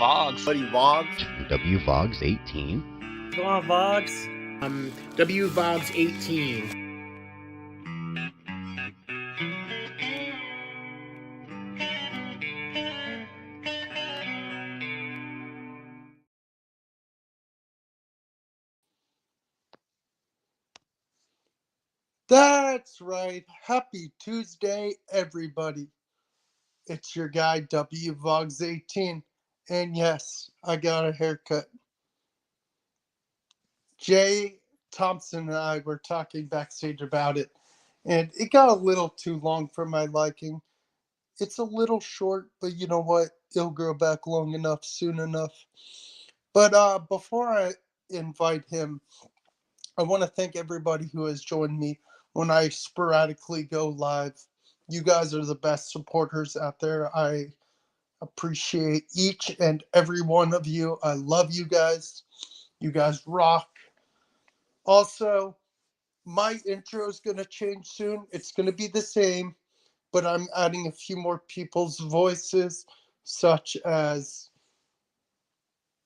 Vogs. Buddy Vogs. WVogs18. Go on, Vogs. WVogs18. That's right. Happy Tuesday, everybody. It's your guy, WVogs18. And yes, I got a haircut. Jay Thompson and I were talking backstage about it, and it got a little too long for my liking. It's a little short, but you know what? It'll grow back long enough soon enough. But before I invite him, I want to thank everybody who has joined me when I sporadically go live. You guys are the best supporters out there. I appreciate each and every one of you. I love you guys. You guys rock. Also, my intro is going to change soon. It's going to be the same, but I'm adding a few more people's voices, such as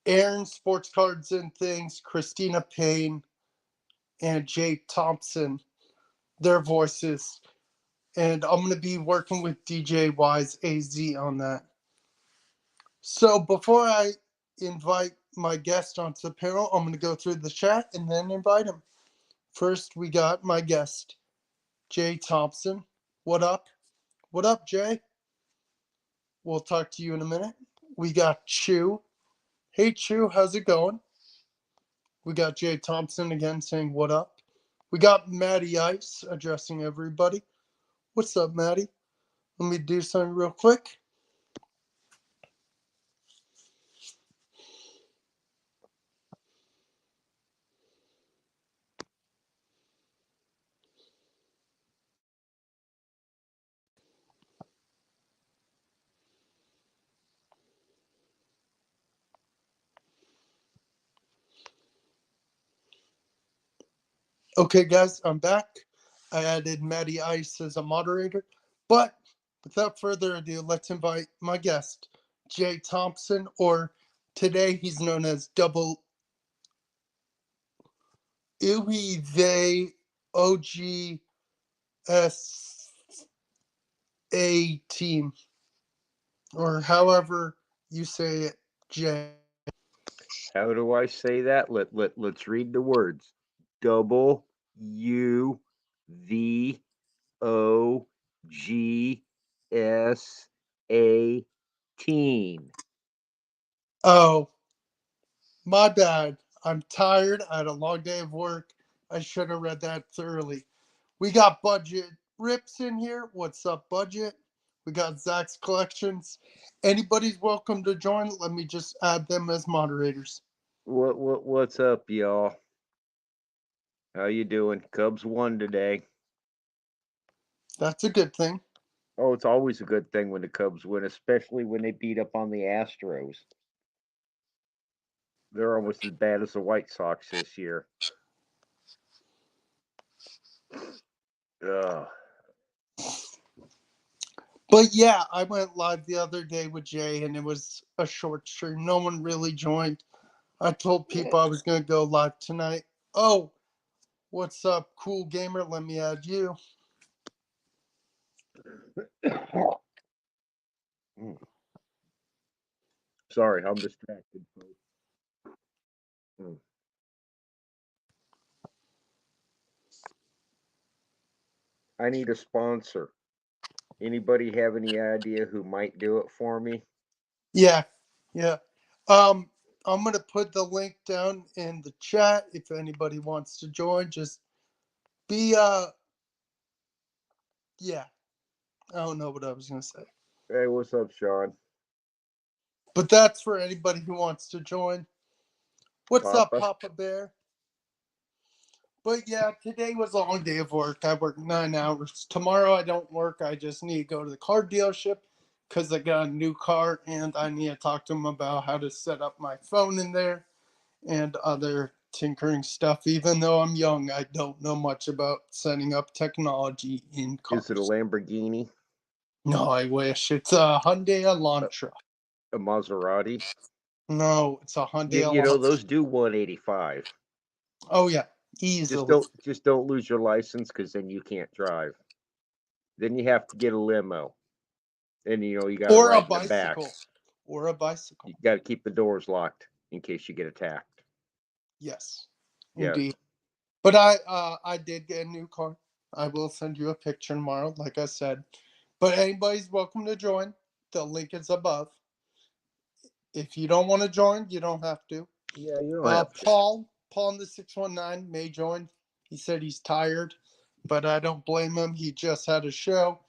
Aaron Sports Cards and Things, Christina Payne, and Jay Thompson. Their voices. And I'm going to be working with DJ Wise AZ on that. So before I invite my guest onto the panel, I'm going to go through the chat and then invite him. First, we got my guest, Jay Thompson. What up? What up, Jay? We'll talk to you in a minute. We got Chew. Hey, Chew, how's it going? We got Jay Thompson again saying what up. We got Matty Ice addressing everybody. What's up, Matty? Let me do something real quick. Okay, guys, I'm back. I added Matty Ice as a moderator. But without further ado, let's invite my guest, Jay Thompson, or today he's known as Double Uwe OGSA Team, or however you say it, Jay. How do I say that? Let's read the words. WVOGSA Team. Oh, my bad. I'm tired. I had a long day of work. I should have read that thoroughly. We got Budget Rips in here. What's up, Budget? We got Zach's Collections. Anybody's welcome to join. Let me just add them as moderators. What's up, y'all? How you doing? Cubs won today. That's a good thing. Oh, it's always a good thing when the Cubs win, especially when they beat up on the Astros. They're almost as bad as the White Sox this year. Ugh. But yeah, I went live the other day with Jay, and it was a short stream. No one really joined. I told people I was going to go live tonight. Oh, what's up, Cool Gamer? Let me add you. Sorry, I'm distracted, folks. I need a sponsor. Anybody have any idea who might do it for me? Yeah. I'm gonna put the link down in the chat if anybody wants to join. Just be yeah. I don't know what I was gonna say. Hey, what's up, Sean? But that's for anybody who wants to join. What's Papa? up, Papa Bear? But yeah, today was a long day of work. I worked 9 hours. Tomorrow I don't work. I just need to go to the car dealership because I got a new car and I need to talk to them about how to set up my phone in there and other tinkering stuff. Even though I'm young, I don't know much about setting up technology in cars. Is it a Lamborghini? No, I wish. It's a Hyundai Elantra. A Maserati? No, it's a Hyundai You know, Elantra. those do 185. Oh yeah, Just easily. don't lose your license, because then you can't drive. Then you have to get a limo, and you got to Or a ride in the back. bicycle. Or a bicycle. You got to keep the doors locked in case you get attacked. Yes, Yes. indeed. But I did get a new car. I will send you a picture tomorrow, like I said. But anybody's welcome to join. The link is above. If you don't want to join, you don't have to. Yeah, you don't have to. Paul in the 619 may join. He said he's tired, but I don't blame him. He just had a show.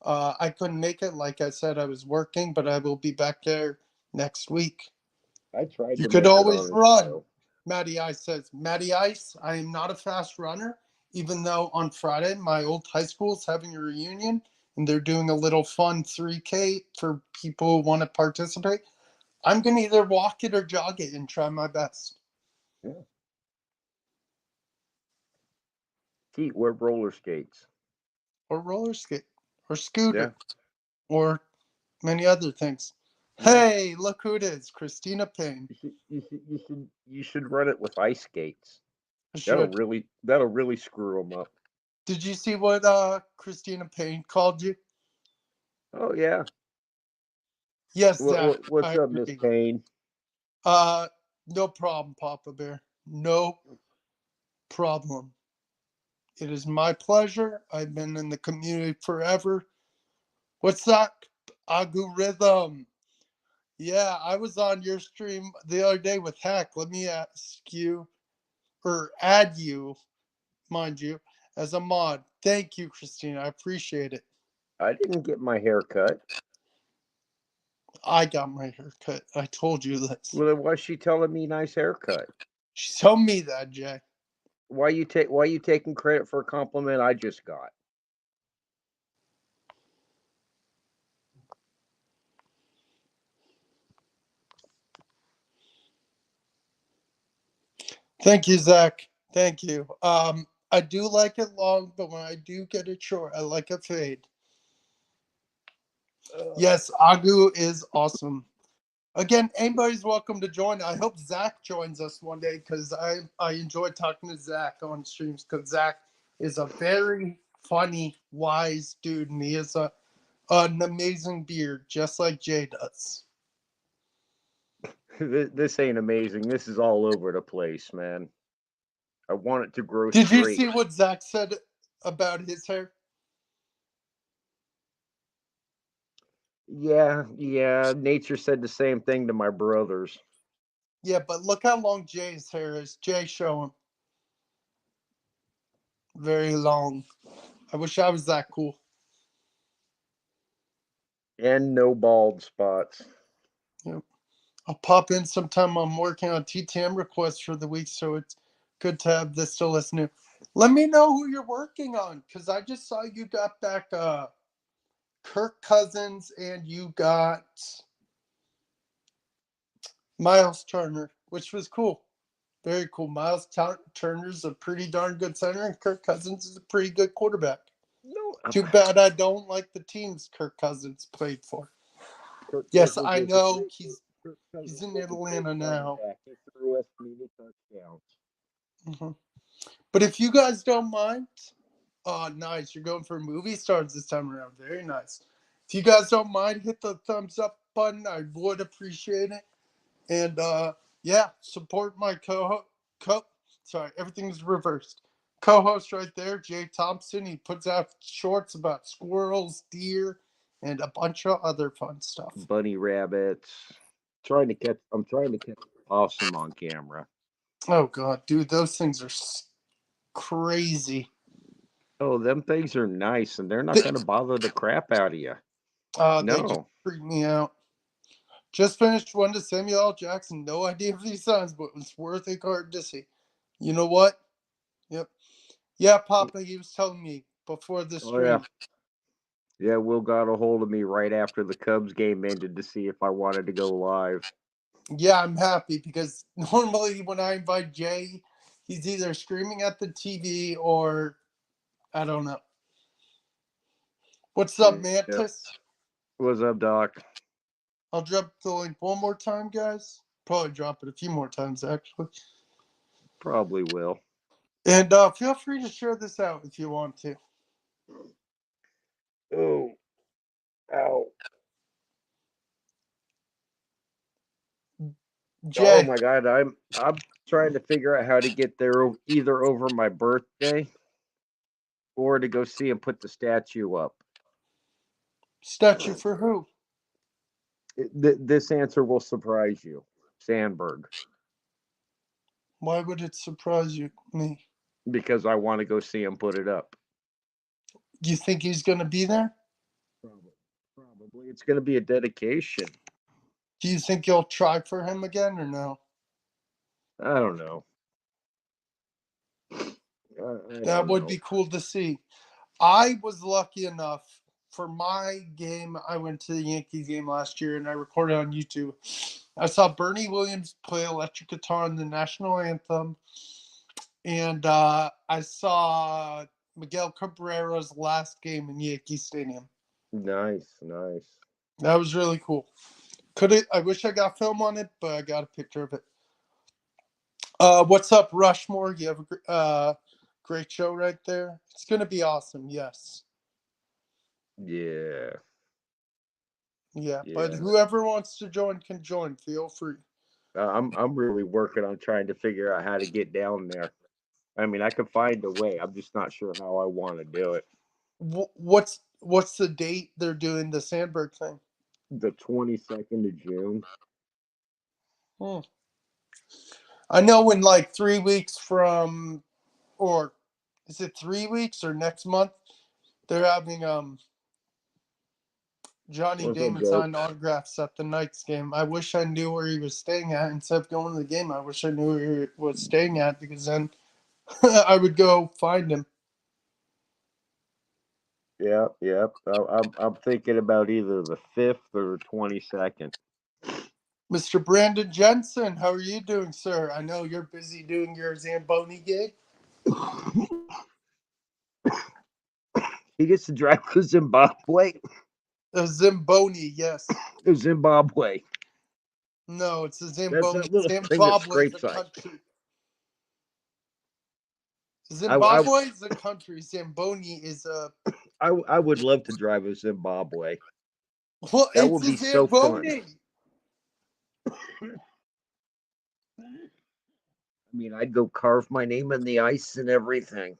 I couldn't make it. Like I said, I was working, but I will be back there next week. I tried You to could make it always on his run. show. Matty Ice says, Matty Ice, I am not a fast runner, even though on Friday my old high school is having a reunion and they're doing a little fun 3K for people who want to participate. I'm going to either walk it or jog it and try my best. Yeah. Heat wear roller skates. Or roller skate or Yeah. scooter or many other things. Yeah. Hey, look who it is, Christina Payne. You should run it with ice skates. I That'll should. really screw them up. Did you see what Christina Payne called you? Oh yeah. Yes, Zach, What's I up, Miss agree. Payne? Uh, no problem, Papa Bear. No problem. It is my pleasure. I've been in the community forever. What's that? Algorithm. Yeah, I was on your stream the other day with Hack. Let me ask you, or add you, mind you, as a mod. Thank you, Christina. I appreciate it. I didn't get my hair cut. I got my hair cut. I told you this. Well, then why's she telling me nice haircut? She told me that, Jay. Why you taking credit for a compliment I just got? Thank you, Zach. Thank you. I do like it long, but when I do get it short, I like a fade. Yes, Agu is awesome. Again, anybody's welcome to join. I hope Zach joins us one day because I enjoy talking to Zach on streams because Zach is a very funny, wise dude, and he has an amazing beard, just like Jay does. This ain't amazing. This is all over the place, man. I want it to grow Did you straight. see what Zach said about his hair? Yeah. Nature said the same thing to my brothers. Yeah, but look how long Jay's hair is. Jay, show him. Very long. I wish I was that cool. And no bald spots. Yep. I'll pop in sometime. I'm working on TTM requests for the week, so it's good to have this to listen to. Let me know who you're working on, because I just saw you got back Kirk Cousins and you got Miles Turner, which was cool. Very cool. Turner's a pretty darn good center, and Kirk Cousins is a pretty good quarterback. No, Too bad I don't like the teams Kirk Cousins played for. Kirk Yes, Cousins I was a know great. Kirk he's Cousins in was a great Atlanta running now. back. He threw us many touchdowns. Hmm. But if you guys don't mind, nice. You're going for movie stars this time around. Very nice. If you guys don't mind, hit the thumbs up button. I would appreciate it. And yeah, support my sorry, everything's reversed. Co-host right there, Jay Thompson. He puts out shorts about squirrels, deer, and a bunch of other fun stuff. Bunny rabbits. I'm trying to catch a possum on camera. Oh god, dude, those things are crazy. Oh, them things are nice, and they're not They, going to bother the crap out of you. they just No. freak me out. Just finished one to Samuel L. Jackson. No idea if these signs, but it was worth a card to see. You know what? Yep. Yeah, Papa, he was telling me before the Oh yeah. stream. Yeah, Will got a hold of me right after the Cubs game ended to see if I wanted to go live. Yeah, I'm happy because normally when I invite Jay, he's either screaming at the TV or I don't know. What's up, Yep. Mantis? What's up, Doc? I'll drop the link one more time, guys. Probably drop it a few more times, actually. Probably will. And feel free to share this out if you want to. Oh, ow. Oh Jay, my God, I'm trying to figure out how to get there either over my birthday or to go see him put the statue up. statue for who? This answer will surprise you. Sandberg, Why would it surprise me? because I want to go see him put it up. Do you think he's going to be there? Probably. Probably. It's going to be a dedication. Do you think you'll try for him again or no? I don't know. I That don't would know. be cool to see. I was lucky enough for my game. I went to the Yankees game last year and I recorded on YouTube. I saw Bernie Williams play electric guitar in the national anthem, and I saw Miguel Cabrera's last game in Yankee Stadium. Nice, nice. That was really cool. Could it? I wish I got film on it, but I got a picture of it. What's up, Rushmore? You have a great show right there. It's gonna be awesome. Yes. Yeah. Yeah, but Yeah. whoever wants to join can join. Feel free. I'm really working on trying to figure out how to get down there. I mean, I could find a way. I'm just not sure how I want to do it. What's the date they're doing the Sandberg thing? The 22nd of June. Hmm. I know in like 3 weeks from, or is it 3 weeks or next month? They're having Johnny What's up, Damon Joe? sign autographs at the Knights game. I wish I knew where he was staying at instead of going to the game. I wish I knew where he was staying at because then I would go find him. Yep, yep. I'm thinking about either the 5th or 22nd. Mr. Brandon Jensen, how are you doing, sir? I know you're busy doing your Zamboni gig. He gets to drive to Zimbabwe. Zimboni, yes. Zimbabwe. No, it's a That's Zamboni. that little thing that Zimbabwe is a scrapes ice. country. I, I Zimbabwe is a country. Zamboni is a. I would love to drive a Zimbabwe. Well, That it's would a be so fun. Zamboni. I mean, I'd go carve my name in the ice and everything.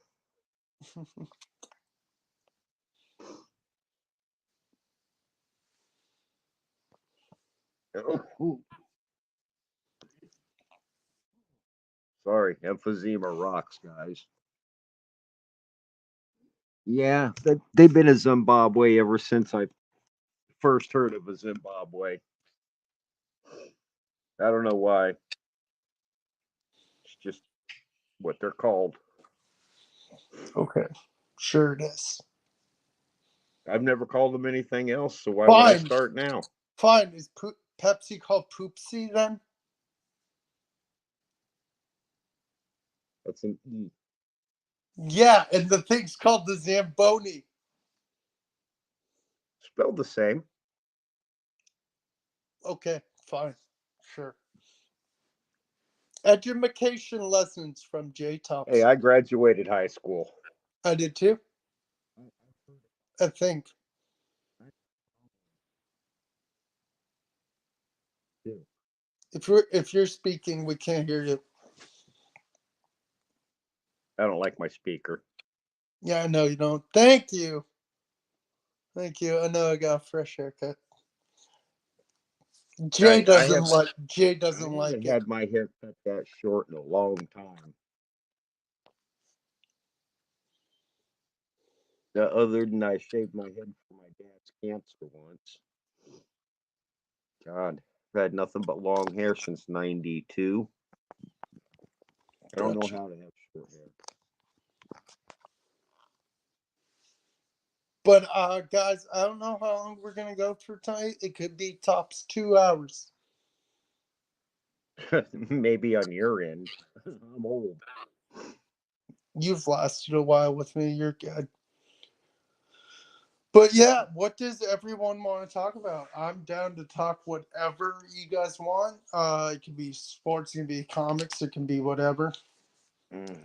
Oh, sorry, emphysema rocks, guys. Yeah, they've been in Zimbabwe ever since I first heard of a Zimbabwe. I don't know why. It's just what they're called. Okay, sure it is. I've never called them anything else, so why would I Fine, start now? fine. Is Pepsi called Poopsie then? That's an E. Yeah, and the thing's called the Zamboni. Spelled the same. Okay, fine, sure. Education lessons from J Hey, Thompson. I graduated high school. I did too. I think. If you're speaking, we can't hear you. I don't like my speaker. Yeah, I know you don't. Thank you. Thank you. I know I got a fresh haircut. Jay I doesn't have like. Jay I doesn't like haven't it. had my hair cut that short in a long time. Other than I shaved my head for my dad's cancer once. God, I've had nothing but long hair since '92. I don't know Gotcha. how to have short But guys, I don't know how long we're gonna go for tonight. It could be tops 2 hours. hair. Maybe on your end. I'm old. You've lasted a while with me. You're good. But yeah, what does everyone want to talk about? I'm down to talk whatever you guys want. It can be sports, it can be comics, it can be whatever. Mm.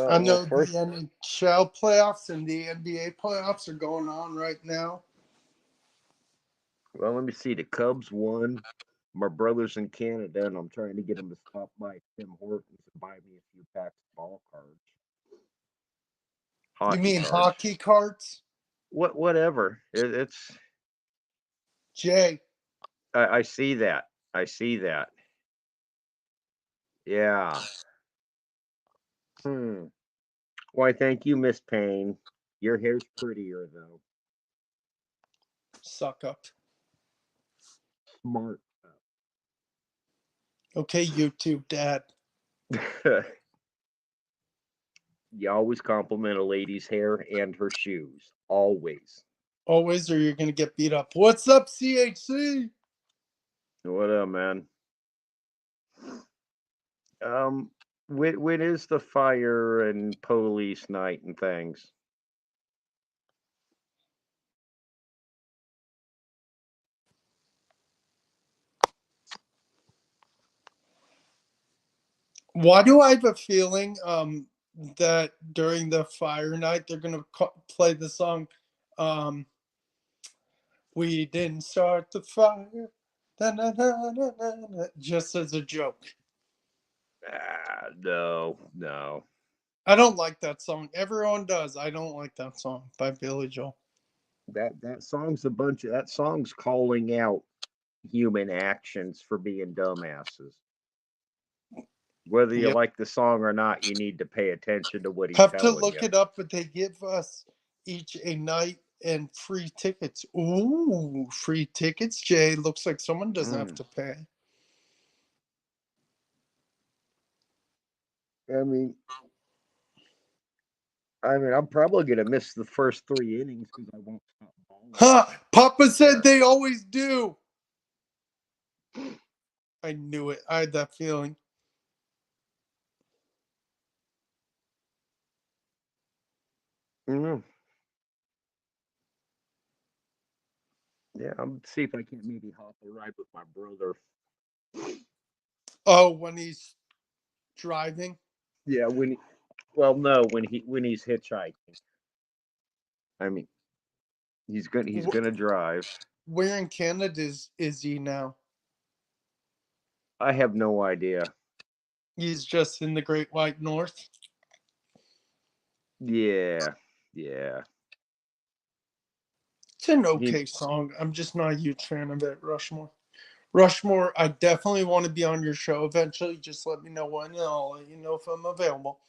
I Well, know the first, NHL playoffs and the NBA playoffs are going on right now. well, let me see. The Cubs won. My brother's in Canada, and I'm trying to get him to stop by Tim Hortons and buy me a few packs of ball cards, You hockey mean cards, hockey cards? whatever. It's Jay, I see that. I see that. Yeah. Hmm. Why, thank you, Miss Payne. Your hair's prettier though. suck up. Smart. Okay, YouTube dad. You always compliment a lady's hair and her shoes. Always. Always, or you're gonna get beat up. What's up, CHC? What up, man? Um, when is the fire and police night and things? Why do I have a feeling that during the fire night they're gonna play the song um, "We Didn't Start the Fire," da, da, da, da, da, da, just as a joke? Ah, no, no. I don't like that song. Everyone does. I don't like that song by Billy Joel. That song's a bunch of that song's calling out human actions for being dumbasses. Whether you Yep. like the song or not, you need to pay attention to what he's Have to telling look you. it up, but they give us each a night and free tickets. Ooh, free tickets, Jay. Looks like someone doesn't have Mm. to pay. I mean, I'm probably gonna miss the first 3 innings because I won't stop balling Huh? Papa said there. they always do. I knew it. I had that feeling. Mm. Yeah, I'm see if I can't maybe hop a ride with my brother. Oh, when he's driving. Yeah, well, no, when he's hitchhiking. I mean, he's gonna drive. Where in Canada is he now? I have no idea. He's just in the Great White North. Yeah, yeah. It's an He okay song. I'm just not a huge fan of it, Rushmore. Rushmore, I definitely want to be on your show eventually. Just let me know when, and I'll let you know if I'm available.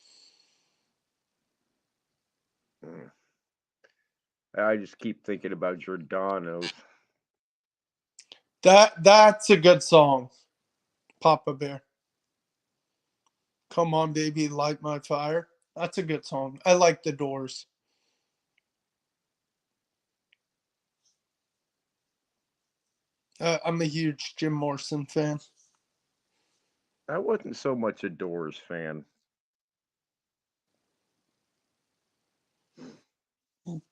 mm, I just keep thinking about Giordano's. That's a good song, Papa Bear. Come on, baby, light my fire. That's a good song. I like the Doors. I'm a huge Jim Morrison fan. I wasn't so much a Doors fan.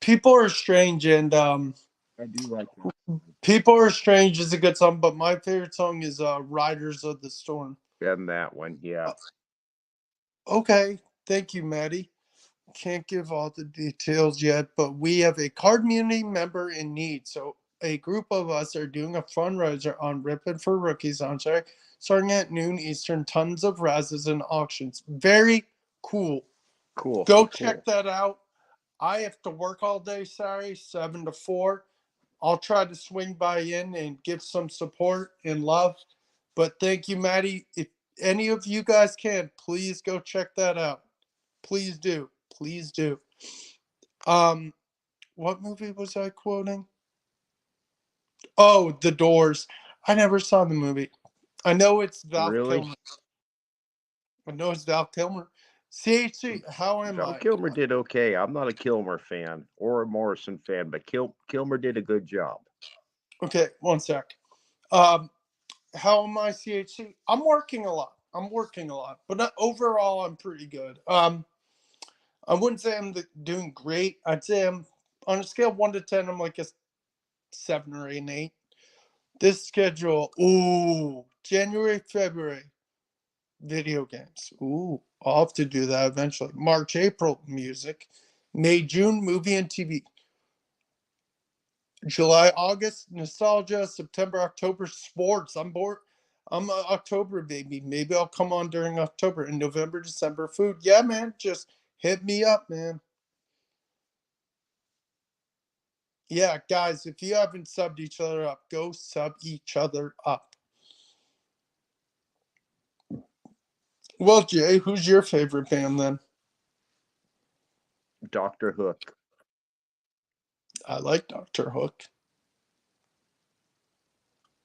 People Are Strange and I do like that song. People Are Strange is a good song, but my favorite song is Riders of the Storm. And that one, yeah. Uh, okay, thank you, Maddie. Can't give all the details yet, but we have a card community member in need. So a group of us are doing a fundraiser on Rippin' for Rookies on Saturday, starting at noon Eastern. Tons of razzes and auctions. Very cool. Cool, Go check cool. that out. I have to work all day Saturday, 7 to 4. I'll try to swing by in and give some support and love. But thank you, Maddie. If any of you guys can, please go check that out. Please do. Please do. Um, what movie was I quoting? Oh, The Doors. I never saw the movie. I know it's Val Really? Kilmer. I know it's Val Kilmer. CHC, how am Val I? Kilmer did okay. I'm not a Kilmer fan or a Morrison fan, but Kilmer did a good job. Okay, one sec. Um, how am I, CHC? I'm working a lot. I'm working a lot, but overall, I'm pretty good. I wouldn't say I'm doing great. I'd say I'm on a scale of 1 to 10. I'm like a 7 or 8. This schedule, ooh, January, February, video games. Ooh, I'll have to do that eventually. March, April, music. May, June, movie and TV. July, August, nostalgia. September, October, sports. I'm bored. I'm a October baby. Maybe I'll come on during October. And November, December, food. Yeah, man, just hit me up, man. Yeah, guys, if you haven't subbed each other up, go sub each other up. Well, Jay, who's your favorite band then? Dr. Hook. I like Dr. Hook.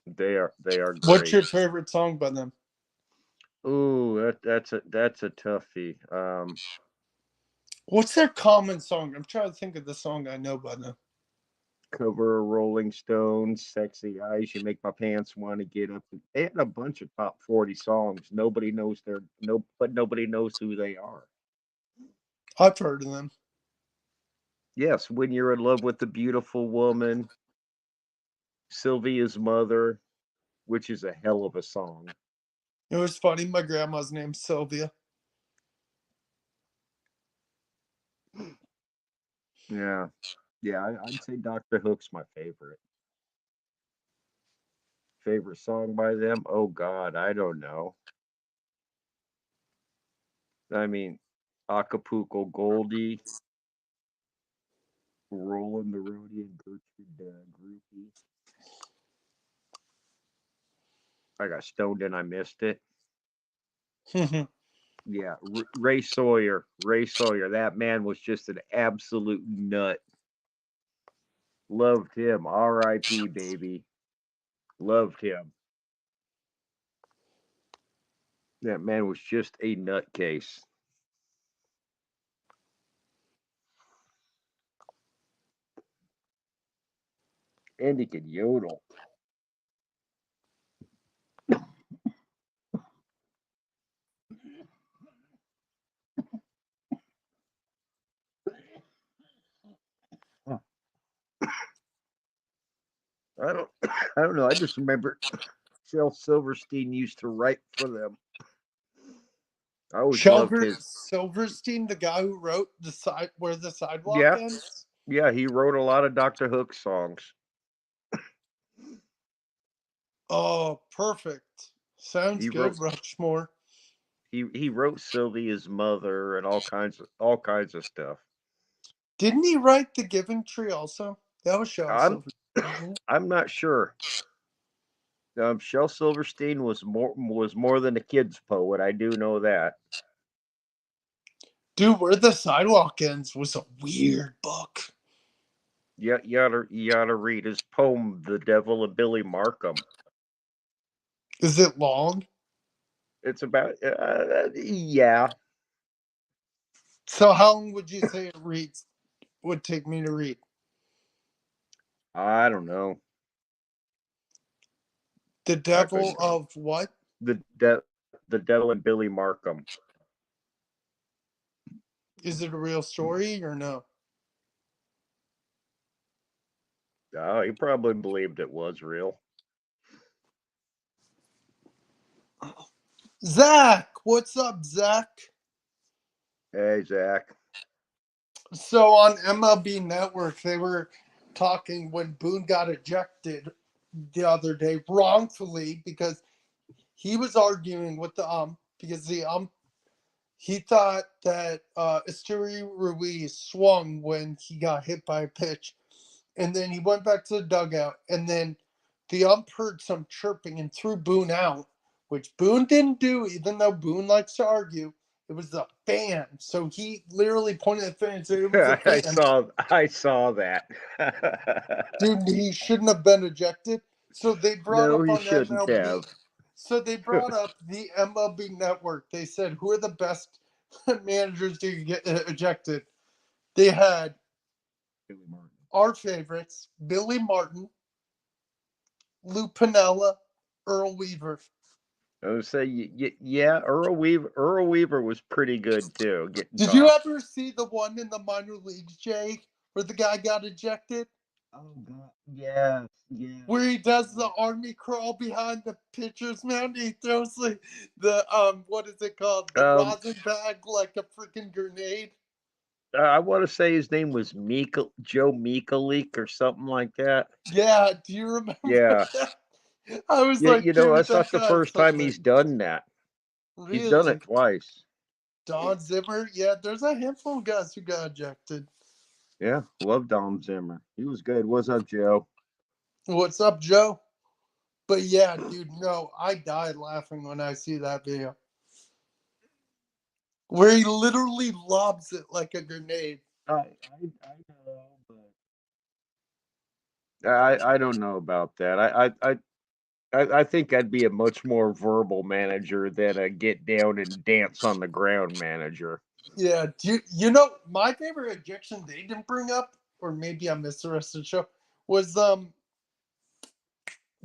They are What's great. your favorite song by them? Ooh, that's a toughie. What's their common song? I'm trying to think of the song I know by them. Cover of Rolling Stones, Sexy Eyes, You Make My Pants Want to Get Up. They had a bunch of top 40 songs. Nobody knows but nobody knows who they are. I've heard of them. Yes, When You're in Love with a Beautiful Woman, Sylvia's Mother, which is a hell of a song. It was funny. My grandma's name's Sylvia. Yeah. Yeah, I'd say Dr. Hook's my favorite. Favorite song by them? Oh God, I don't know. I mean, Acapulco Goldie, Rollin' the Roadie, and Gertrude Groupie. I got stoned and I missed it. Yeah, Ray Sawyer. Ray Sawyer. That man was just an absolute nut. Loved him. R.I.P. baby. Loved him. That man was just a nutcase. And he could yodel. I don't I don't know. I just remember Shel Silverstein used to write for them. I always loved Shelver his. Silverstein, the guy who wrote the side where the sidewalk Yeah, ends. yeah. He wrote a lot of Dr. Hook songs. Oh, perfect. Sounds He good, wrote Rushmore. he wrote Sylvia's Mother and all kinds of stuff. Didn't he write The Giving Tree also? That was Shel I'm Silverstein, wasn't it? I'm not sure. Shel Silverstein was more than a kid's poet. I do know that. Dude, Where the Sidewalk Ends was a weird book. You oughta read his poem, "The Devil of Billy Markham." Is it long? It's about yeah. So how long would you say it reads would take me to read? I don't know. The I couldn't. Devil of what? The Devil and Billy Markham. Is it a real story or no? Oh, he probably believed it was real. Zach, what's up, Zach? Hey, Zach. So on MLB Network, they were talking when Boone got ejected the other day wrongfully because he was arguing with the because the he thought that Esteury Ruiz swung when he got hit by a pitch, and then he went back to the dugout, and then the heard some chirping and threw Boone out, which Boone didn't do, even though Boone likes to argue. It was a fan, so he literally pointed at the fan and said it was a fan. I saw that. Dude, he shouldn't have been ejected. So they brought No, up he on shouldn't MLB. have. So they brought up the MLB Network. They said, who are the best managers to get ejected? They had Billy Martin. our favorites, Billy Martin, Lou Pinella, Earl Weaver. I would say, yeah, Earl Weaver was pretty good too, getting Did you tossed. ever see the one in the minor leagues, Jay, where the guy got ejected? Oh God, yes, yes. Where he does the army crawl behind the pitcher's mound. He throws the what is it called? The Um, rosin bag like a freaking grenade. I want to say his name was Joe Mikalik or something like that. Yeah, do you remember Yeah, that? I was yeah. like, You know, dude, that's that not the guy's first time he's hilarious. done that. He's done Really? it twice. Don Zimmer? Yeah, there's a handful of guys who got ejected. Yeah, love Dom Zimmer. He was good. What's up, Joe? What's up, Joe? But yeah, dude, no, I died laughing when I see that video. Where he literally lobs it like a grenade. I know, but I don't know about that. I think I'd be a much more verbal manager than a get down and dance on the ground manager. Yeah, you know my favorite ejection they didn't bring up, or maybe I missed the rest of the show, was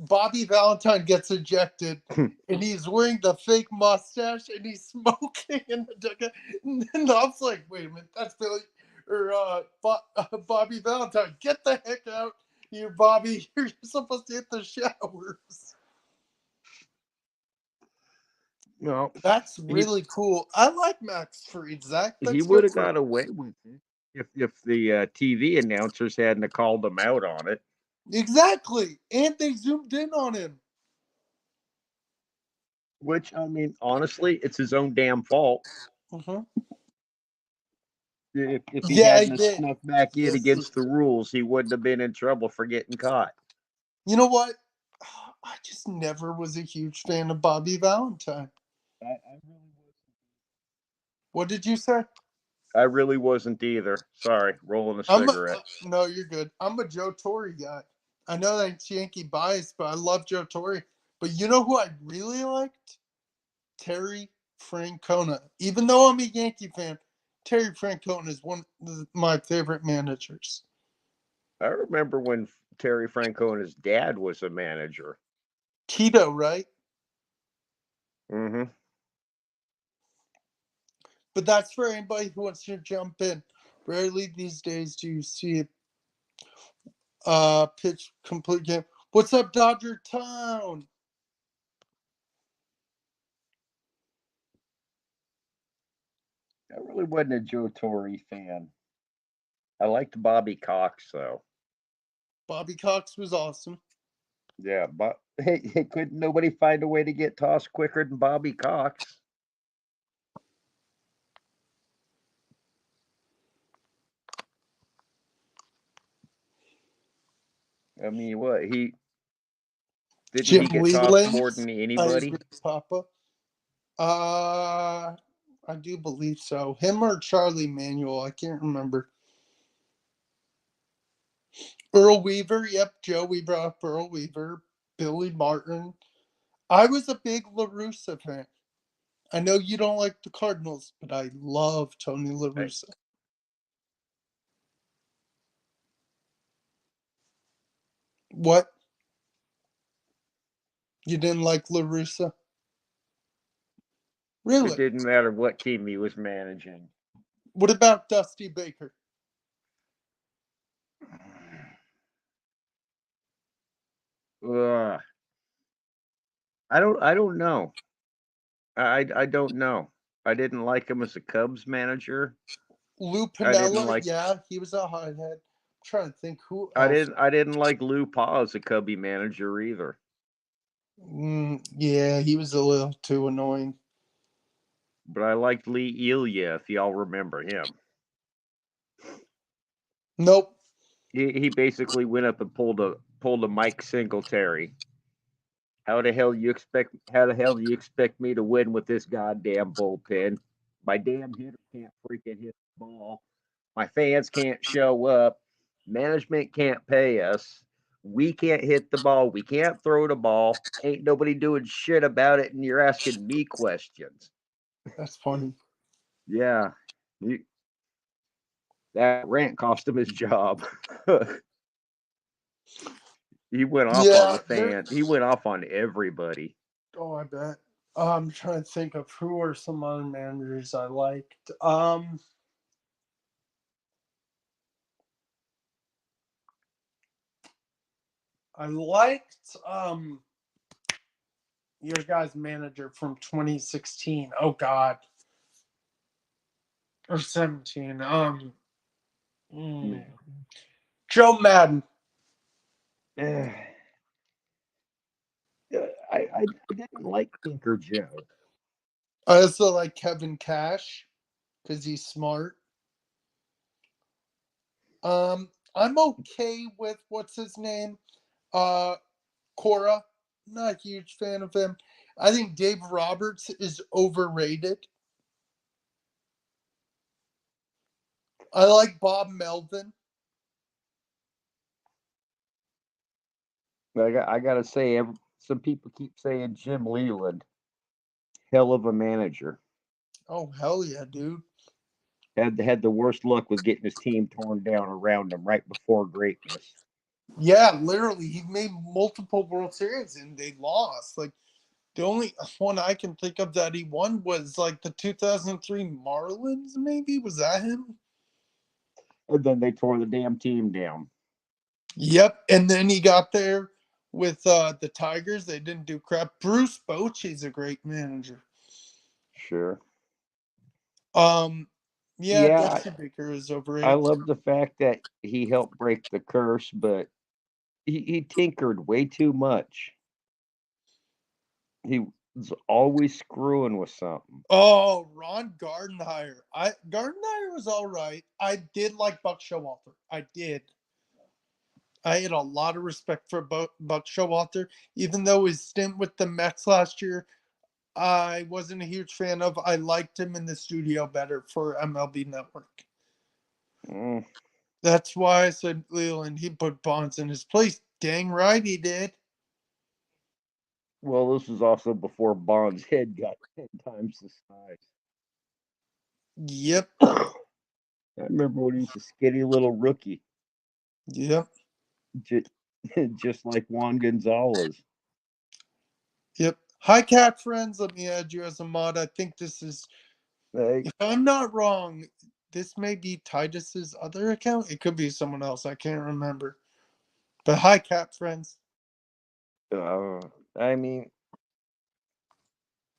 Bobby Valentine gets ejected and he's wearing the fake mustache and he's smoking in the dugout. And then I was like, wait a minute, that's Billy or Bobby Valentine. Get the heck out, you Bobby. You're supposed to hit the showers. No, That's he really cool. I like Max Fried, Zach. he That's would good have for him. got away with it if the TV announcers hadn't have called him out on it. Exactly. And they zoomed in on him. Which I mean, honestly, it's his own damn fault. Mm-hmm. If he Yeah, he hadn't have did. snuck back in Yes. against the rules, he wouldn't have been in trouble for getting caught. You know what? I just never was a huge fan of Bobby Valentine. What did you say? I really wasn't either. Sorry, rolling a I'm a, cigarette. no, you're good. I'm a Joe Torre guy. I know that's Yankee bias, but I love Joe Torre. But you know who I really liked? Terry Francona. Even though I'm a Yankee fan, Terry Francona is one of my favorite managers. I remember when Terry Francona's dad was a manager. Tito, right? Hmm. But that's for anybody who wants to jump in. Rarely these days do you see a pitch complete game. What's up, Dodger Town? I really wasn't a Joe Torre fan. I liked Bobby Cox though. Bobby Cox was awesome. Yeah, but hey, couldn't nobody find a way to get tossed quicker than Bobby Cox? I mean, what he didn't Jim he get tossed Leland. more than I agree anybody? with Papa. Uh, I do believe so. Him or Charlie Manuel, I can't remember. Earl Weaver, yep, Joe, we brought up Earl Weaver. Billy Martin. I was a big La Russa fan. I know you don't like the Cardinals, but I love Tony La Hey, Russa. What? You didn't like La Russa? it Really? didn't matter what team he was managing. What about Dusty Baker? Ugh. I don't know. I don't know. I didn't like him as a Cubs manager. Lou I didn't Pinella, like yeah, he was a hothead. I'm trying to think who else. I didn't like Lou Pa as a Cubby manager either. Yeah, he was a little too annoying. But I liked Lee Elia, if y'all remember him. Nope. He basically went up and pulled a Mike Singletary. How the hell do you expect me to win with this goddamn bullpen? My damn hitter can't freaking hit the ball. My fans can't show up. Management can't pay us. We can't hit the ball. We can't throw the ball. Ain't nobody doing shit about it, and you're asking me questions. That's funny. Yeah, you, that rant cost him his job. He went off on Yeah, the there. fan. He went off on everybody. Oh, I bet. I'm trying to think of who are some other managers I liked. I liked your guy's manager from 2016. Oh God, or 17. Yeah. Joe Madden. Eh, I didn't like Tinker Joe. I also like Kevin Cash because he's smart. I'm okay with what's his name, uh, Cora. Not a huge fan of him. I think Dave Roberts is overrated. I like Bob Melvin. I gotta say, some people keep saying Jim Leland, hell of a manager. Oh hell yeah, dude. Had the worst luck with getting his team torn down around him right before greatness. Yeah, literally, he made multiple World Series and they lost. Like the only one I can think of that he won was like the 2003 Marlins. Maybe was that him? And then they tore the damn team down. Yep. And then he got there with the Tigers. They didn't do crap. Bruce Bochy's a great manager. Sure. Um, yeah, Yeah, Dusty Baker is I overrated. love the fact that he helped break the curse, but he tinkered way too much. He was always screwing with something. Oh, Ron Gardenhire. Gardenhire was all right. I did like Buck Showalter. I did. I had a lot of respect for Buck Showalter, even though his stint with the Mets last year, I wasn't a huge fan of. I liked him in the studio better for MLB Network. Mm, That's why I said Leland. He put Bonds in his place. Dang right he did. well, this was also before Bond's head got 10 times the Yep. size. I remember when he was a skinny little rookie, Yep. just, just like Juan Gonzalez. Yep. Hi, cat friends. Let me add you as a mod. I think this is, Like, if I'm not wrong, this may be Titus's other account. It could be someone else. I can't remember. But hi, cat friends. uh, I mean,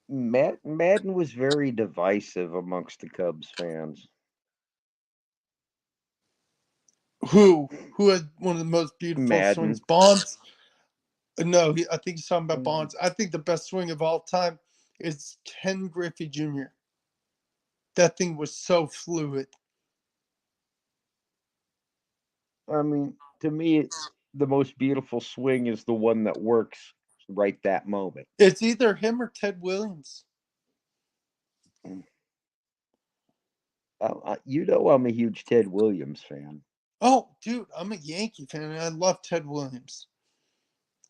Madden was very divisive amongst the Cubs fans. Who had one of the most beautiful swings? Madden. Bonds. No, I think he's talking about Mm, Bonds. I think the best swing of all time is Ken Griffey Jr. That thing was so fluid. I mean, to me, the most beautiful swing is the one that works right that moment. It's either him or Ted Williams. Mm. You know, I'm a huge Ted Williams fan. Oh, dude, I'm a Yankee fan and I love Ted Williams.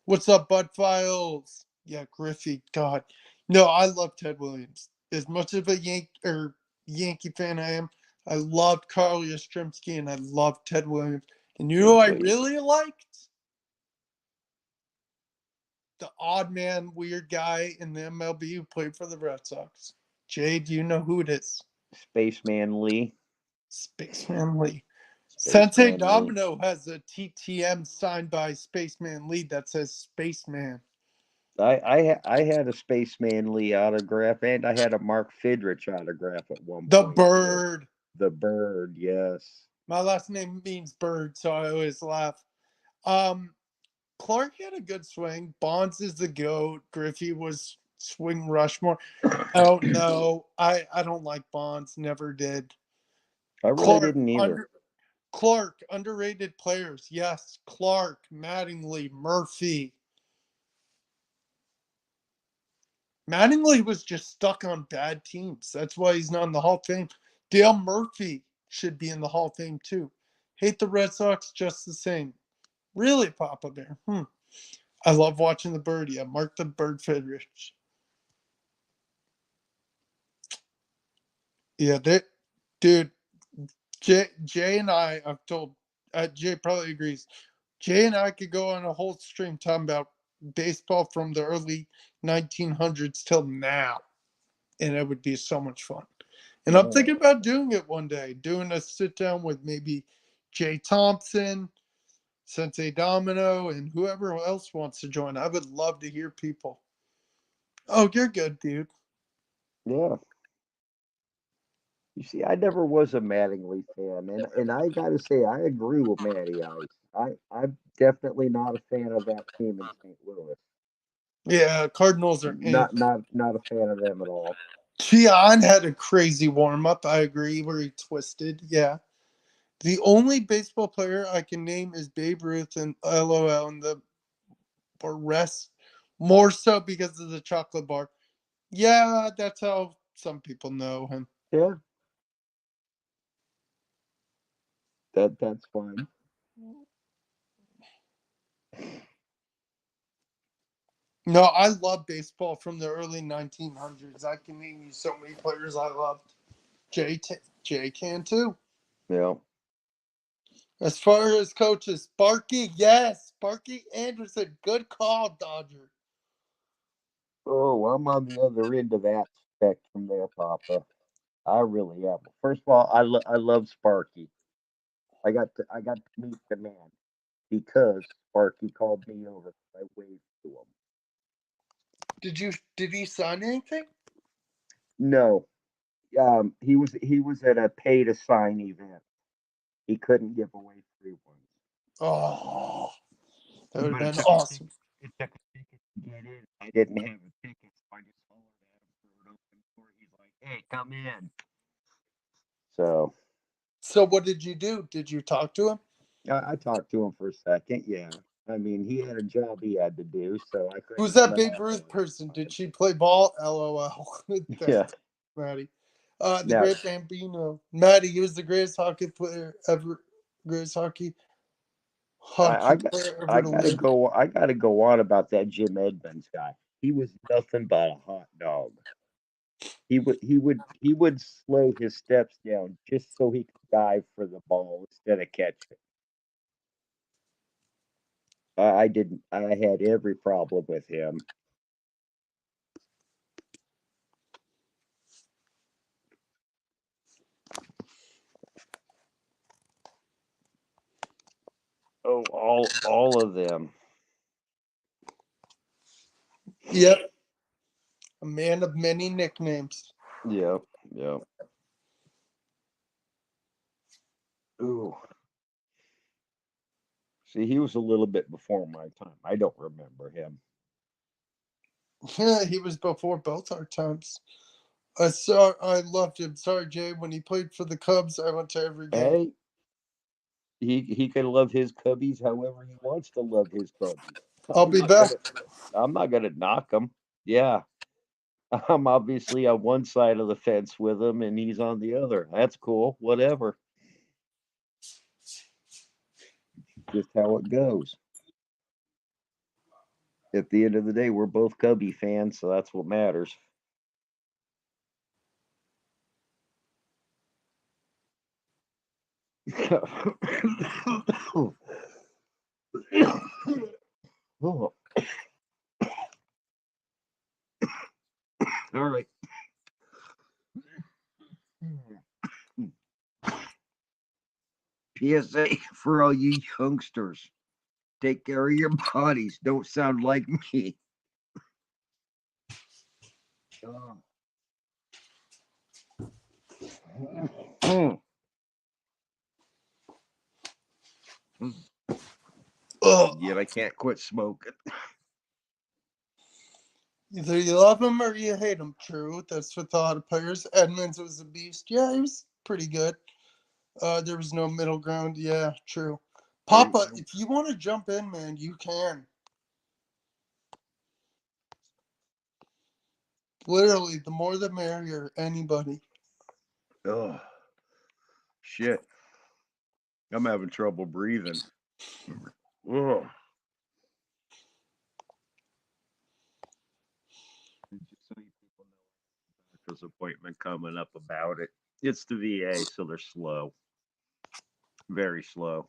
What's up, Bud Files? Yeah, Griffey. God, no, I love Ted Williams. As much of a Yankee fan I am, I loved Carl Yastrzemski and I loved Ted Williams. And you know who I But really liked? The odd man, weird guy in the MLB who played for the Red Sox. Jay, do you know who it is? Spaceman Lee, Spaceman Lee. Sensei Spaceman Lee. Domino has a TTM signed by Spaceman Lee that says Spaceman. I had a Spaceman Lee autograph, and I had a Mark Fidrich autograph at one The point too. bird. The bird, yes. My last name means bird, so I always laugh. Um, Clark had a good swing. Bonds is the GOAT. Griffey was swing Rushmore. I don't know. I don't like Bonds. Never did. I really Clark didn't either. under Clark underrated players. Yes, Clark, Mattingly, Murphy. Mattingly was just stuck on bad teams. That's why he's not in the Hall of Fame. Dale Murphy should be in the Hall of Fame too. Hate the Red Sox just the same. Really, Papa Bear. I love watching the bird. Yeah, Mark the Bird Fidrich. Yeah, dude. Jay and I've told. Jay probably agrees. Jay and I could go on a whole stream talking about baseball from the early 1900s till now, and it would be so much fun. And I'm thinking about doing it one day, doing a sit down with maybe Jay Thompson, Sensei Domino, and whoever else wants to join. I would love to hear people. Oh, you're good, dude. Yeah. You see, I never was a Mattingly fan, and I gotta say, I agree with Matty Ice. I'm definitely not a fan of that team in St. Louis. Yeah, Cardinals are in. Not a fan of them at all. Keon had a crazy warm up. I agree, where he twisted. Yeah. The only baseball player I can name is Babe Ruth and LOL, and the rest more so because of the chocolate bar. Yeah, that's how some people know him. Yeah, that's fine. No, I love baseball from the early 1900s. I can name you so many players I loved. Jay, Jay can too. Yeah. As far as coaches, Sparky, yes, Sparky Anderson, good call, Dodger. Oh, I'm on the other end of that spectrum there, Papa. I really am. First of all, I love Sparky. I got to meet the man because Sparky called me over. I waved to him. Did he sign anything? No, he was at a pay to sign event. He couldn't give away free ones. Oh, that would have But been awesome. it took a ticket to get in. I didn't have a ticket, so I just hollered at him for an open door. He's like, "Hey, come in." So So what did you do? Did you talk to him? I talked to him for a second. Yeah, I mean, he had a job he had to do, so I Who's couldn't that Babe Ruth monopolize person? his Did time. she play ball? LOL. Yeah. Thanks, Maddie. The Now great Bambino. Maddie, he was the greatest hockey player ever. Greatest I, hockey I got player I ever to gotta live. go. I gotta go on about that Jim Edmonds guy. He was nothing but a hot dog. He would slow his steps down just so he could dive for the ball instead of catch it. I didn't. I had every problem with him. Oh, all of them. Yep, a man of many nicknames. Yep, yep. Ooh. See, he was a little bit before my time. I don't remember him. Yeah, he was before both our times. I loved him. Sorry, Jay. When he played for the Cubs, I went to every game. Hey, he can love his cubbies however he wants to love his cubbies. I'll I'm be not back. gonna I'm not gonna knock him. Yeah, I'm obviously on one side of the fence with him, and he's on the other. That's cool. Whatever. Just how it goes. At the end of the day, we're both Cubby fans, so that's what matters. Oh, all right. PSA for all you youngsters. Take care of your bodies. Don't sound like me. Uh, Ugh. Yet I can't quit smoking. Either you love him or you hate him. True. That's with a lot of players. Edmonds was a beast. Yeah, he was pretty good. There was no middle ground. Yeah, true. Hey, Papa, if you want to jump in, man, you can. Literally, the more the merrier. Anybody. oh shit! I'm having trouble breathing. Oh, just so you people know, doctor's appointment coming up about it. It's the VA, so they're slow, very slow.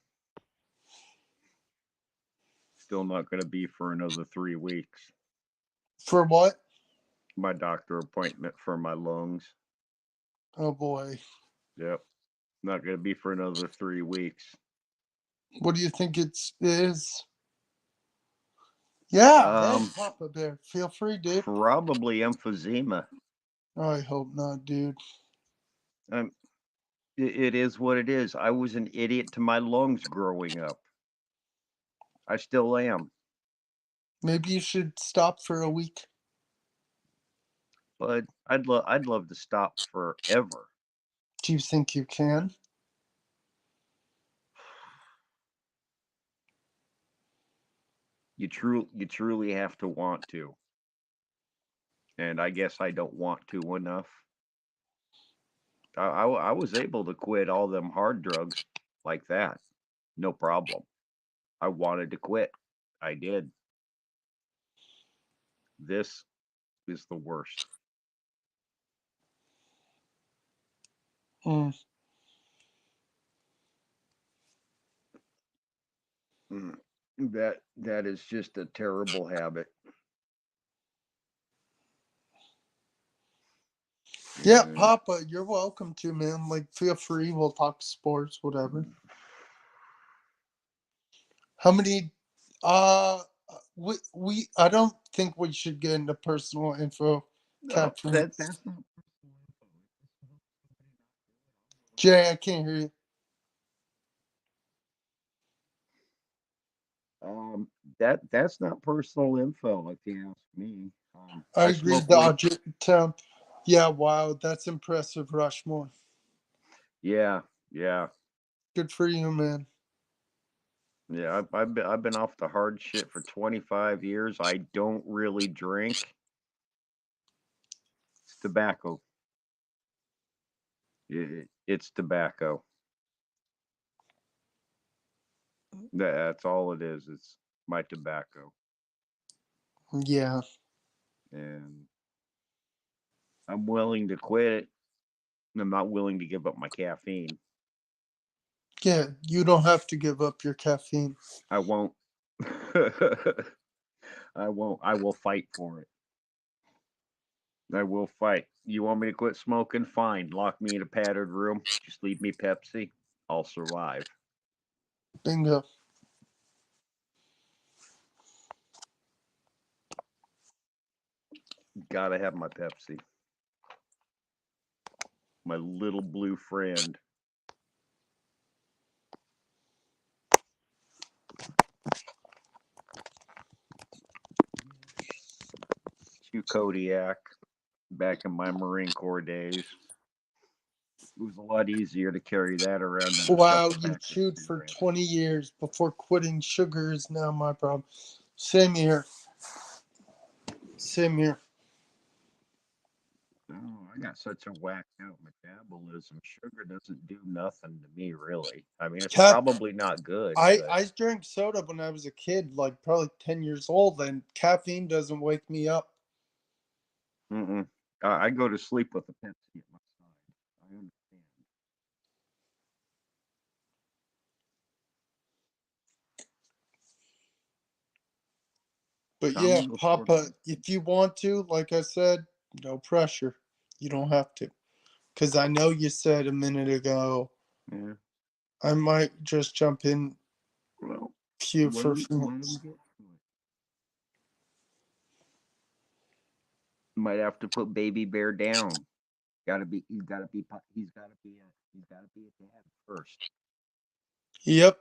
Still not going to be for another 3 weeks. For what? My doctor appointment for my lungs. Oh boy. Yep. Not going to be for another 3 weeks. What do you think it is? Yeah, hey, Um, Papa Bear. Feel free, dude. Probably emphysema. I hope not, dude. Um, it is what it is. I was an idiot to my lungs growing up. I still am. Maybe you should stop for a week. But I'd love to stop forever. Do you think you can? You truly have to want to. And I guess I don't want to enough. I was able to quit all them hard drugs like that. No problem. I wanted to quit. I did. This is the worst. Mm. Mm. That is just a terrible habit. Yeah, And Papa, you're welcome to, man. Like, feel free. We'll talk sports, whatever. How many? We I don't think we should get into personal info. no, Caffeine. that's not. Jay, I can't hear you. Um, that's not personal info, if you ask me. I I agree, smoke weed. Dodger Town. Yeah, wow, that's impressive, Rushmore. Yeah, yeah, Good for you, man. yeah. I've been off the hard shit for 25 years. I don't really drink. It's tobacco. It's tobacco. That's all it is. It's my tobacco, Yeah. and I'm willing to quit it. I'm not willing to give up my caffeine. Yeah, you don't have to give up your caffeine. I won't. I won't. I will fight for it. I will fight. You want me to quit smoking? Fine. Lock me in a padded room. Just leave me Pepsi. I'll survive. Bingo. Gotta have my Pepsi. My little blue friend. Chew Kodiak back in my Marine Corps days. It was a lot easier to carry that around than a Wow, couple you packs of chewed for cigarettes. 20 years before quitting. Sugar is now my problem. Same here. Same here. Oh, I got such a whacked out metabolism. Sugar doesn't do nothing to me, really. I mean, it's Cap probably not good, but I drank soda when I was a kid, like probably 10 years old, and caffeine doesn't wake me up. mm-mm. I go to sleep with a Pepsi at my side. I understand. But Tommy yeah, will sort of. Papa, if you want to, like I said, no pressure. You don't have to. Because I know you said a minute ago, Yeah. I might just jump in Well, queue for a few let him minutes. get to it. Might have to put Baby Bear down. Gotta be. He's gotta be. He's gotta be. He's gotta be a dad first. Yep.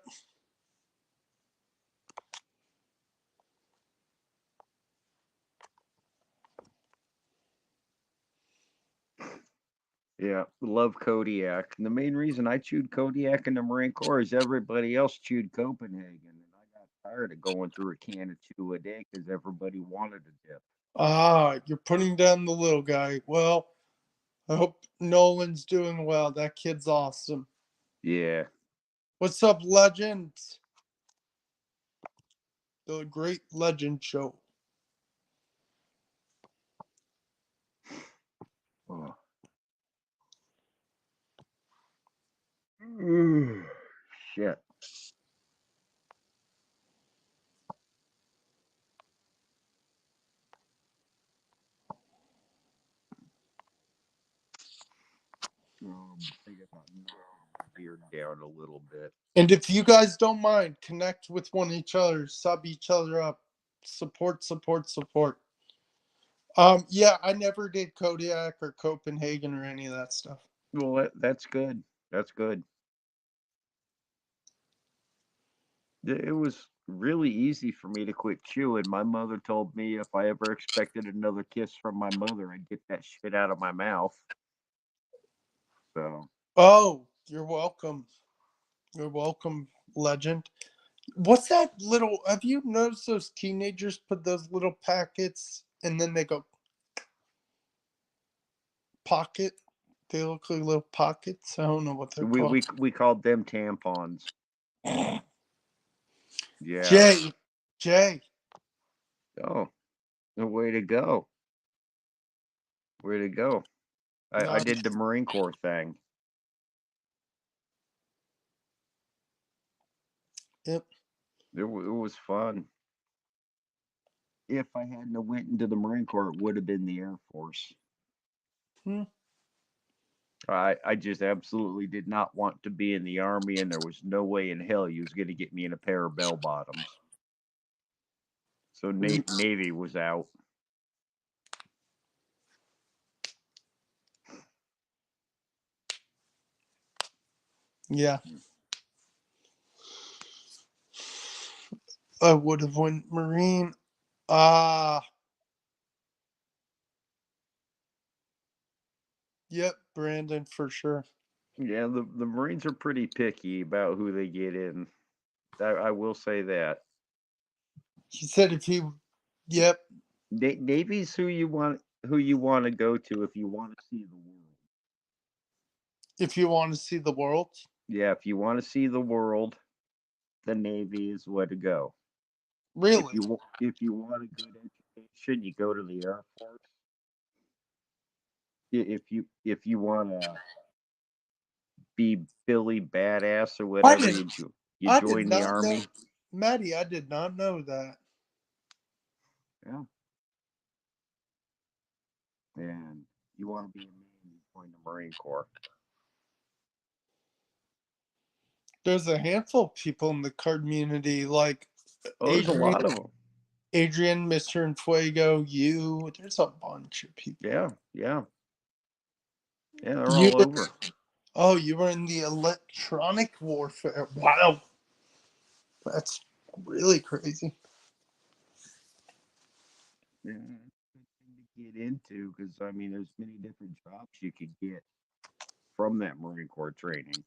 Yeah, love Kodiak. And the main reason I chewed Kodiak in the Marine Corps is everybody else chewed Copenhagen, and I got tired of going through a can of chew a day because everybody wanted a dip. Ah, you're putting down the little guy. Well, I hope Nolan's doing well. That kid's awesome. Yeah. What's up, Legends? The Great Legend Show. Oh. Shit. I got to knock my beard down a little bit. And if you guys don't mind, connect with one each other, sub each other up, support, support, support. Yeah, I never did Kodiak or Copenhagen or any of that stuff. Well, that's good. That's good. It was really easy for me to quit chewing. My mother told me if I ever expected another kiss from my mother, I'd get that shit out of my mouth. So, Oh, you're welcome. You're welcome, legend. What's that little? Have you noticed those teenagers put those little packets and then they go pocket? They look like little pockets. I don't know what they're we called. we we called them tampons. Yeah. Jay, Jay. Oh, way to go. Way to go. I Nice. did the Marine Corps thing. Yep. It was fun. If I hadn't have went into the Marine Corps, it would have been the Air Force. Hmm. I just absolutely did not want to be in the Army, and there was no way in hell you was going to get me in a pair of bell bottoms. So Navy was out. Yeah. I would have went Marine. Ah. Yep, Brandon for sure. Yeah, the Marines are pretty picky about who they get in. I will say that. He said if he. Yep. Navy's who you want to go to if you want to see the world. If you want to see the world. Yeah, if you want to see the world, the Navy is where to go. Really? If you want a good education, you go to the Air Force. If you want to be Billy Badass or I whatever, did. you I did join the not know, Army. Maddie. I did not know that. Yeah, and you want to be a man, you join the Marine Corps. There's a handful of people in the card community, like Oh, there's a Adrian, lot of them. Mr. Infuego, you. There's a bunch of people. Yeah, yeah, yeah. They're You. all over. Oh, you were in the electronic warfare. Wow, that's really crazy. Yeah, to get into because I mean, there's many different jobs you could get from that Marine Corps training.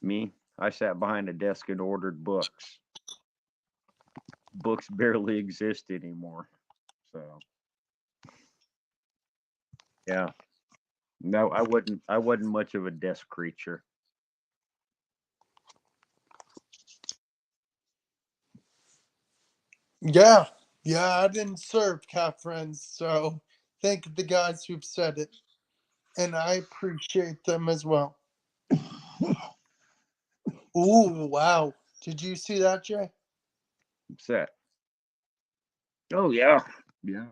Me, I sat behind a desk and ordered books. Books barely exist anymore. So yeah, no, I wouldn't. I wasn't much of a desk creature. Yeah, yeah. I didn't serve, Cat Friends, so thank the guys who've said it, and I appreciate them as well. Ooh, wow. Did you see that, Jay? Upset. Oh yeah, yeah.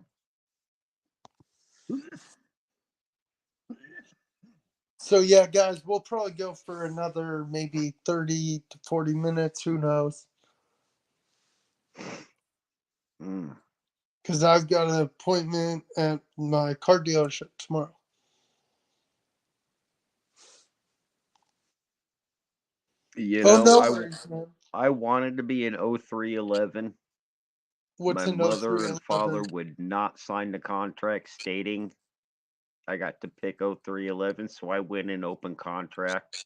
So yeah, guys, we'll probably go for another maybe 30 to 40 minutes. Who knows? Mm. Because I've got an appointment at my car dealership tomorrow. You Oh, know, no worries, man. I wanted to be an 0311. What's My a no mother three and eleven? father would not sign the contract stating I got to pick 0311, so I went in open contract.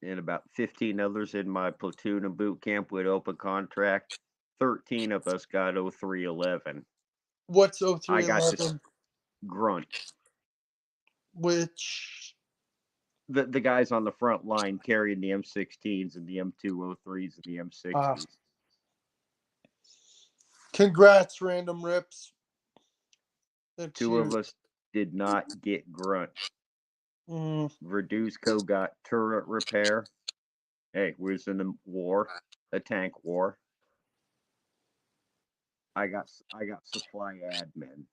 And about 15 others in my platoon and boot camp with open contract. 13 of us got 0311. What's I got to 0311? grunt. Which. The guys on the front line carrying the M16s and the M203s and the Uh, M60s. congrats, Random Rips. That's Two of huge. us did not get grunt. Mm, Verduzco got turret repair. Hey, we was in a war, a tank war. I got supply admin.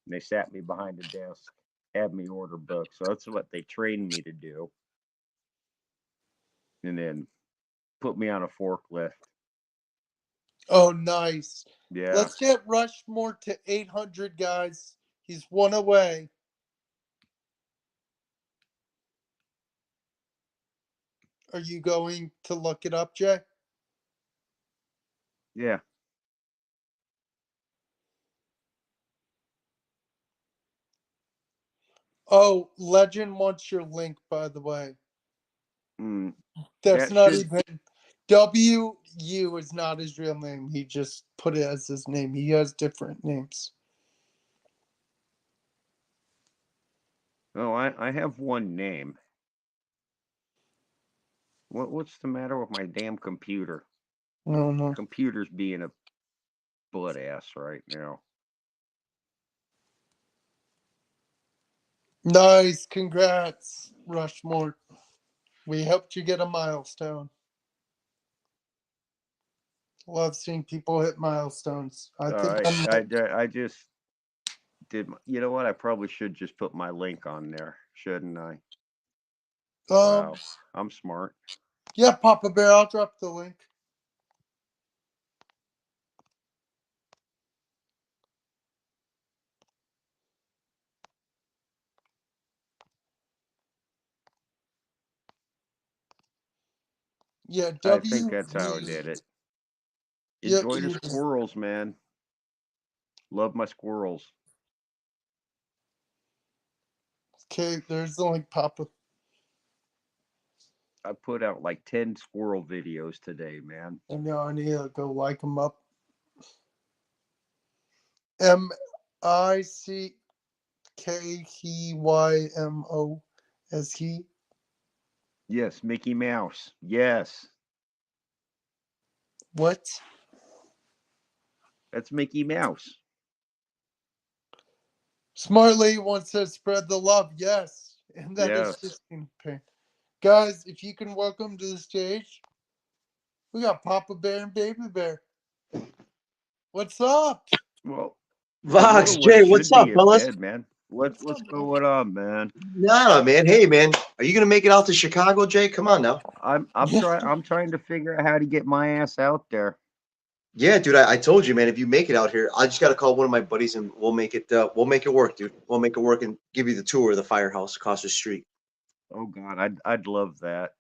And they sat me behind a desk, had me order books. So that's what they trained me to do. And then put me on a forklift. Oh, nice. Yeah. Let's get Rushmore to 800, guys. He's one away. Are you going to look it up, Jay? Yeah. Oh, Legend wants your link, by the way. Mm, That's that not should. even. WU is not his real name. He just put it as his name. He has different names. Oh, I have one name. What's the matter with my damn computer? No, no. Computer's being a butt ass right now. Nice. Congrats, Rushmore. We helped you get a milestone. Love seeing people hit milestones. I All think right. I'm. I just did. You know what? I probably should just put my link on there, shouldn't I? Um. Wow. I'm smart. Yeah, Papa Bear. I'll drop the link. Yeah, I think W. that's how I did it. Yeah, Enjoy the you just. squirrels, man. Love my squirrels. Okay, there's the link, Papa. I put out like 10 squirrel videos today, man. I know I need to go like him up. MICKEYMO as he. Yes, Mickey Mouse. Yes, What? that's Mickey Mouse. Smartly once said spread the love. Yes. And that is Yes. just in pain. Guys, if you can welcome to the stage, we got Papa Bear and Baby Bear. What's up? Well, the Vox, little one Jay, what's should up, be in fellas? bed, man. What's going on, man? Nah, man. Hey, man. Are you gonna make it out to Chicago, Jay? Come on now. I'm trying to figure out how to get my ass out there. Yeah, dude. I told you, man. If you make it out here, I just gotta call one of my buddies and we'll make it. We'll make it work, dude. We'll make it work and give you the tour of the firehouse across the street. Oh God, I'd love that.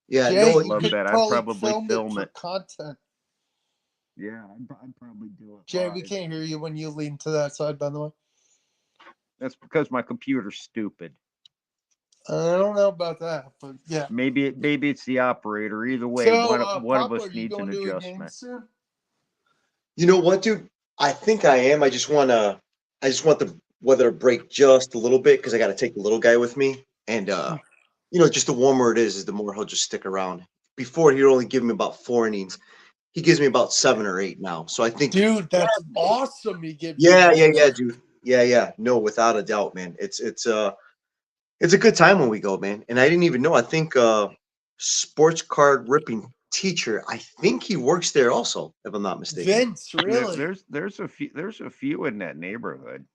Yeah, Jay, no. I'd you love could that. I'd probably probably film it film for it. content. Yeah, I'd probably do it Jay, we live. can't hear you when you lean to that side, by the way. That's because my computer's stupid. I don't know about that, but yeah. Maybe it's the operator. Either way, So, one of Papa, us are you needs an going to a game adjustment. soon? You know what, dude? I think I am. I just wanna. I just want the weather to break just a little bit because I got to take the little guy with me, and just the warmer it is the more he'll just stick around. Before he'd only give me about 4 innings. He gives me about 7 or 8 now. So I think. Dude, that's awesome. He gives you Yeah, that. yeah, yeah, dude. Yeah, yeah. No, without a doubt, man. It's a good time when we go, man. And I didn't even know. I think sports card ripping teacher. I think he works there also, if I'm not mistaken. Vince, really? There's a few in that neighborhood.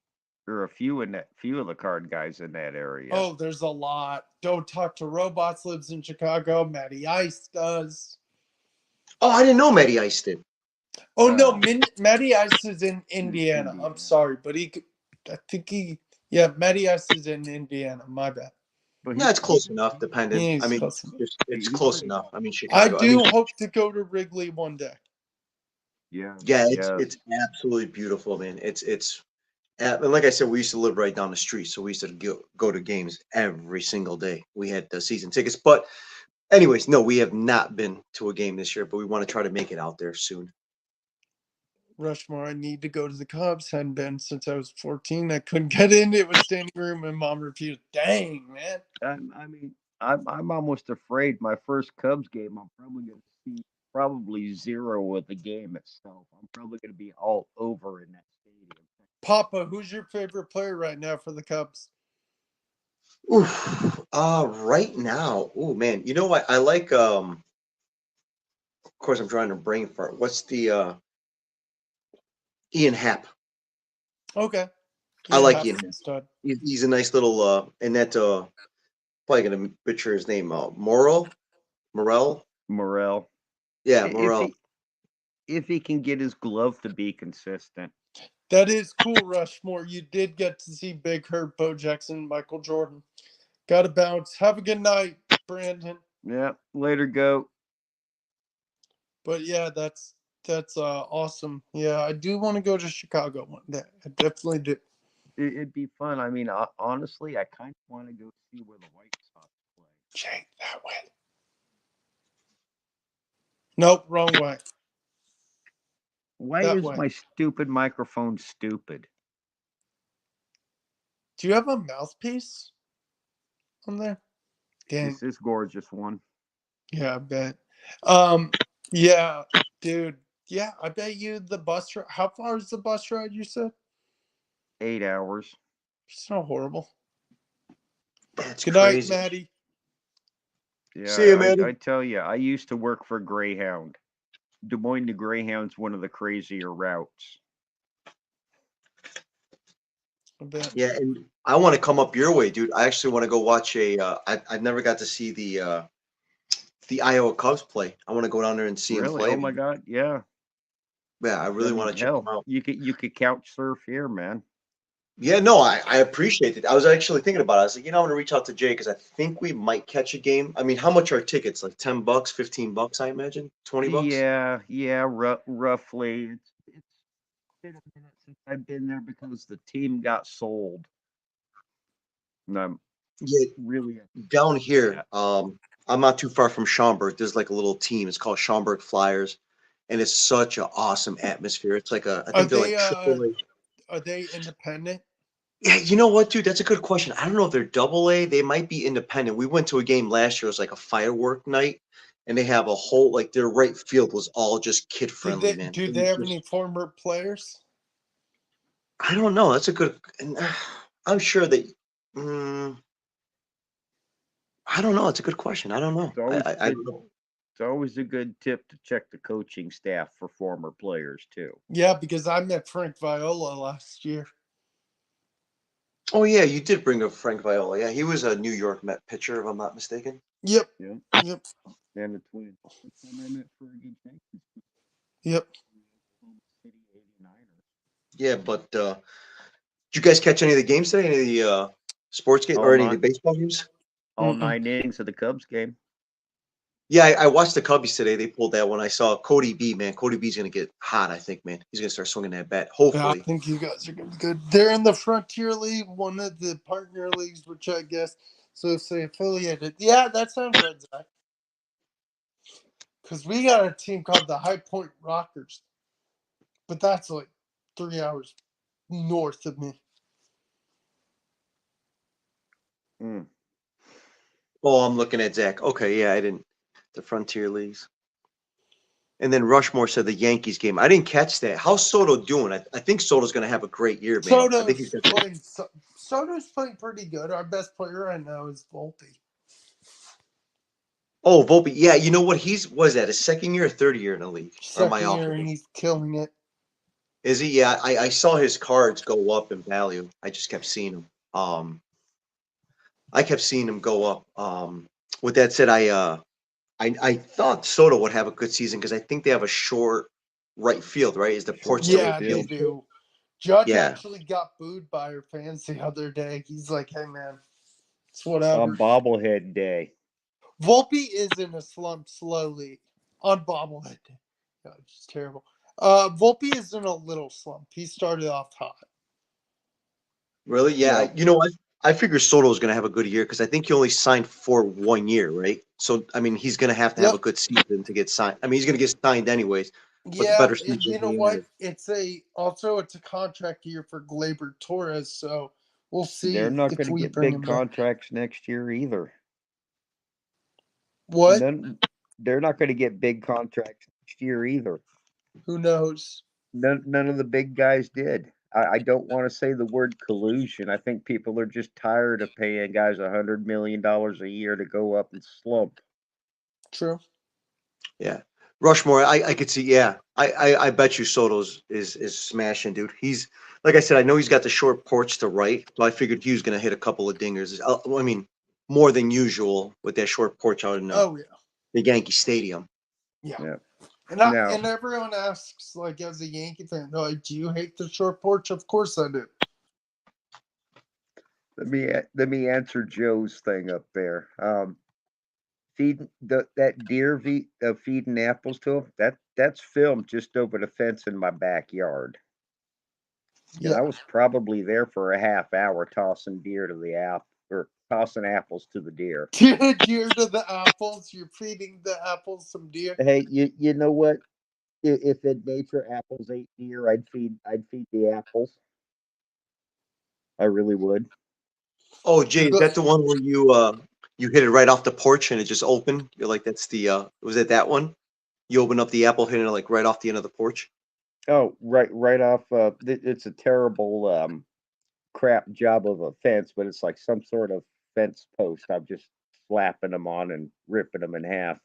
There are a few of the card guys in that area. Oh, there's a lot. Don't Talk to Robots lives in Chicago. Matty Ice does. Oh, I didn't know Matty Ice did. Oh no, Uh, Matty Ice is in in Indiana. I'm Indiana. sorry, but I think yeah, Matty Ice is in Indiana. My bad. But Yeah, it's close enough, depending. I He's mean, close. it's he's close pretty enough. I helpful. mean, I Chicago. I mean, do hope to go to Wrigley one day. Yeah. yeah, Yes. it's absolutely beautiful, man. And like I said, we used to live right down the street, so we used to go to games every single day. We had the season tickets, but anyways, no, we have not been to a game this year, but we want to try to make it out there soon. Rushmore, I need to go to the Cubs. Hadn't been since I was 14. I couldn't get in. It was standing room, and Mom refused. Dang, man. I mean, I'm almost afraid my first Cubs game. I'm probably going to see probably zero of the game itself. I'm probably going to be all over in that stadium. Papa, who's your favorite player right now for the Cubs? Oof. Right now, oh man, you know what? I like of course I'm trying to brain fart. What's the Ian Happ? Okay. I like he's Ian. a stud. He's a nice little and that probably gonna butcher his name. Morrell. Morel. Yeah, If Morrell. he can get his glove to be consistent. That is cool, Rushmore. You did get to see Big Herb, Bo Jackson, Michael Jordan. Gotta bounce. Have a good night, Brandon. Yeah, later, go. But yeah, that's awesome. Yeah, I do want to go to Chicago one day. I definitely do. It'd be fun. I mean, honestly, I kind of want to go see where the White Sox play. Jake, that way. Nope, wrong way. Why That is way. my stupid microphone stupid? Do you have a mouthpiece on there? Dang. This is gorgeous one. Yeah, I bet. Yeah, dude. Yeah, I bet you the bus ride. How far is the bus ride? You said 8 hours. it's not horrible. That's Good night, crazy. Maddie. Yeah, See you, man. I tell you, I used to work for Greyhound. Des Moines to Greyhound's one of the crazier routes. I bet. Yeah, and I want to come up your way, dude. I actually want to go watch I've never got to see the Iowa Cubs play. I want to go down there and see them Really? play. Oh my God, yeah. Yeah, I really want to check them Hell, out. you could couch surf here, man. Yeah, no, I appreciate it. I was actually thinking about it. I was like, I'm gonna reach out to Jay because I think we might catch a game. I mean, how much are tickets? Like $10, $15, I imagine, $20. Yeah, roughly. It's been a minute since I've been there because the team got sold. And I'm Yeah, really down here, Yeah. I'm not too far from Schaumburg. There's like a little team. It's called Schaumburg Flyers, and it's such an awesome atmosphere. It's like I Are think they're they like AAA. are they independent? Yeah, you know what, dude? That's a good question. I don't know if they're double A. They might be independent. We went to a game last year. It was like a firework night, and they have a whole like their right field was all just kid friendly, man. Do It they was have just, any former players? I don't know. That's a good. And, I'm sure that. Mm, I don't know. It's a good question. I don't know. It's always I don't know. it's always a good tip to check the coaching staff for former players too. Yeah, because I met Frank Viola last year. Oh yeah, you did bring up Frank Viola. Yeah, he was a New York Met pitcher, if I'm not mistaken. Yep. Yeah. Yep. And the Twins. That's time I met for a good Yankees. Yep. City 89ers. Yeah, but did you guys catch any of the games today? Any of the sports games or any of the baseball games? All 9 innings of the Cubs game. Yeah, I watched the Cubbies today. They pulled that one. I saw Cody B, man. Cody B's gonna get hot, I think, man. He's gonna start swinging that bat. Yeah, I Hopefully. think you guys are gonna be good. They're in the Frontier League, one of the partner leagues, which I guess so say affiliated. Yeah, that sounds right, Zach. Because we got a team called the High Point Rockers, but that's like 3 hours north of me. Mm. Oh, I'm looking at Zach. Okay, yeah, I didn't. The Frontier Leagues. And then Rushmore said the Yankees game. I didn't catch that. How's Soto doing? I think Soto's gonna have a great year, man. I think he's gonna. Soto's playing pretty good. Our best player right now is Volpe. Oh, Volpe. Yeah, you know what? Was that his second year or third year in the league? Or am I Second off? year, and he's killing it. Is he? Yeah, I saw his cards go up in value. I just kept seeing them. I kept seeing him go up. With that said, I thought Soto would have a good season because I think they have a short right field, right? Is the Porch Hill Yeah, they field? do. Judge Yeah. actually got booed by her fans the other day. He's like, "Hey, man, it's On whatever." bobblehead day. Volpe is in a slump slowly on bobblehead day. God, it's terrible. Volpe is in a little slump. He started off hot. Really? Yeah. Yeah. You know what? I figure Soto is going to have a good year because I think he only signed for 1 year, right? So I mean, he's going to have Yep. a good season to get signed. I mean, he's going to get signed anyways. But the Yeah, better and season you know he what? has. It's a contract year for Gleyber Torres, so we'll They're see not if going to we get bring big him back. contracts next year either. What? They're not going to get big contracts next year either. Who knows? None of the big guys did. I don't want to say the word collusion. I think people are just tired of paying guys $100 million a year to go up and slump. True. Yeah. Rushmore, I could see. Yeah, I bet you Soto's is smashing, dude. He's like I said, I know he's got the short porch to right, so I figured he was gonna hit a couple of dingers. I mean, more than usual with that short porch out in Oh yeah, the Yankee Stadium. yeah. Yeah. And Now, everyone asks, like, as a Yankee fan, like, do you hate the short porch? Of course I do. let me answer Joe's thing up there. Feeding that deer feeding apples to him. That's filmed just over the fence in my backyard, and Yeah. I was probably there for a half hour tossing deer to the app or tossing apples to the deer. Deer to the apples. You're feeding the apples some deer. Hey, you know what? If in nature apples ate deer, I'd feed the apples. I really would. Oh, Jay, is But that the one where you hit it right off the porch and it just opened? You're like, that's the was it that one? You open up the apple, hitting it like right off the end of the porch. Oh, right off. It's a terrible crap job of a fence, but it's like some sort of fence post. I'm just slapping them on and ripping them in half.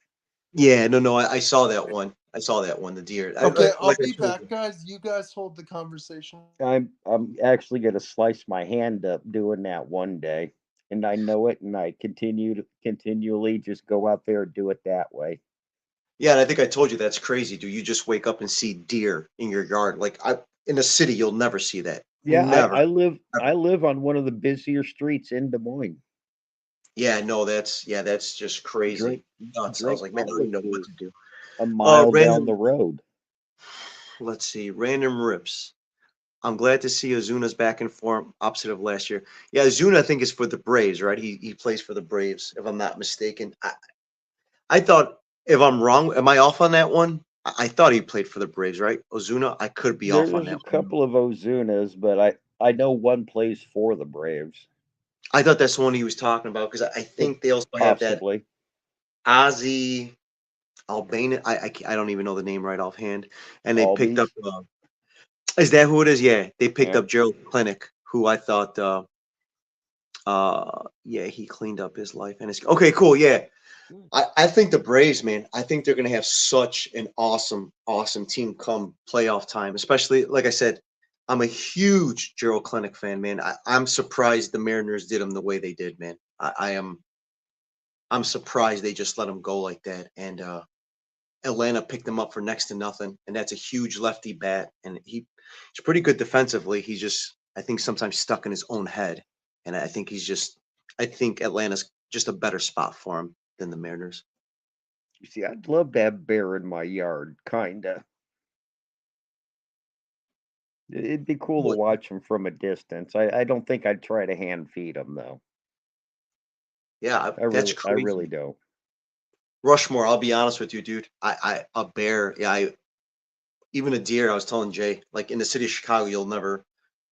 Yeah, no, I saw that one. I saw that one, the deer. okay, I'll Like I be told back, you. guys. You guys hold the conversation. I'm actually gonna slice my hand up doing that one day, and I know it, and I continually just go out there and do it that way. Yeah, and I think I told you that's crazy, dude. You just wake up and see deer in your yard. Like I in the city, you'll never see that. Yeah, Never. I live on one of the busier streets in Des Moines. Yeah, no, that's just crazy. Drake Nuts. I was Drake like, man, I don't even Publix know what is to do. a mile down the Random. road. Let's see. Random rips. I'm glad to see Ozuna's back in form, opposite of last year. Yeah, Ozuna, I think, is for the Braves, right? He plays for the Braves, if I'm not mistaken. I thought, if I'm wrong, am I off on that one? I thought he played for the Braves, right? Ozuna, I could be off on There's a that one. couple of Ozunas, but I know one plays for the Braves. I thought that's the one he was talking about because I It think they also have that possibly Ozzy Albana. I don't even know the name right offhand. And they picked up. Albies. Is that who it is? Yeah, they picked Yeah. up Gerald Clinic, who I thought. Yeah, he cleaned up his life and it's okay. Cool. Yeah, I think the Braves, man. I think they're gonna have such an awesome team come playoff time. Especially, like I said, I'm a huge Gerald Clinic fan, man. I'm surprised the Mariners did him the way they did, man. I am. I'm surprised they just let him go like that. And Atlanta picked him up for next to nothing, and that's a huge lefty bat. And he's pretty good defensively. He's just, I think, sometimes stuck in his own head. And I think I think Atlanta's just a better spot for him than the Mariners. You see, I'd love to have bear in my yard, kinda. It'd be cool to What? watch them from a distance. I don't think I'd try to hand feed them though. Yeah, I that's really crazy. don't. Rushmore, I'll be honest with you, dude. A bear, yeah, even a deer. I was telling Jay, like in the city of Chicago, you'll never,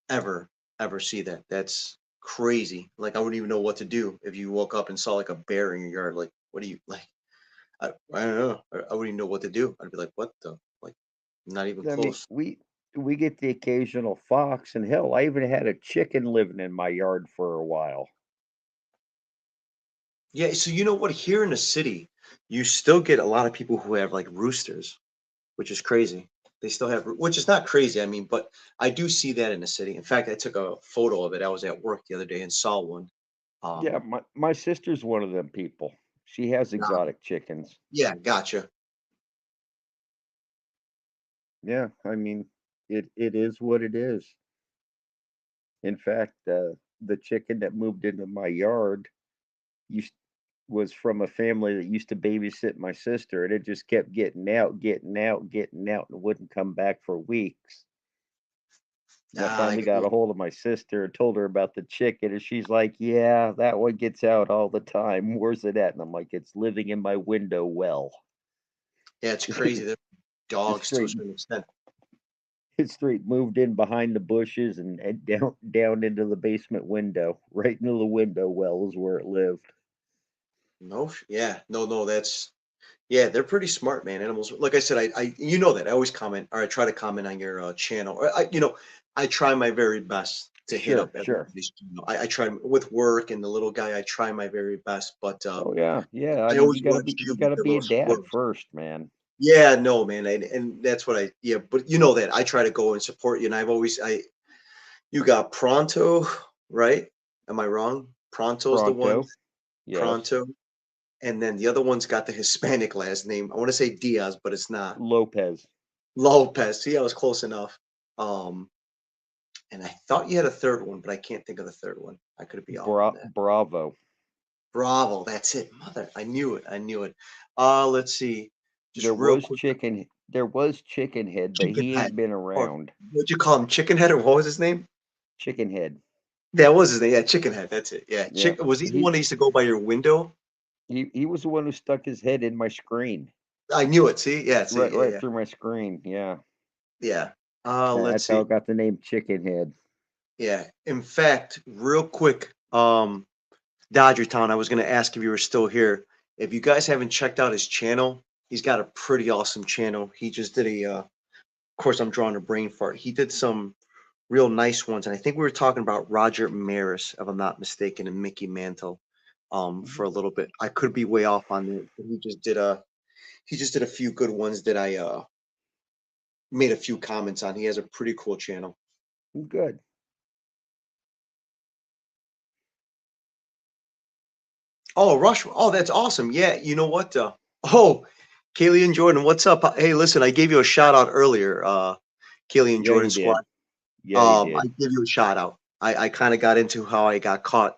ever, ever see that. That's crazy. Like I wouldn't even know what to do if you woke up and saw like a bear in your yard. Like, what do you like? I don't know. I wouldn't even know what to do. I'd be like, what the? Like, not even I mean, close. we get the occasional fox, and hell, I even had a chicken living in my yard for a while. Yeah. So you know what? Here in the city, you still get a lot of people who have like roosters, which is crazy. They still have, which is not crazy. I mean, but I do see that in the city. In fact, I took a photo of it. I was at work the other day and saw one. Yeah, Um, my sister's one of them people. She has nah, exotic chickens. yeah, gotcha. Yeah, I mean, it is what it is. In fact, the chicken that moved into my yard used was from a family that used to babysit my sister, and it just kept getting out, and wouldn't come back for weeks. And I Ah, I finally got got you. a hold of my sister and told her about the chicken, and she's like, "Yeah, that one gets out all the time. Where's it at?" And I'm like, "It's living in my window well." Yeah, it's crazy. They're It dogs to a straight certain extent. it straight moved in behind the bushes and down into the basement window, right into the window well is where it lived. No, yeah, no, that's yeah, they're pretty smart, man. Animals, like I said, you know that I always comment or I try to comment on your channel. Or I try my very best to hit Sure, up sure. everybody's channel. I try with work and the little guy. I try my very best, but Oh yeah, yeah. I I mean, always watch you you gotta the be a most dad worst. first, man. Yeah, no, man, and that's what yeah, but you know that I try to go and support you, and you got Pronto, right? Am I wrong? Pronto's the one, Pronto. Yes. Pronto, and then the other one's got the Hispanic last name. I want to say Diaz, but it's not. Lopez. Lopez. See, I was close enough. Um, and I thought you had a third one, but I can't think of the third one. I could be off on that. Bravo. Bravo, that's it. Mother, I knew it. I knew it. Let's see. Just There real was quick. Chicken Head, but Chicken he Head. ain't been Or around. what'd you call him? Chicken Head, or what was his name? Chicken Head. That was his name. Yeah, Chicken Head. That's it. Yeah. Yeah. Was he the one that used to go by your window? He was the one who stuck his head in my screen. I knew it. See? Yeah, see, yeah, Right yeah. through my screen. Yeah. Yeah. Let's That's how see. it got the name Chicken Head. Yeah. In fact, real quick, Dodger Town, I was gonna ask if you were still here. If you guys haven't checked out his channel, he's got a pretty awesome channel. He just did of course I'm drawing a brain fart. He did some real nice ones, and I think we were talking about Roger Maris, if I'm not mistaken, and Mickey Mantle, for a little bit. I could be way off on it, but he just did a few good ones that I made a few comments on. He has a pretty cool channel. Good. Oh, Rush. Oh, that's awesome. Yeah, you know what? Oh, Kaylee and Jordan, what's up? Hey, listen, I gave you a shout out earlier, Kaylee and Yeah, Jordan you squad. did. Yeah, you I did. give you a shout out. I kind of got into how I got caught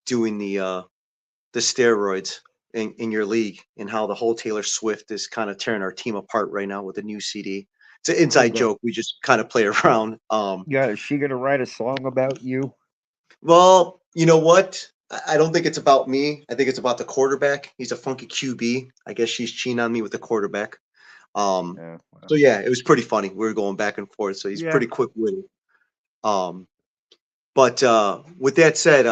doing the steroids in your league, and how the whole Taylor Swift is kind of tearing our team apart right now with a new CD. It's an Oh inside God. joke. We just kind of play around. Yeah, is she gonna write a song about you? Well, you know what? I don't think it's about me. I think it's about the quarterback. He's a funky QB. I guess she's cheating on me with the quarterback. Um, Yeah. so yeah, it was pretty funny. We were going back and forth. So he's Yeah. pretty quick witted. Um, but with that said,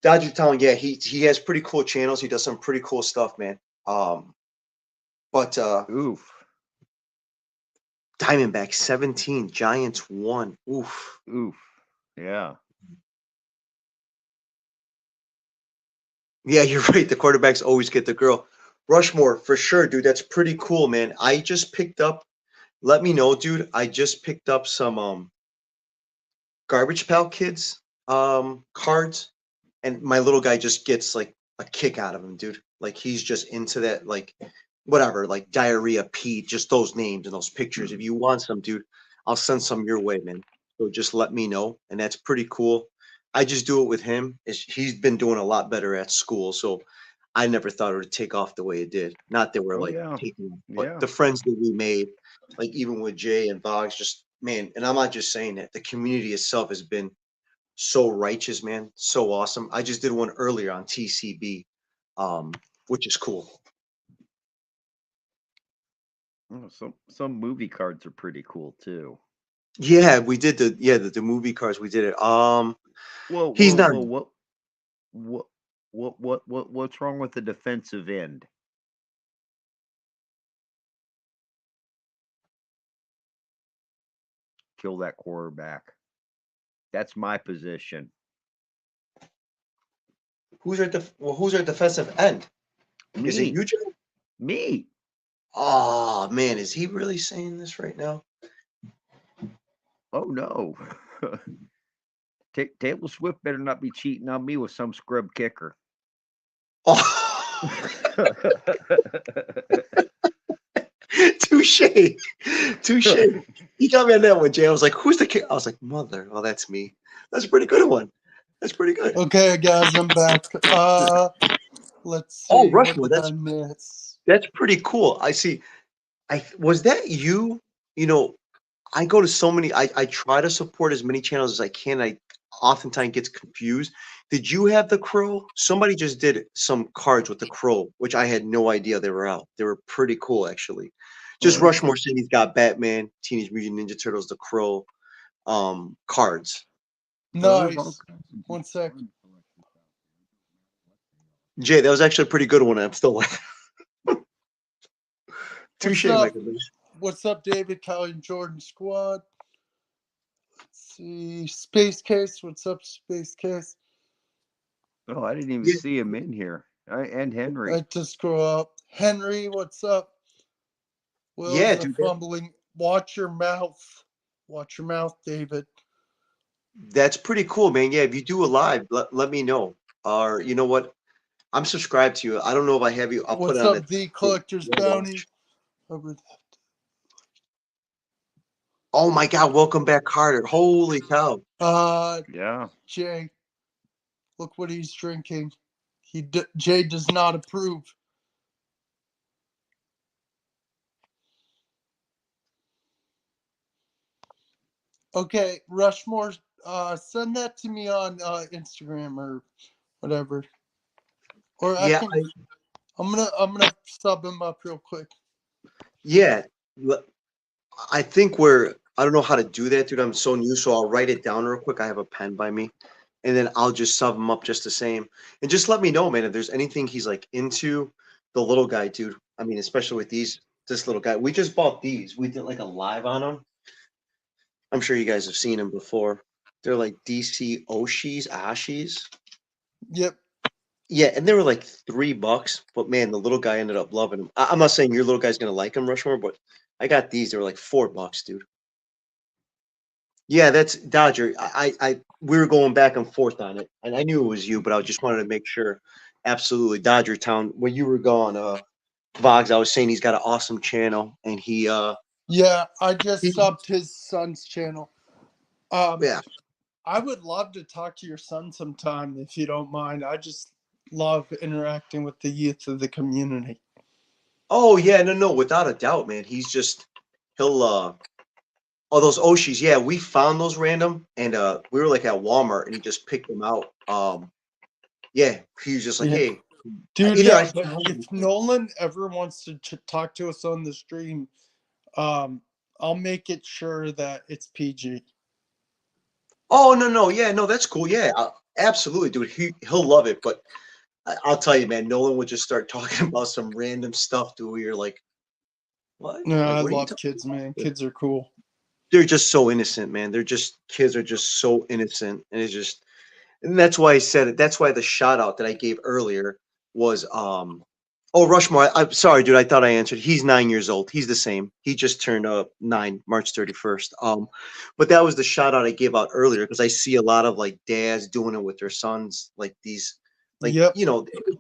Dodger Town, yeah, he has pretty cool channels. He does some pretty cool stuff, man. But Oof. Diamondbacks 17, Giants 1. Oof. Oof. Yeah. Yeah, you're right. The quarterbacks always get the girl. Rushmore, for sure, dude. That's pretty cool, man. I just picked up, let me know, dude. I just picked up some Garbage Pail Kids cards, and my little guy just gets like a kick out of him, dude. Like he's just into that, like whatever, like Diarrhea Pete, just those names and those pictures. If you want some, dude, I'll send some your way, man. So just let me know, and that's pretty cool. I just do it with him. He's been doing a lot better at school, so I never thought it would take off the way it did. Not that we're Oh like yeah. taking off, but Yeah. the friends that we made, like even with Jay and Boggs, just man. And I'm not just saying that. The community itself has been so righteous, man. So awesome. I just did one earlier on TCB, um, which is cool. Oh, some movie cards are pretty cool too. Yeah, we did the movie cards. We did it. Whoa, He's whoa, not. whoa! What, what's wrong with the defensive end? Kill that quarterback. That's my position. Who's our defensive end? Is it Me, you, Joe? me. Oh man, is he really saying this right now? Oh no. Taylor Swift better not be cheating on me with some scrub kicker. Oh, touche, touche. He got me on that one, Jay. I was like, "Who's the kid?" I was like, "Mother." Oh, that's me. That's a pretty good one. That's pretty good. Okay, guys, I'm back. Let's Oh, see. What Rushmore. did I miss? That's pretty cool. I see. I was that you? You know, I go to so many. I try to support as many channels as I can. I oftentimes gets confused. Did you have the Crow? Somebody just did some cards with the Crow, which I had no idea they were out. They were pretty cool, actually. Just Oh, that's Rushmore City's got Batman, Teenage Mutant Ninja Turtles, the Crow, cards. there's all Nice. kinds of One good sec. card selections out there. Jay, that was actually a pretty good one. I'm still like, What's touche, up? Michael. What's up, David, Kelly, and Jordan squad? Let's see. Space Case. What's up, Space Case? Oh, I didn't even Yeah, see him in here. And Henry. I just grew up. Henry, what's up? Yeah, Will's a dude. fumbling. Watch your mouth. Watch your mouth, David. That's pretty cool, man. Yeah, if you do a live, let me know. Or you know what? I'm subscribed to you. I don't know if I have you. I'll put it What's on the up, the thing. collector's You'll bounty? watch. Oh my God! Welcome back, Carter. Holy cow! Yeah. Jay, look what he's drinking. Jay does not approve. Okay, Rushmore, send that to me on Instagram or whatever. Or I Yeah, can. I'm gonna sub him up real quick. yeah. I think I don't know how to do that, dude. I'm so new, so I'll write it down real quick. I have a pen by me, and then I'll just sub him up just the same. And just let me know, man, if there's anything he's like into. The little guy, dude. I mean, especially with this little guy. We just bought these. We did like a live on them. I'm sure you guys have seen them before. They're like DC Ashis. Yep. Yeah, and they were like $3, but man, the little guy ended up loving them. I'm not saying your little guy's gonna like them, Rushmore, but I got these. They were like $4, dude. Yeah, that's Dodger. We were going back and forth on it, and I knew it was you, but I just wanted to make sure. Absolutely, Dodger Town. When you were gone, Vogs, I was saying he's got an awesome channel, and Yeah, I just he subbed his son's channel. yeah. I would love to talk to your son sometime if you don't mind. I just love interacting with the youth of the community. Oh yeah, no, without a doubt, man. He'll oh, those Oshis, yeah, we found those random, and we were like at Walmart, and he just picked them out. Yeah, he was just like, Yeah. hey, Dude, either I. yeah, but if Nolan ever wants to talk to us on the stream, I'll make it sure that it's PG. Oh no, yeah, no, that's cool. Yeah, absolutely, dude. He'll love it. But I'll tell you, man, Nolan would just start talking about some random stuff, dude. Where you're like, what? No, Like, I what are you love talking kids, man. about? Kids are cool. They're just so innocent, man. Kids are just so innocent, and and that's why I said it. That's why the shout out that I gave earlier was oh, Rushmore. I'm sorry, dude. I thought I answered. He's 9 years old. He's the same. He just turned up 9 March 31st. But that was the shout out I gave out earlier because I see a lot of like dads doing it with their sons, like these, like Yep.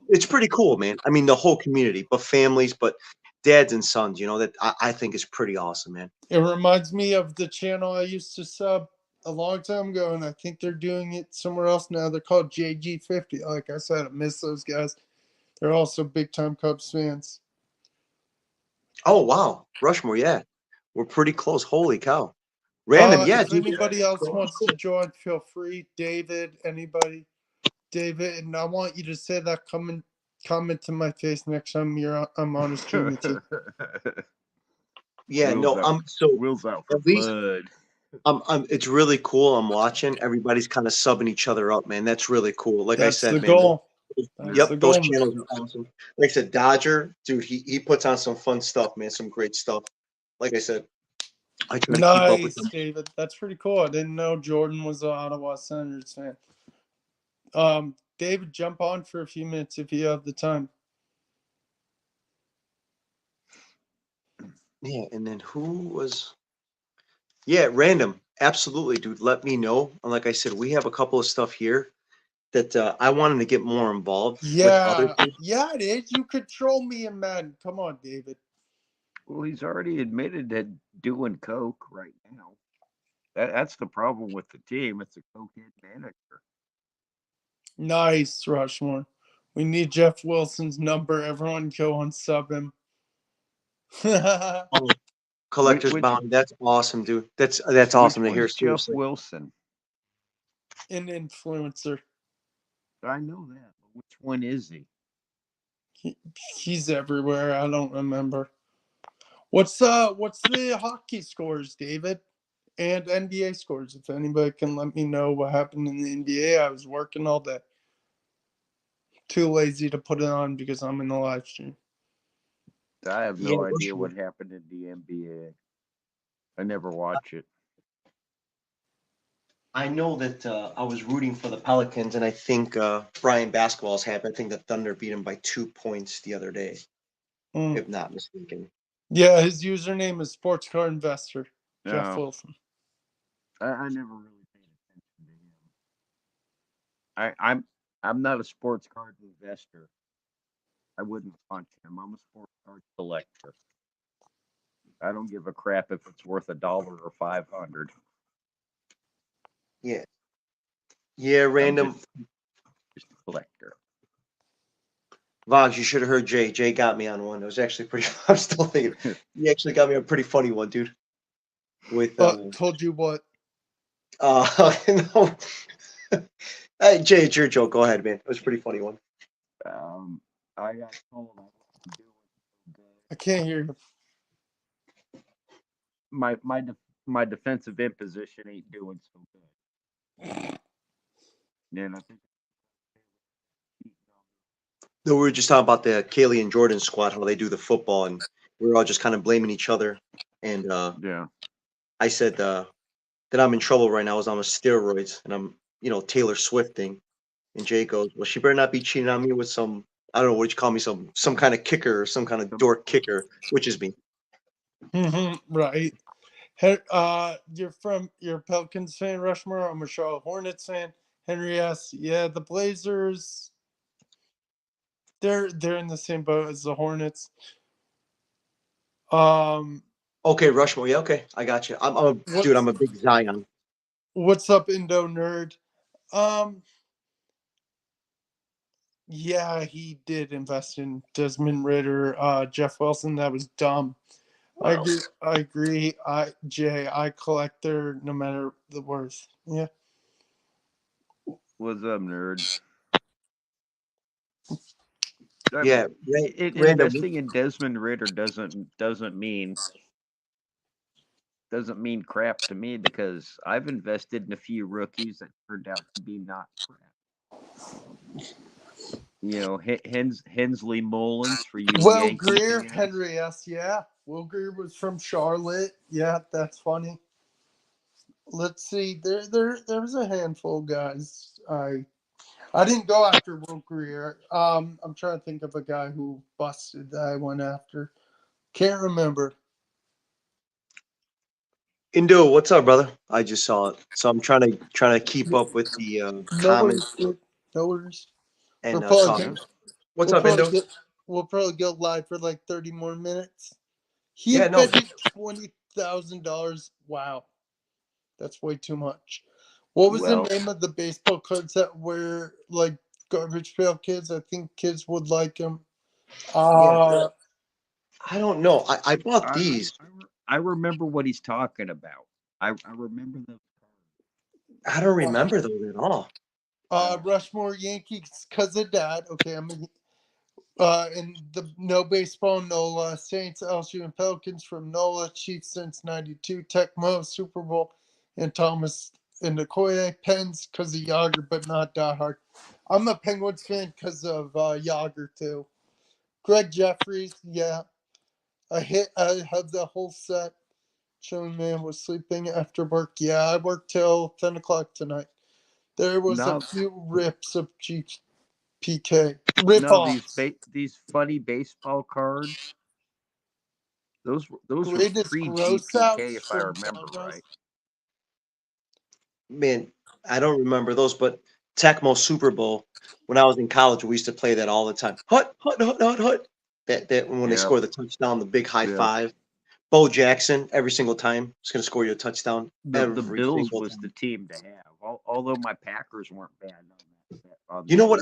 it's pretty cool, man. I mean, the whole community, but families, but dads and sons. That I think is pretty awesome, man. It reminds me of the channel I used to sub a long time ago, and I think they're doing it somewhere else now. They're called JG50. Like I said, I miss those guys. They're also big time Cubs fans. Oh wow, Rushmore, yeah, we're pretty close. Holy cow, random, yeah, If dude. anybody else Cool. wants to join, feel free. David, anybody, David, and I want you to say that comment to my face next time I'm on a stream with you. Yeah, no, Will's out for at least blood. it's really cool. I'm watching. Everybody's kind of subbing each other up, man. That's really cool. Like I That's the said, man. goal. That's the Yep, those goal, man. channels are awesome. Like I said, Dodger, dude, he puts on some fun stuff, man. Some great stuff. Like I said, I try to keep up with Nice, them. David. That's pretty cool. I didn't know Jordan was an Ottawa Senators fan. David, jump on for a few minutes if you have the time. Yeah, and then who was? Yeah, random. Absolutely, dude. Let me know. And like I said, we have a couple of stuff here that I wanted to get more involved with other Yeah, things. yeah, it is. You control me in Madden. Come on, David. Well, he's already admitted that doing coke right now. That's the problem with the team. It's a cokehead manager. Nice, Rushmore. We need Jeff Wilson's number. Everyone go and sub him. Oh, collector's Which bounty. That's awesome, dude. That's which awesome to hear. one's Jeff Seriously. Wilson? An influencer. I know that. But which one is he? He's everywhere. I don't remember. What's the hockey scores, David? And NBA scores. If anybody can let me know what happened in the NBA. I was working all day. Too lazy to put it on because I'm in the live stream. I have Yeah, no idea what happened in the NBA. I never watch it. I know that I was rooting for the Pelicans, and I think Brian Basketball's happy. I think the Thunder beat him by 2 points the other day, Mm. if not mistaken. Yeah, his username is Sports Car Investor. Jeff No, Wilson. I never really paid attention to him. I'm not a sports card investor. I wouldn't punch him. I'm a sports card collector. I don't give a crap if it's worth $1 or 500. Yeah. Yeah, I'm random. just a collector. Vox, you should have heard Jay. Jay got me on one. It was actually pretty. I'm still thinking. He actually got me a pretty funny one, dude. With Told you what? no. Hey, Jay, it's your joke. Go ahead, man. It was a pretty funny one. I got told I wasn't doing so good. I can't hear you. My defensive end position ain't doing so good. And I think No, we were just talking about the Kaylee and Jordan squad, how they do the football, and we were all just kind of blaming each other. And yeah. I said that I'm in trouble right now as I'm on steroids and I'm, Taylor Swifting. And Jay goes, well, she better not be cheating on me with some, I don't know, what you call me, some kind of kicker or some kind of dork kicker, which is me. Right. You're a Pelicans fan, Rushmore. I'm a Charlotte Hornets fan. Henry asks, yeah, the Blazers. They're in the same boat as the Hornets. Okay, Rushmore. Yeah, okay, I got you. I'm a big Zion. What's up, Indo Nerd? Yeah, he did invest in Desmond Ritter, Jeff Wilson. That was dumb. Wow. I agree. Jay, I collect their no matter the worth. Yeah. What's up, nerd? Yeah, investing in Desmond Ritter doesn't mean crap to me because I've invested in a few rookies that turned out to be not crap. Hensley Mullins for you Will Yankee Greer, fans. Henry S. Yeah, Will Greer was from Charlotte. Yeah, that's funny. Let's see. There was a handful of guys. I didn't go after Will Greer. I'm trying to think of a guy who busted that I went after. Can't remember. Indo, what's up, brother? I just saw it, so I'm trying to keep up with the comments No worries. and We'll probably talking. What's up, probably Indo? we'll probably go live for like 30 more minutes. He Yeah, no. invested $20,000. Wow, that's way too much. What was the name of the baseball cards that were like garbage pail kids? I think kids would like them. Yeah, I don't know. I bought these. I remember what he's talking about. I remember those cards. I don't remember those at all. Rushmore Yankees because of Dad. Okay, and the no baseball, NOLA, Saints, LSU, and Pelicans from NOLA, Chiefs since '92, Tecmo, Super Bowl, and Thomas and Okoye, Pens because of Yager, but not diehard. I'm a Penguins fan because of Yager too. Greg Jeffries, yeah. I have the whole set. Chilling Man was sleeping after work. Yeah, I worked till 10 o'clock tonight. There was a few rips of PK. These funny baseball cards. Those were pre-GPK, if I remember right. Man, I don't remember those, but Tecmo Super Bowl. When I was in college, we used to play that all the time. Hut, hut, hut, hut, hut. That when they score the touchdown, the big high five. Bo Jackson, every single time, is going to score you a touchdown. The Bills was the team to have, although my Packers weren't bad on that. You know what?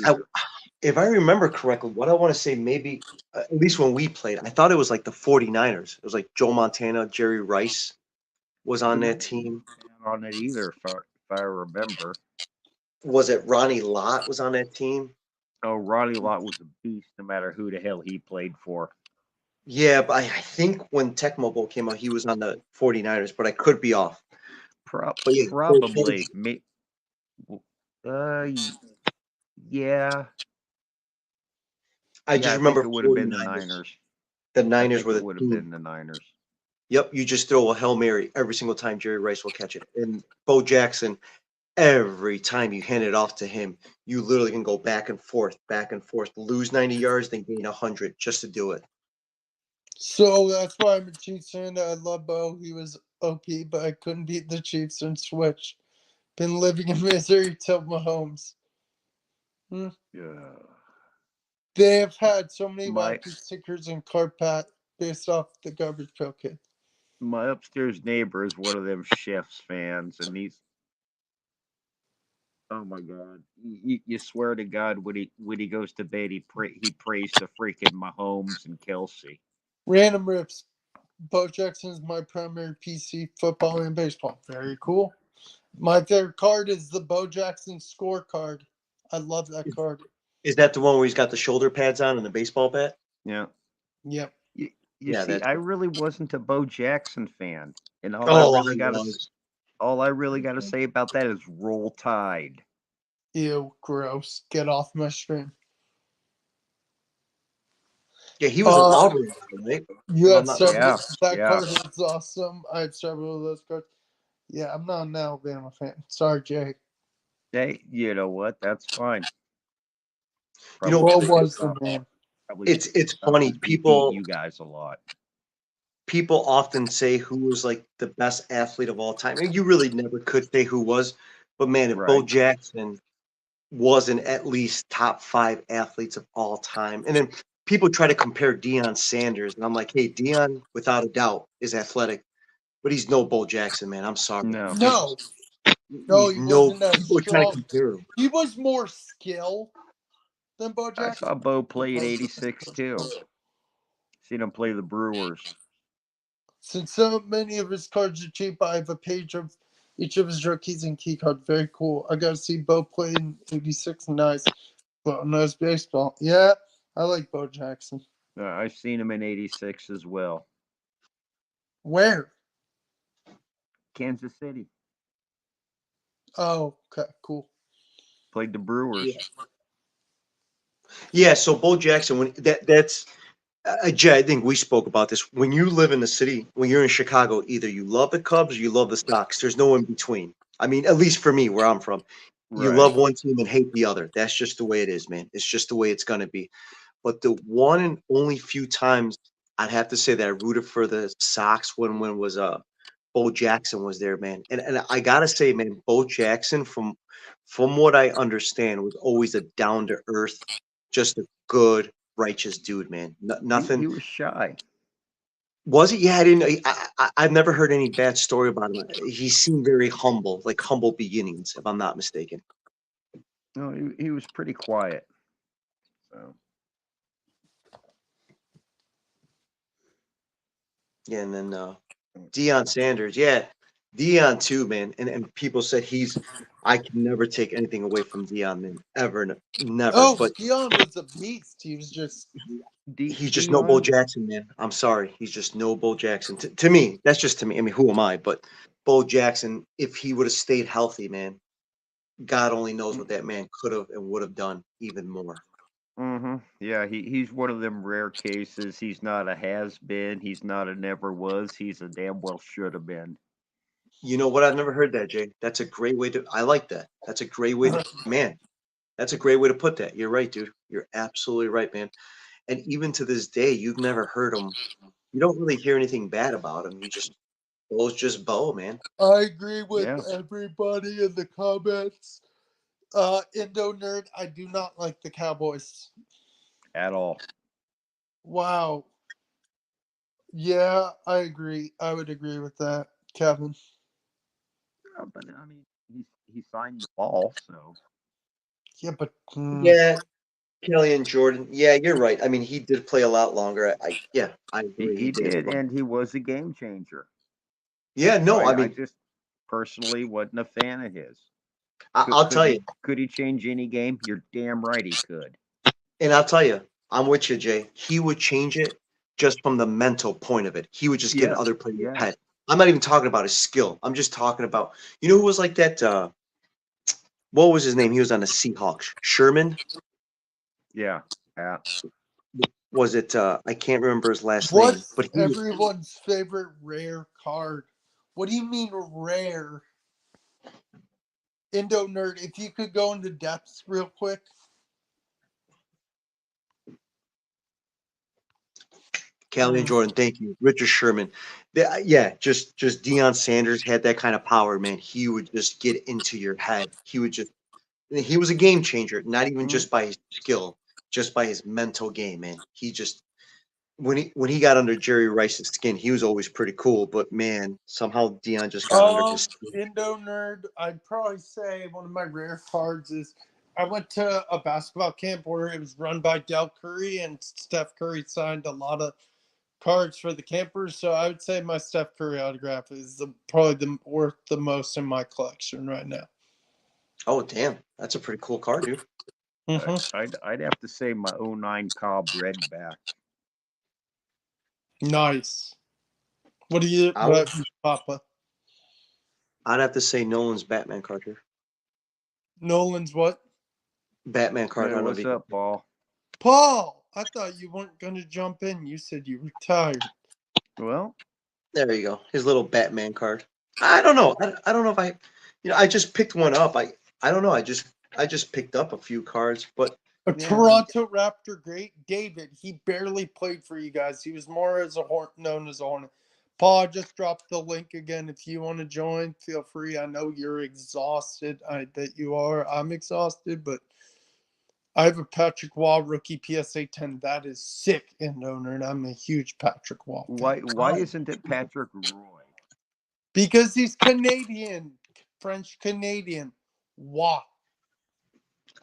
If I remember correctly, what I want to say, maybe at least when we played, I thought it was like the 49ers. It was like Joe Montana, Jerry Rice was on that team. On it either, if I remember. Was it Ronnie Lott was on that team? Oh, Ronnie Lott was a beast, no matter who the hell he played for. Yeah, but I think when Tecmo Bowl came out, he was on the 49ers, but I could be off. Probably. Yeah. I just remember it would have been the Niners. The Niners were the would have been the Niners. Yep, you just throw a Hail Mary every single time Jerry Rice will catch it. And Bo Jackson, every time you hand it off to him, you literally can go back and forth, lose 90 yards, then gain 100 just to do it. So that's why I'm a Chiefs fan. I love Bo. He was OP, but I couldn't beat the Chiefs and switch. Been living in misery till Mahomes. Hmm. Yeah. They have had so many My wacky stickers and card pat based off the Garbage Pail Kid. my upstairs neighbor is one of them Chefs fans, and he's oh my god, you swear to God when he goes to bed he prays to freaking Mahomes and Kelsey. Random rips. Bo Jackson is my primary PC football and baseball. Very cool. My favorite card is the Bo Jackson scorecard. I love that card. Is that the one where he's got the shoulder pads on and the baseball bat? Yeah. Yep. You Yeah, see, that's. I really wasn't a Bo Jackson fan, and Oh, I was. all I really got to say about that is Roll Tide. Ew, gross. Get off my stream. Yeah, he was an Auburn, right? You If I'm have not several. Yeah, mistaken. That yeah. card is awesome. I have several of those cards. Yeah, I'm not an Alabama fan. Sorry, Jake. Hey, you know what? That's fine. You know, Bo Probably was the man. it's up funny. because we beat you guys a lot. People often say who was like the best athlete of all time, and you really never could say who was. But man, if Bo Right. Jackson wasn't at least top 5 athletes of all time, and then people try to compare Deion Sanders, and I'm like, hey, Deion, without a doubt, is athletic, but he's no Bo Jackson, man. I'm sorry. No. No, no, He's he no. wasn't as People are trying to strong. compare him. He was more skill than Bo I Jackson. saw Bo play in '86 too. Seen him play the Brewers. Since so many of his cards are cheap, I have a page of each of his rookies and key cards. Very cool. I got to see Bo play in '86. Nice. But knows baseball. Yeah, I like Bo Jackson. I've seen him in '86 as well. Where? Kansas City Oh, okay, cool. played the Brewers. Yeah, so Bo Jackson, when that's Jay, I think we spoke about this. When you live in the city, when you're in Chicago, either you love the Cubs or you love the Sox. There's no in between. I mean, at least for me, where I'm from, you Right. love one team and hate the other. That's just the way it is, man. It's just the way it's gonna be. But the one and only few times I'd have to say that I rooted for the Sox when was Bo Jackson was there, man. And I gotta say, man, Bo Jackson, from what I understand, was always a down to earth, just a good, righteous dude, man. Nothing. He was shy. Was he? Yeah, I didn't. I've never heard any bad story about him. He seemed very humble, like humble beginnings, if I'm not mistaken. No, he was pretty quiet. So Yeah, and then Deion Sanders, yeah, Deion too, man. And people said I can never take anything away from Deion, man, ever, never. Oh, But Dion was a beast. He was just. he's just no Bo Dion. Jackson, man. I'm sorry, he's just no Bo Jackson. To me, that's just to me. I mean, who am I? But Bo Jackson, if he would have stayed healthy, man, God only knows what that man could have and would have done even more. Mm-hmm. Yeah, he's one of them rare cases. He's not a has been. He's not a never was. He's a damn well should have been. You know what? I've never heard that, Jay. That's a great way to. I like that. That's a great way to, man. That's a great way to put that. You're right, dude. You're absolutely right, man. And even to this day, you've never heard him. You don't really hear anything bad about him. Bo's just Bo, man. I agree with Yeah, everybody in the comments. Indo Nerd, I do not like the Cowboys. at all. Wow. Yeah, I agree. I would agree with that, Kevin. But I mean, he signed the ball, so Yeah, but Yeah, Kelly and Jordan. Yeah, you're right. I mean, he did play a lot longer. Yeah, I agree. He he did. did, and he was a game changer. Yeah, So no, I I mean, just personally wasn't a fan of his. I'll tell you, Could he change any game? You're damn right he could. and I'll tell you, I'm with you, Jay. He would change it just from the mental point of it. He would just get in Yes, other players' yes, head. I'm not even talking about his skill. I'm just talking about, you know who was like that? What was his name? He was on the Seahawks. Sherman? yeah, yeah. Was it? I can't remember his last name, what's but he was. everyone's favorite rare card? What do you mean rare? Indo Nerd, if you could go into depths real quick. Callie and Jordan, thank you. Richard Sherman. Yeah, just Deion Sanders had that kind of power, man. He would just get into your head. He was a game changer, not even just by his skill, just by his mental game, man. He just when he got under Jerry Rice's skin, he was always pretty cool, but man, somehow Deion just got under his skin. Indo nerd, I'd probably say one of my rare cards is I went to a basketball camp where it was run by Del Curry, and Steph Curry signed a lot of cards for the campers. So I would say my Steph Curry autograph is probably worth the most in my collection right now. Oh damn, that's a pretty cool card, dude. I'd have to say my 09 Cobb Redback. Nice. What do you, Papa? I'd have to say Nolan's Batman card here. Nolan's what? Batman card. Yeah, what's up, Paul? Paul, I thought you weren't going to jump in. You said you retired. Well, there you go. His little Batman card. I don't know. I don't know if I just picked one up. I don't know. I just picked up a few cards, but Toronto Raptor great David. He barely played for you guys. He was more as known as a Hornet. Paul, just dropped the link again. If you want to join, feel free. I know you're exhausted. I bet you are. I'm exhausted, but I have a Patrick Waugh rookie PSA 10. That is sick in owner, and I'm a huge Patrick Waugh fan. Why isn't it Patrick Roy? Because he's Canadian, French Canadian. Waugh.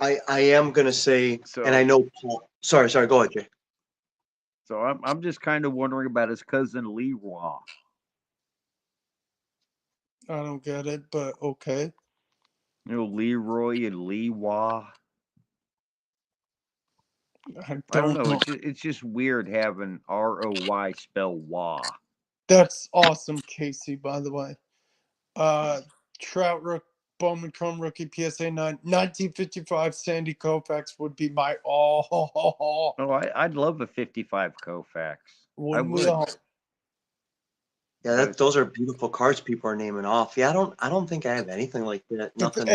I am gonna say, and I know Paul. Sorry, go ahead, Jay. So I'm just kind of wondering about his cousin Leroy. I don't get it, but okay. You know, Leroy and Leroy. I don't know. It's just weird having ROY spell wah. That's awesome, Casey, by the way. Trout Bowman Chrome rookie PSA 9, 1955 Sandy Koufax would be my Oh, I'd love a 55 Koufax. I would. Yeah, those are beautiful cards people are naming off. Yeah, I don't think I have anything like that. Nothing.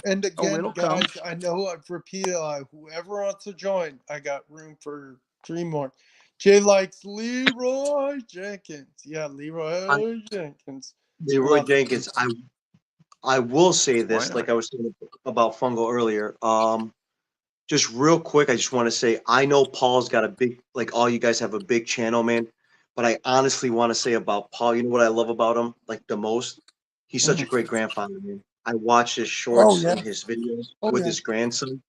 And again, guys, I know I've repeated, whoever wants to join, I got room for 3 more. Jay likes Leroy Jenkins. Yeah, Leroy Jenkins. Leroy Jenkins. I will say this, like I was saying about Fungo earlier. Just real quick, I just want to say I know Paul's got a big, like all you guys have a big channel, man. But I honestly want to say about Paul, you know what I love about him, like the most? He's such a great grandfather, man. I watch his shorts and his videos with his grandson.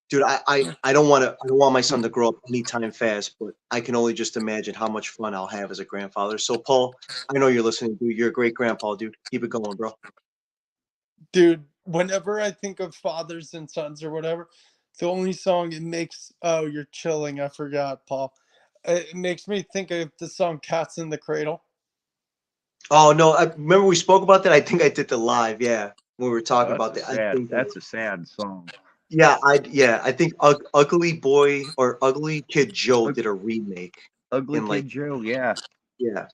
Dude, I don't want my son to grow up anytime fast, but I can only just imagine how much fun I'll have as a grandfather. So Paul, I know you're listening, dude. You're a great grandpa, dude. Keep it going, bro. Dude, whenever I think of fathers and sons or whatever, the only song it makes, you're chilling. I forgot, Paul. It makes me think of the song Cats in the Cradle. Oh, no. I remember we spoke about that. I think I did the live. Yeah. When we were talking about that. I think that's a sad song. Yeah. I think Ugly Boy or Ugly Kid Joe did a remake. Ugly Kid Joe. Yeah. Yeah.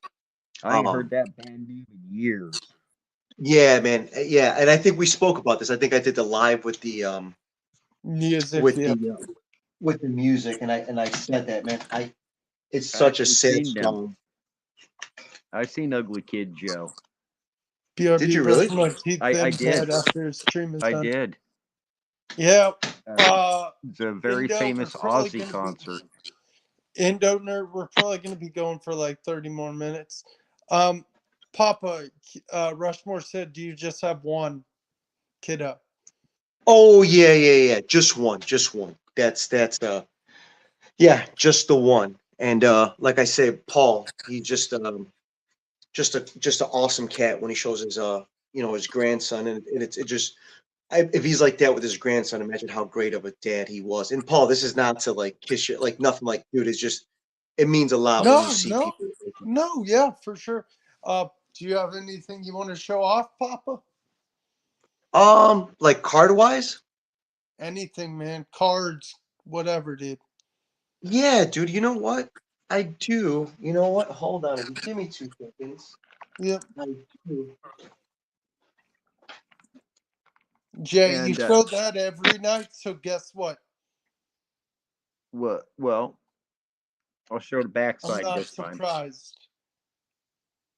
I ain't heard that band name in years. Yeah, man. Yeah. And I think we spoke about this. I think I did the live with the, music, with the music. And I said that, man, it's such a sad song. I seen Ugly Kid Joe. BRB, did you really? I did. After his stream is I done. did. Yeah. It's a very famous Aussie concert. Indo Nerd, we're probably going to be going for like 30 more minutes. Papa, Rushmore said, do you just have one kiddo? Oh, yeah. Just one. That's yeah, just the one. And like I said, Paul, he's just an awesome cat when he shows his his grandson, and if he's like that with his grandson, imagine how great of a dad he was. And Paul, this is not to like kiss you, like nothing, like dude. It's just it means a lot when you see people. No, yeah, for sure. Do you have anything you want to show off, Papa? Like card wise? Anything, man. Cards, whatever, dude. Yeah, dude. You know what? I do. You know what? Hold on. If you give me 2 seconds. Yep. I do. Jay, you show that every night, so guess what? Well, I'll show the I'm backside not this time. surprised.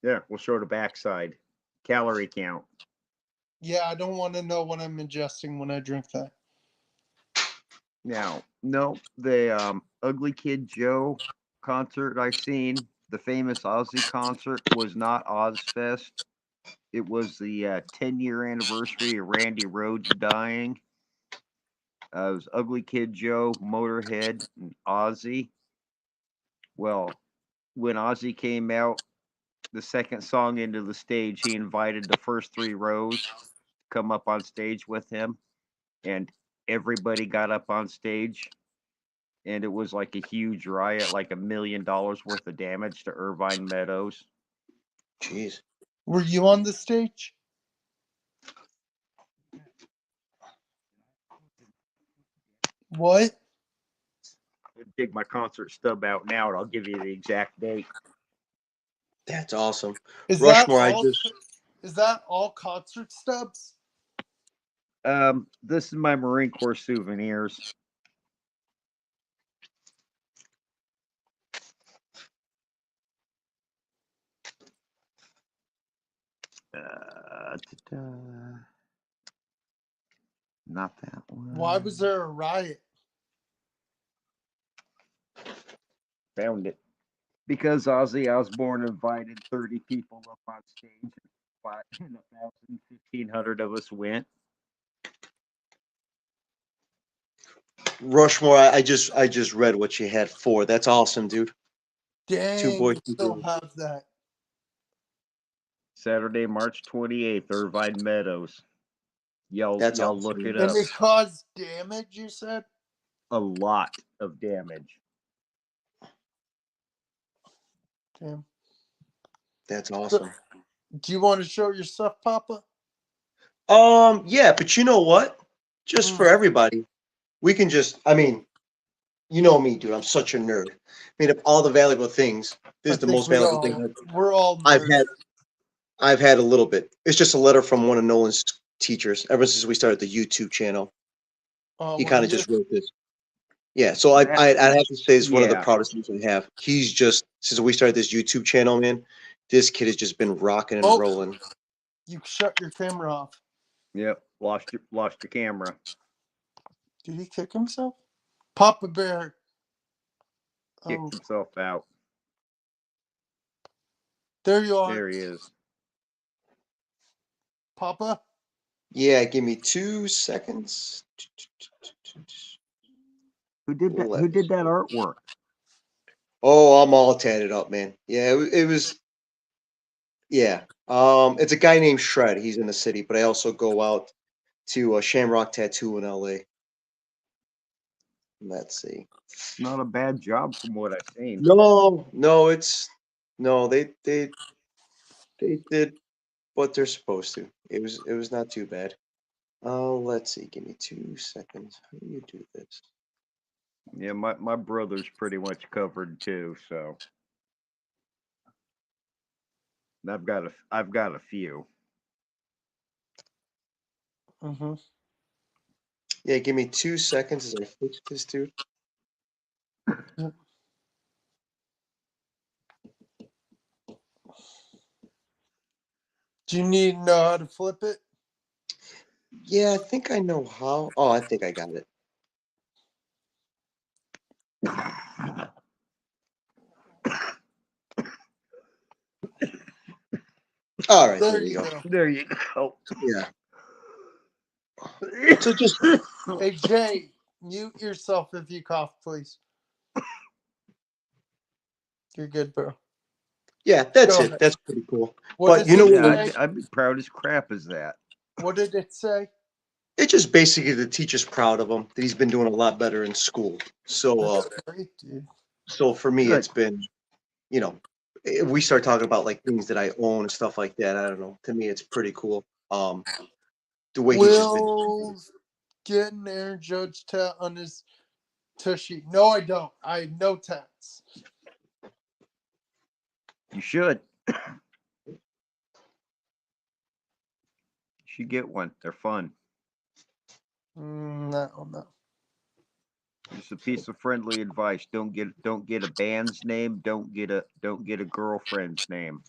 Yeah, we'll show the backside. Calorie count. Yeah, I don't want to know what I'm ingesting when I drink that. Now, no, the Ugly Kid Joe concert I seen, the famous Ozzy concert, was not Ozfest. It was the 10-year anniversary of Randy Rhoads dying. It was Ugly Kid Joe, Motorhead, and Ozzy. Well, when Ozzy came out, the second song into the stage, he invited the first 3 rows to come up on stage with him, and everybody got up on stage, and it was like a huge riot, like $1 million worth of damage to Irvine Meadows. Jeez. Were you on the stage? What? I'll dig my concert stub out now, and I'll give you the exact date. That's awesome. Is Rushmore, is that all concert stubs? This is my Marine Corps souvenirs. Not that one. Why was there a riot? Found it. Because Ozzy Osbourne invited 30 people up on stage, and 1,500 of us went. Rushmore, I just read what you had for. That's awesome, dude. Dang, Two boys, you two still girls. have that. Saturday, March 28th, Irvine Meadows. Y'all That's awesome. look it And up. it caused damage, you said? A lot of damage. Damn. That's awesome. Do you want to show your stuff, Papa? Yeah, but you know what? Just for everybody, we can just. I mean, you know me, dude. I'm such a nerd. Made up all the valuable things. This is the most valuable thing We're all I've nerds. had. I've had a little bit. It's just a letter from one of Nolan's teachers. Ever since we started the YouTube channel, Oh, he well, kind of yeah. just wrote this. Yeah, so I'd have to say it's one of the Yeah. proudest things I have. He's just since we started this YouTube channel, man. This kid has just been rocking and Oh. rolling. You shut your camera off. Yep, lost your camera. Did he kick himself? Papa Bear. Kicked himself out. There you are. There he is. Papa? Yeah, give me 2 seconds. Who did that? Who did that artwork? Oh, I'm all tatted up, man. Yeah, it was. Yeah, it's a guy named Shred. He's in the city, but I also go out to Shamrock Tattoo in LA. Let's see. Not a bad job from what I've seen. No, it's no. They did what they're supposed to. It was not too bad. Let's see. Give me 2 seconds. How do you do this? Yeah, my brother's pretty much covered too, so I've got a few. Mm-hmm. Yeah, give me 2 seconds as I fix this, dude. Do you need to know how to flip it? Yeah, I think I know how. Oh, I think I got it. All right, there you go. There you go. Yeah. So just Hey, Jay, mute yourself if you cough, please. You're good, bro. yeah, that's Go it. ahead. That's pretty cool. What But you know Yeah, what? I'd be proud as crap as that. What did it say? It's just basically the teacher's proud of him that he's been doing a lot better in school. So, That's great, dude. so for me, Good. it's been, you know, if we start talking about like things that I own and stuff like that. I don't know. To me, it's pretty cool. The way he's just been. Will get an Aaron Judge tat on his tushy. No, I don't. I have no tats. You should. You should get one. They're fun. No. Just a piece of friendly advice. Don't get a band's name. Don't get a girlfriend's name.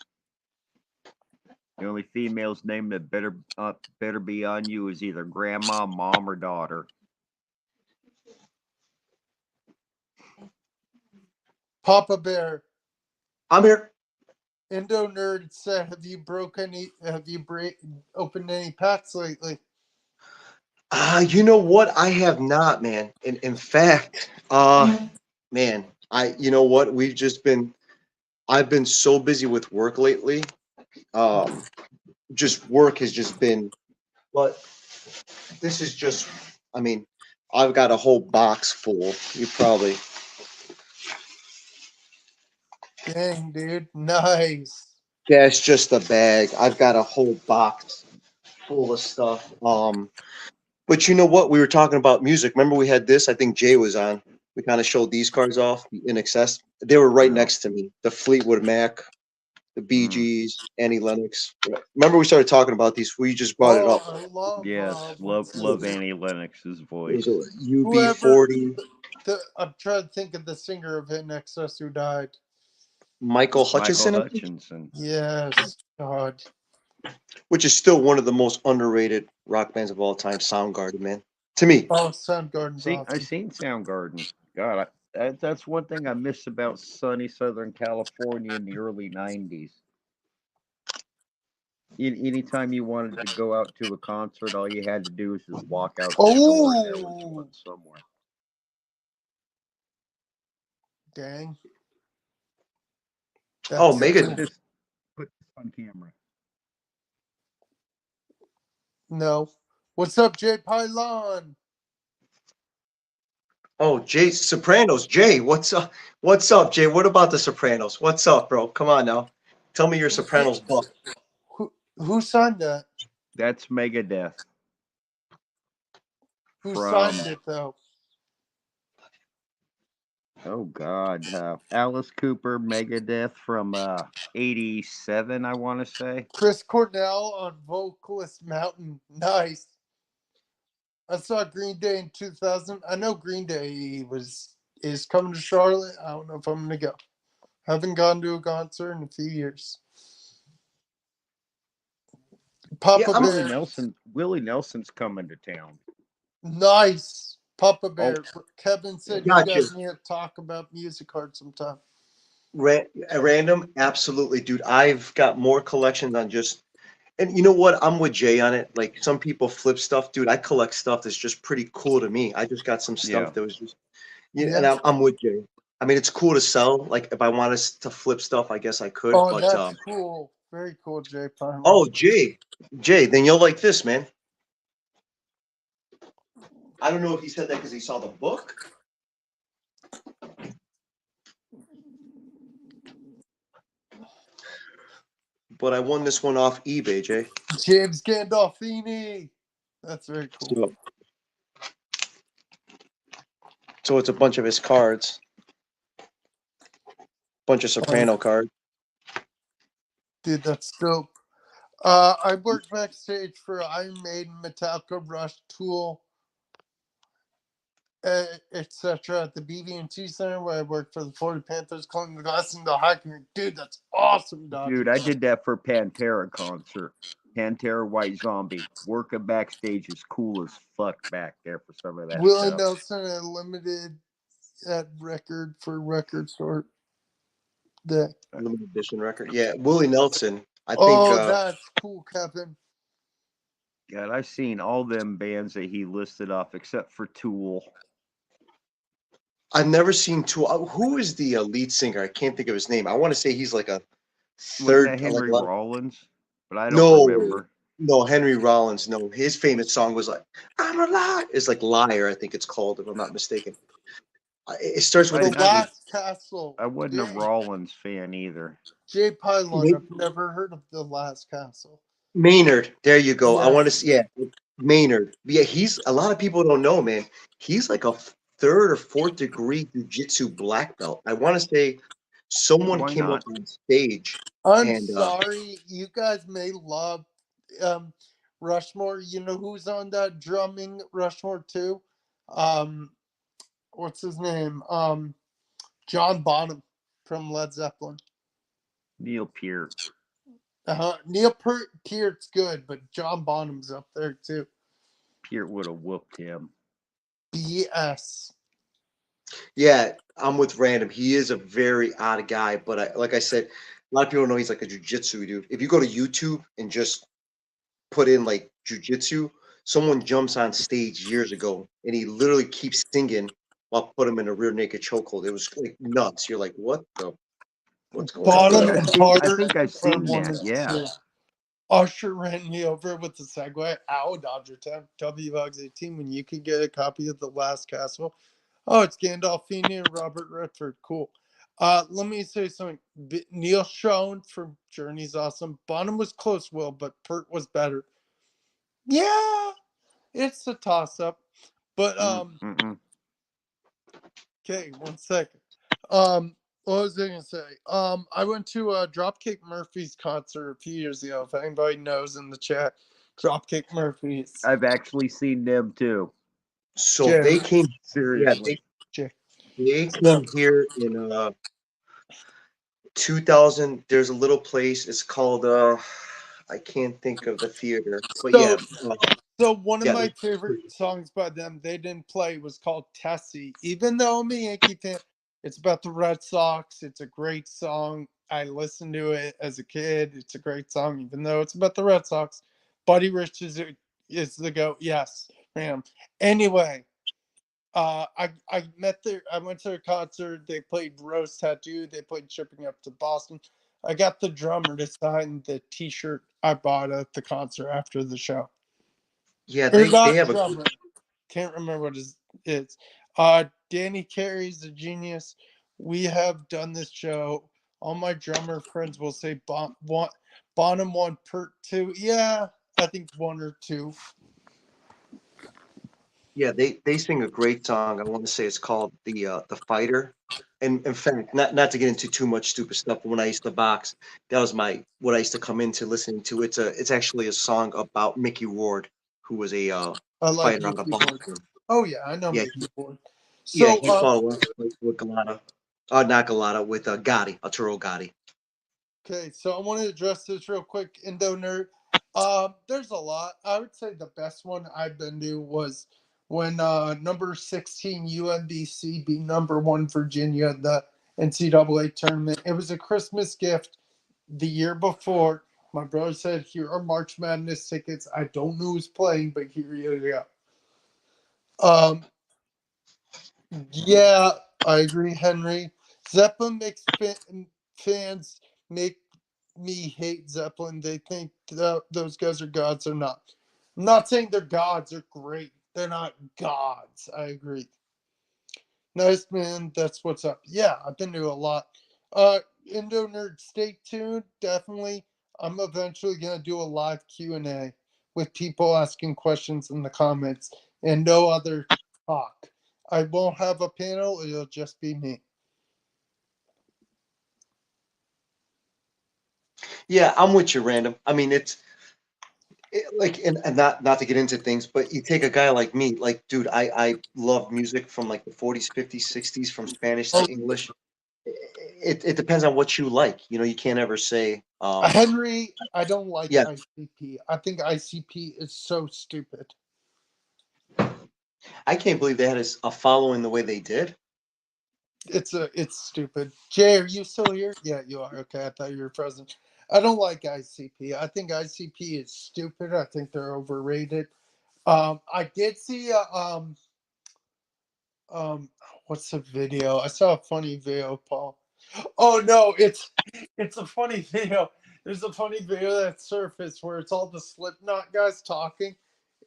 The only female's name that better be on you is either grandma, mom, or daughter. Papa Bear, I'm here. Indo Nerd said, "Have you opened any packs lately?" You know what? I have not, man. In fact, man, you know what? I've been so busy with work lately. Um, just work has just been, but this is just, I mean, I've got a whole box full. You probably, Dang, dude, nice. yeah, it's just a bag. I've got a whole box full of stuff. But you know what? We were talking about music. Remember we had this? I think Jay was on. We kind of showed these cards off in excess. They were right Yeah. next to me. The Fleetwood Mac, the Bee Mm. Gees, Annie Lennox. Remember we started talking about these? We just brought it up. I love. Yes, what's love his- Annie Lennox's It voice. was a Whoever. UB40. I'm trying to think of the singer of In Excess who died. Michael Michael Hutchison, I think, Hutchinson. Yes, God. which is still one of the most underrated rock bands of all time. Soundgarden, man. To me, Oh, Soundgarden's I awesome. seen Soundgarden. God, that's one thing I miss about sunny Southern California in the early '90s. Anytime you wanted to go out to a concert, all you had to do was just walk out the door, and there was one somewhere. Dang. oh, That's Megan. Put this on camera. No. What's up, Jay Pylon? Oh, Jay, Sopranos. Jay, what's up? What's up, Jay? What about the Sopranos? What's up, bro? Come on now. Tell me your Sopranos buff. Who signed that? That's Megadeth. Who From signed it though? oh God, Alice Cooper, Megadeth from '87, I want to say. Chris Cornell on Vocalist Mountain. Nice. I saw Green Day in 2000. I know Green Day is coming to Charlotte. I don't know if I'm gonna go. Haven't gone to a concert in a few years. Papa Yeah, Bear. Willie Nelson's coming to town. Nice. Papa Bear. Kevin said you Gotcha. guys need to talk about music cards sometime. Random, absolutely, dude. I've got more collections on just, and you know what? I'm with Jay on it. Like some people flip stuff, dude. I collect stuff that's just pretty cool to me. I just got some stuff that was just, and Yeah. I'm with Jay. I mean, it's cool to sell. Like if I wanted to flip stuff, I guess I could. Oh, But that's cool. Very cool, Jay Pylon. oh, Jay, then you'll like this, man. I don't know if he said that because he saw the book. But I won this one off eBay, Jay. James Gandolfini. That's very cool. So it's a bunch of his cards. Bunch of Soprano cards. Dude, that's dope. I worked backstage for Iron Maiden, Metallica, Rush, Tool, etc. at the BB&T Center where I worked for the Florida Panthers, calling the glass in the hiking. Dude, that's awesome, dog. Dude, I did that for Pantera concert. Pantera White Zombie. Working backstage is cool as fuck back there for some of that Willie stuff. Nelson had limited that record for Record Store Day. Limited edition record. Yeah, Willie Nelson. I think. Oh, that's cool, Kevin. God, I've seen all them bands that he listed off except for Tool. I've never seen Tool. Who is the lead singer? I can't think of his name. I want to say he's like a Wasn't third. that Henry like, Rollins? But I don't no, remember. no, Henry Rollins. No, his famous song was like "I'm a Liar." It's like Liar, I think it's called, if I'm not mistaken. It starts with The Last Castle. I wasn't a Rollins fan either. Jay Pylon. I've never heard of The Last Castle. Maynard. There you go. Yes. I want to see. Yeah, Maynard. Yeah, he's a lot of people don't know, man. He's like a third or fourth degree jiu-jitsu black belt. I want to say someone Why came not? up on stage. I'm and, sorry. You guys may love Rushmore. You know who's on that drumming Rushmore too? what's his name? John Bonham from Led Zeppelin. Neil Peart. Neil Peart's good, but John Bonham's up there too. Peart would have whooped him. BS. Yeah, I'm with Random. He is a very odd guy, but like I said, a lot of people know he's like a jujitsu dude. If you go to YouTube and just put in like jujitsu, someone jumps on stage years ago and he literally keeps singing while put him in a rear naked chokehold. It was like nuts. You're like, what's going on? Bottom and I Carter think I've are seen one that. of Yeah. two. Usher ran me over with the segue. Ow, Dodger Town. W-Bugs 18. When you could get a copy of The Last Castle. Oh, it's Gandolfini and Robert Redford. Cool. Let me say something. Neil Schon from Journey's awesome. Bonham was close, Will, but Pert was better. Yeah, it's a toss-up. But okay, 1 second. What was I gonna say? I went to Dropkick Murphys concert a few years ago. If anybody knows in the chat, Dropkick Murphys. I've actually seen them too. So Jerry. they came, yeah, Seriously. they came here in 2000. There's a little place. It's called I can't think of the theater, but yeah, So one of yeah, my favorite songs by them they didn't play was called Tessie. Even though I'm a Yankee fan, it's about the Red Sox. It's a great song. I listened to it as a kid. It's a great song, even though it's about the Red Sox. Buddy Rich is the GOAT. Yes, man. Anyway, I went to their concert. They played Rose Tattoo. They played Shipping Up to Boston. I got the drummer to sign the T-shirt I bought at the concert after the show. yeah. Or They not have a drummer. Can't remember what his is. Danny Carey's a genius. We have done this show. All my drummer friends will say Bonham 1, Pert 2. Yeah, I think 1 or 2. yeah. They sing a great song. I want to say it's called the Fighter. And in fact, not to get into too much stupid stuff, but when I used to box, that was what I used to come into listening to. It's actually a song about Mickey Ward, who was a I like fighter on the Mickey Ward. boxing. Oh yeah, I know Yeah, Mickey Ward. yeah, So he fought with Galata. Not Galata, with Gotti, Arturo Gotti. okay, so I want to address this real quick, Indo Nerd. There's a lot. I would say the best one I've been to was when number 16 UMBC beat number 1 Virginia in the NCAA tournament. It was a Christmas gift the year before. My brother said, "Here are March Madness tickets. I don't know who's playing, but here you go." Yeah, I agree, Henry. Zeppelin makes fans make me hate Zeppelin. They think those guys are gods. They're not. I'm not saying they're gods. They're great. They're not gods. I agree. Nice, man. That's what's up. Yeah, I've been to a lot. Indo Nerd, stay tuned. Definitely. I'm eventually going to do a live Q&A with people asking questions in the comments and no other talk. I won't have a panel. It'll just be me. Yeah, I'm with you, Random. I mean, like, and not to get into things, but you take a guy like me, like, dude, I love music from like the 40s, 50s, 60s, from Spanish to English. It depends on what you like. You know, you can't ever say, Henry, I don't like yeah, ICP. I think ICP is so stupid. I can't believe they had a following the way they did. It's stupid. Jay, are you still here? Yeah, you are. Okay, I thought you were present. I don't like ICP. I think ICP is stupid. I think they're overrated. I did see what's the video? I saw a funny video, Paul. Oh no, it's a funny video. There's a funny video that surfaced where it's all the Slipknot guys talking,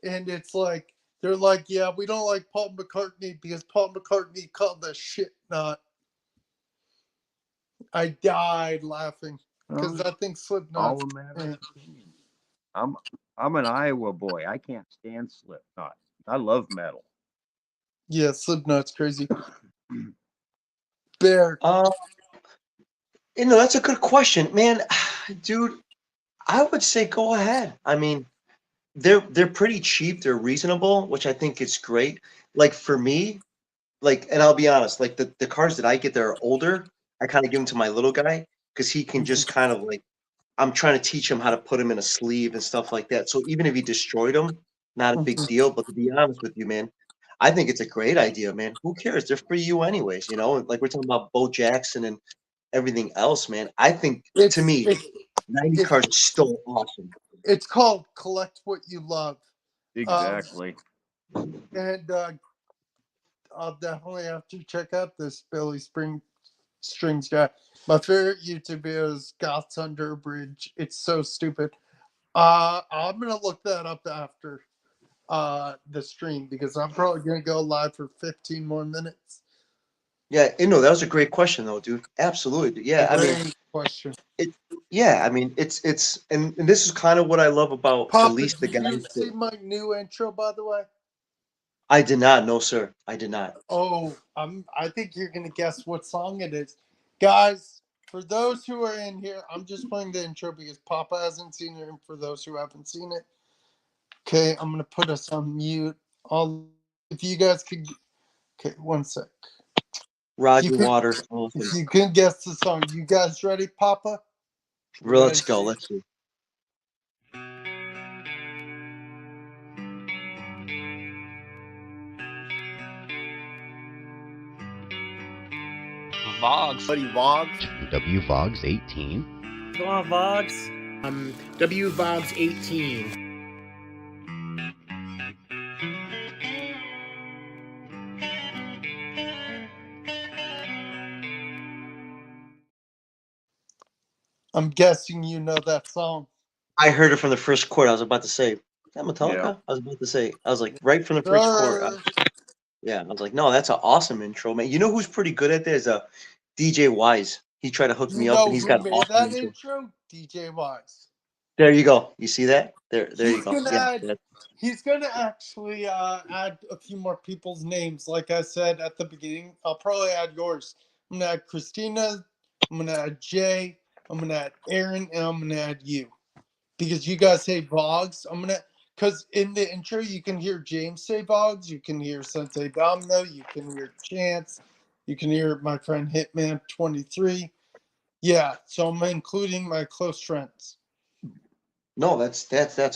and it's like they're like, yeah, we don't like Paul McCartney because Paul McCartney called the shit not. I died laughing because I think Slipknot. All a matter of opinion. I'm an Iowa boy. I can't stand Slipknot. I love metal. Yeah, Slipknot's crazy. Bear. That's a good question, man. Dude, I would say go ahead. I mean, they're pretty cheap. They're reasonable, which I think is great. Like for me, like, and I'll be honest, like the cards that I get that are older, I kind of give them to my little guy because he can just kind of like, I'm trying to teach him how to put him in a sleeve and stuff like that. So even if he destroyed them, not a big deal. But to be honest with you, man, I think it's a great idea, man. Who cares? They're for you anyways, you know. Like we're talking about Bo Jackson and everything else, man. I think to It's me, it's 90 it's cards are still awesome. it's called Collect What You Love. Exactly. And I'll definitely have to check out this Billy Strings guy. My favorite YouTube video is Goths Under a Bridge. It's so stupid. I'm gonna look that up after the stream because I'm probably gonna go live for 15 more minutes. Yeah, you know, that was a great question though, dude. Absolutely. Yeah, I mean, Great question. it yeah, I mean, it's and this is kind of what I love about at Papa, least the did you guys see that my new intro, by the way? I did not know, sir. I did not. Oh, I think you're gonna guess what song it is. Guys, for those who are in here, I'm just playing the intro because Papa hasn't seen it, and for those who haven't seen it, okay, I'm gonna put us on mute. If you guys could, okay, one sec. You Roger can, Waters, if awesome. you can guess the song, you guys ready, Papa? Let's go. Ready? Let's see. Vogs, buddy Vogs. WVogs 18. Go on, Vogs. WVogs 18. I'm guessing you know that song. I heard it from the first chord. I was about to say, is that Metallica? Yeah. I was about to say, I was like, right from the first chord. Yeah, I was like, no, that's an awesome intro, man. You know who's pretty good at this? DJ Wise. He tried to hook You me up, know and he's who got an made awesome that intro. intro? DJ Wise. There you go. You see that? There you He's go. gonna Yeah. add. He's gonna actually add a few more people's names. Like I said at the beginning, I'll probably add yours. I'm gonna add Christina. I'm gonna add Jay. I'm gonna add Aaron, and I'm gonna add you because you guys say Vogs. Because in the intro you can hear James say Vogs. You can hear Sensei Domino. You can hear Chance. You can hear my friend Hitman 23. Yeah, so I'm including my close friends. No, that's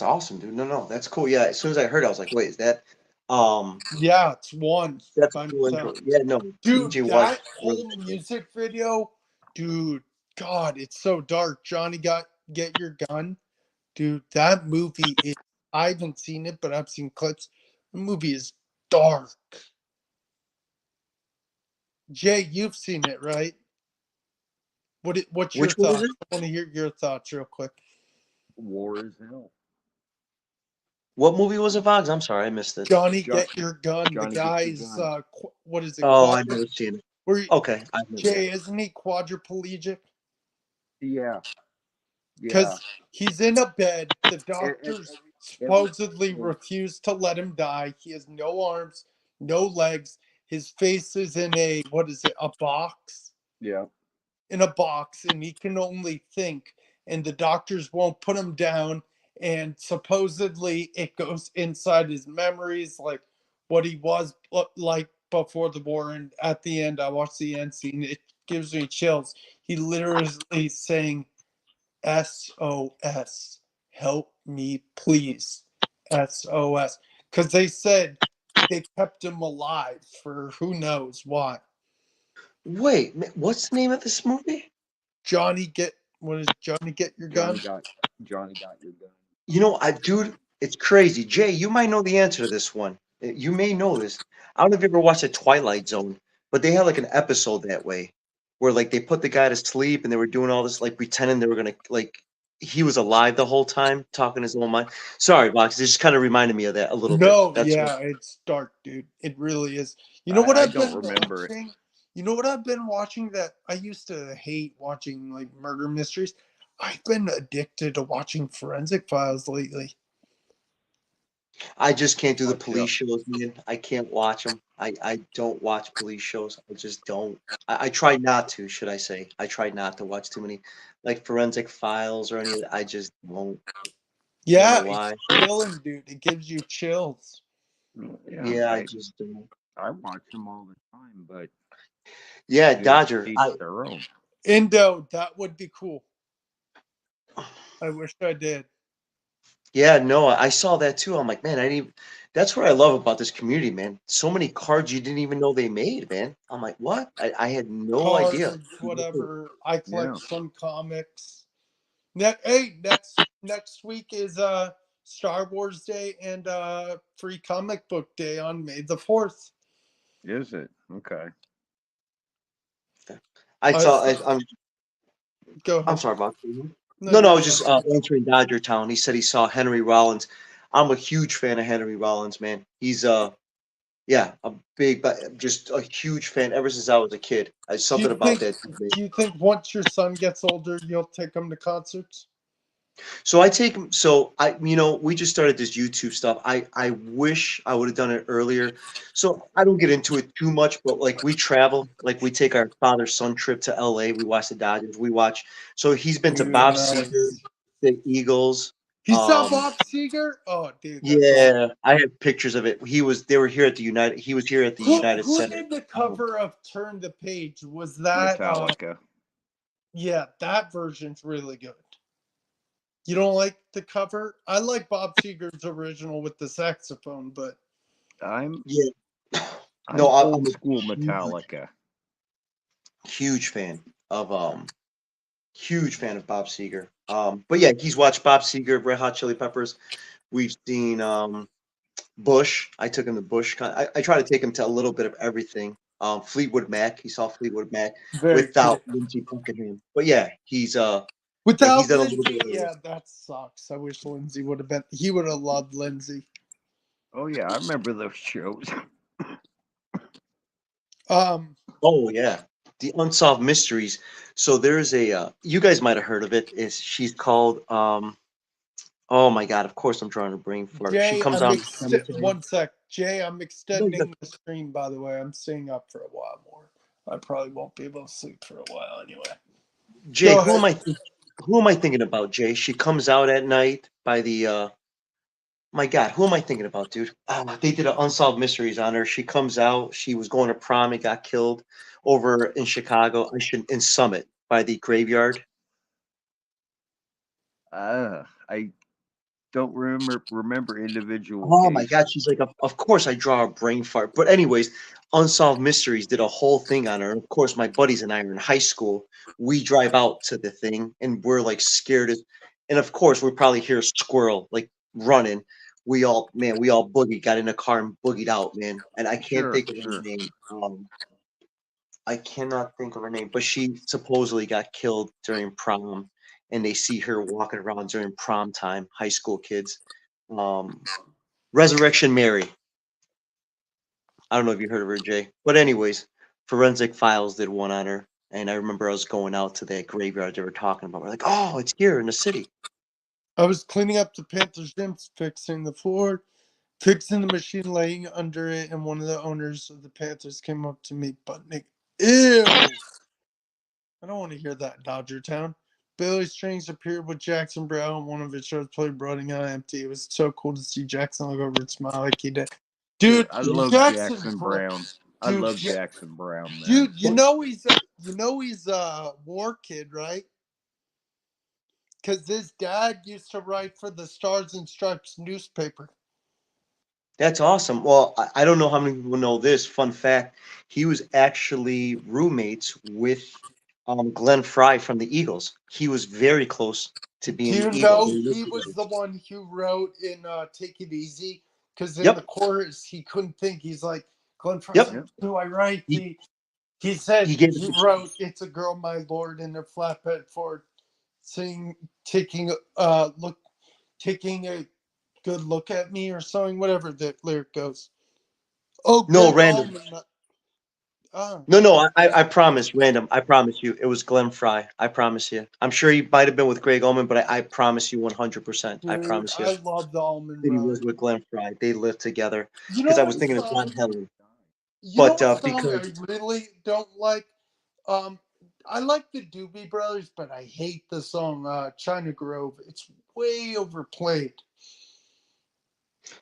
awesome, dude. No, that's cool. Yeah, as soon as I heard it, I was like, wait, is that um Yeah, it's one. that's a By cool intro. myself. Yeah, no, Dude, DJ Wise that really whole cool. music video, dude, God, it's so dark. Johnny got Get Your Gun. Dude, that movie is, I haven't seen it, but I've seen clips. The movie is dark. Jay, you've seen it, right? What's your Which one is thoughts? it? I want to hear your thoughts real quick. War is hell. What movie was it, Vogs? I'm sorry, I missed it. Johnny Jo- Get Your Gun. The Johnny Get Your guy's Gun. what is it? Oh, I've never seen it. Where Okay, I've never. Jay, isn't he quadriplegic? Yeah. Because he's in a bed. The And- doctors and- supposedly and- refuse to let him die. He has no arms, no legs. His face is in a, what is it, a box? Yeah. In a box, and he can only think. And the doctors won't put him down. And supposedly it goes inside his memories, like what he was like before the war. And at the end, I watched the end scene. It gives me chills. He literally saying, SOS. Help me, please. SOS. Because they said they kept him alive for who knows why. Wait, what's the name of this movie? Johnny Get Your Gun? Johnny got your gun. You know, dude, it's crazy. Jay, you might know the answer to this one. You may know this. I don't know if you ever watched The Twilight Zone, but they had like an episode that way where like they put the guy to sleep and they were doing all this, like pretending they were gonna like he was alive the whole time, talking his own mind. Sorry, Box, it just kind of reminded me of that a little bit. No, That's what, yeah, it's dark, dude. It really is. You know what I I've don't been remember it. watching? You know what I've been watching that I used to hate watching, like murder mysteries? I've been addicted to watching Forensic Files lately. I just can't do the Watch police out. shows, man. I can't watch them. I don't watch police shows. I just don't. I try not to, should I say. I try not to watch too many like Forensic Files or any of that. I just won't. I Yeah, don't know why. it's chilling, dude. It gives you chills. Yeah, I Right. just don't. I watch them all the time, but Yeah, to Dodger. each their own. Indo, that would be cool. I wish I did. Yeah, no, I saw that too. I'm like, man, I didn't even, that's what I love about this community, man. So many cards you didn't even know they made, man. I'm like, what? I had no idea. Cards, whatever. I collect Yeah. some comics. Next week is Star Wars Day and Free Comic Book Day on May the 4th. Is it? Okay. I I saw. saw- Go I'm ahead. sorry about. No, No, no, I you're was just fine. answering Dodger Town. He said he saw Henry Rollins. I'm a huge fan of Henry Rollins, man. He's yeah, a big, but just a huge fan ever since I was a kid. Do you Something about think that. do you think once your son gets older you'll take him to concerts? So I take him. So we just started this YouTube stuff. I wish I would have done it earlier. So I don't get into it too much, but like we travel, like we take our father son trip to LA. We watch the Dodgers. We watch. So he's been to Dude, Bob Seger, nice. the Eagles. He saw Um, Bob Seger? Oh, dude, that's awesome. yeah, I have pictures of it. They were here at the United. He was here at the United Who Center. did the cover of Turn the Page? Was that Metallica. yeah, that version's really good. You don't like the cover? I like Bob Seger's original with the saxophone, but I'm Yeah. I'm No, I'm old a school huge, Metallica. huge fan of huge fan of Bob Seger. But yeah, he's watched Bob Seger, Red Hot Chili Peppers. We've seen Bush. I took him to Bush. I try to take him to a little bit of everything. Fleetwood Mac. He saw Fleetwood Mac very without cool. Lindsey Buckingham. But yeah, he's Without done a little Lindsay, bit earlier. yeah, that sucks. I wish Lindsay would have been. He would have loved Lindsay. Oh yeah, I remember those shows. Um, Oh yeah, the Unsolved Mysteries. So there's a you guys might have heard of it. Is she's called oh my God, of course I'm drawing a brain fart. She Jay, comes on cemetery. one sec. Jay, I'm No, you got- extending the stream. By the way, I'm staying up for a while more. I probably won't be able to sleep for a while anyway. Jay, Go ahead. who am I thinking about, Jay? She comes out at night by the my God, who am I thinking about, dude? They did an Unsolved Mysteries on her. She comes out, she was going to prom and got killed over in Chicago. In Summit by the graveyard. I don't remember individual Oh my cases. God, she's like, of course I draw a brain fart. But anyways, Unsolved Mysteries did a whole thing on her. And of course, my buddies and I are in high school. We drive out to the thing and we're like scared as, and of course we probably hear a squirrel like running. We all boogied, got in a car and boogied out, man. And I can't Sure, think of her sure. name. I cannot think of her name, but she supposedly got killed during prom, and they see her walking around during prom time, high school kids. Um, Resurrection Mary. I don't know if you heard of her, Jay. But anyways, Forensic Files did one on her, and I remember I was going out to that graveyard they were talking about. We're like, oh, it's here in the city. I was cleaning up the Panthers gym, fixing the floor, fixing the machine, laying under it, and one of the owners of the Panthers came up to me, butt naked. Ew! I don't want to hear that, Dodger Town. Billy Strings appeared with Jackson Brown on one of his shows, played Running on Empty. It was so cool to see Jackson look over and smile like he did. Dude, I love Jackson Brown. I Dude, love Jackson Brown, man. dude, he's a war kid, right? Because his dad used to write for the Stars and Stripes newspaper. That's awesome. Well, I don't know how many people know this. Fun fact: he was actually roommates with Glenn Fry from the Eagles. He was very close to Do being you the Eagle. know They lived he was together. the one who wrote in Take It Easy? Because in the Yep, chorus, he couldn't think. He's like, Glenn Fry's yep. like, Yep. do I write He the. He said he gave he it. wrote "It's a Girl, My Lord" in a flatbed Ford, saying, taking a good look at me or something, whatever the lyric goes. Oh, No, Greg random. Allman. Oh, No, I promise, random. I promise you, it was Glenn Fry. I promise you. I'm sure he might have been with Greg Oman, but I promise you 100%. I dude, promise you I that love the Allman he was Brothers. with Glenn Fry. They lived together. You Because know I was what thinking of John song? Helen. You know But what song because I really don't like? Um, I like the Doobie Brothers, but I hate the song China Grove. It's way overplayed.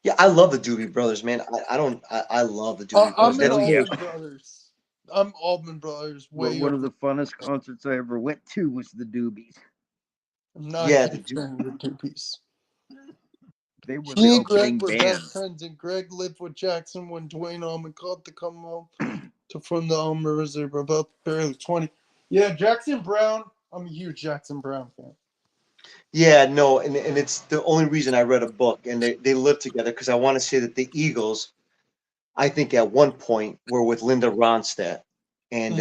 Yeah, I love the Doobie Brothers, man. I love the Doobie Brothers. I'm an That's Hell yeah. Allman Brothers. I'm Allman Brothers way One of over. the funnest concerts I ever went to was the Doobies. I'm not yeah, a the huge fan of the Doobies. They were the He and Greg opening were band. best friends, and Greg lived with Jackson when Dwayne Allman called to come home to from the Allman Brothers. They were about barely 20. Yeah, Jackson Brown. I'm a huge Jackson Brown fan. Yeah, no, and it's the only reason I read a book, and they lived together because I want to say that the Eagles, I think at one point were with Linda Ronstadt, and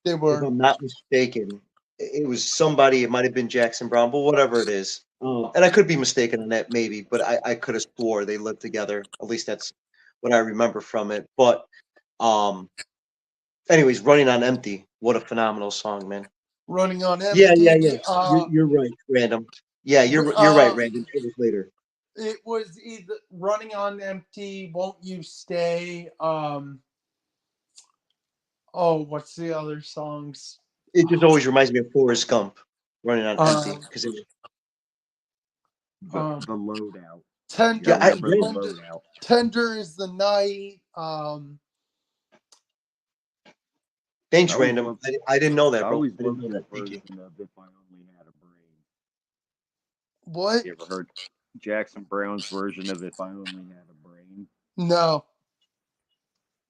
They if were. I'm not mistaken, it was somebody. It might have been Jackson Brown, but whatever it is, and I could be mistaken on that, maybe, but I could have swore they lived together. At least that's what I remember from it. But um, anyways, "Running on Empty," what a phenomenal song, man. Running on Yeah, yeah, Empty. yeah. You're right, Random. Yeah, you're right, Random. It was later. It was either Running on Empty, Won't You Stay? Oh, what's the other songs? It just always reminds me of Forrest Gump, "Running on Empty," because it was. The loadout. Tender, Yeah, I remember the Tender, loadout. Tender is the Night. Thanks, I always Random. loved, I didn't know I that, bro. always I didn't loved know that that. Thank you. version of If I Only Had a Brain. What? You ever heard Jackson Brown's version of If I Only Had a Brain? No.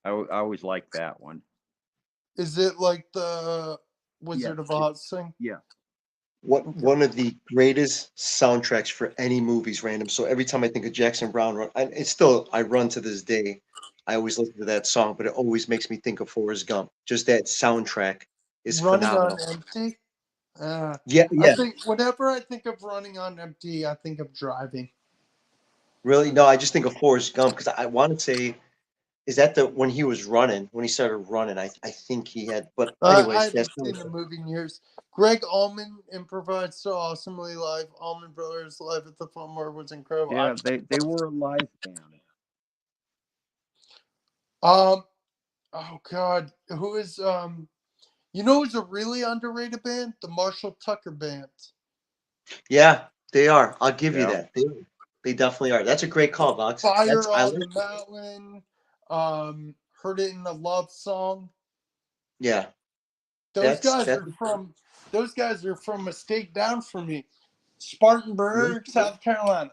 I always liked that one. Is it like the Wizard of Oz thing? Yeah. One of the greatest soundtracks for any movies, Random. So every time I think of Jackson Brown, it's still I run to this day. I always listen to that song, but it always makes me think of Forrest Gump. Just that soundtrack is Running on phenomenal. Empty? Yeah, I yeah. think whenever I think of Running on Empty, I think of driving. Really? No, I just think of Forrest Gump because I want to say, is that the when he was running, when he started running? I think he had. But I anyways, that's haven't seen the movie in years. Greg Allman improvised so awesomely live. Allman Brothers live at the Fillmore was incredible. Yeah, they were a live band. Oh God, who is you know who's a really underrated band? The Marshall Tucker Band. yeah, they are. I'll give you Yeah. that. They definitely are. That's a great call, Vox. Fire That's I on like. the Mountain. Heard It in a Love Song. Yeah, Those that's guys that's are from those guys are from a state down from me. Spartanburg, South Carolina.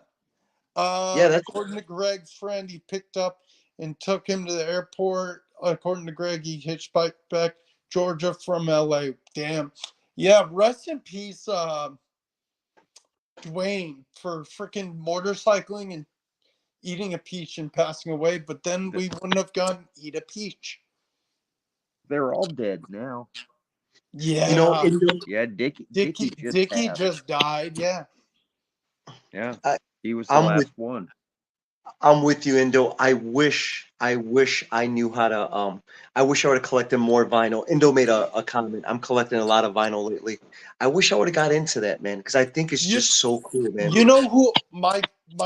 yeah, that's According to Greg's friend, he picked up and took him to the airport. According to Greg, he hitchhiked back Georgia from LA. Damn. Yeah, rest in peace, Dwayne, for freaking motorcycling and eating a peach and passing away. But then we wouldn't have gone eat a peach. They're all dead now. Yeah. Yeah, Dickie just Dickie passed. just died. Yeah. Yeah. I, He was the I'm with last one. I'm with you, Indo. I wish I knew how to I wish I would have collected more vinyl. Indo made a comment. I'm collecting a lot of vinyl lately. I wish I would have got into that, man, because I think it's You, just so cool, man. you know who my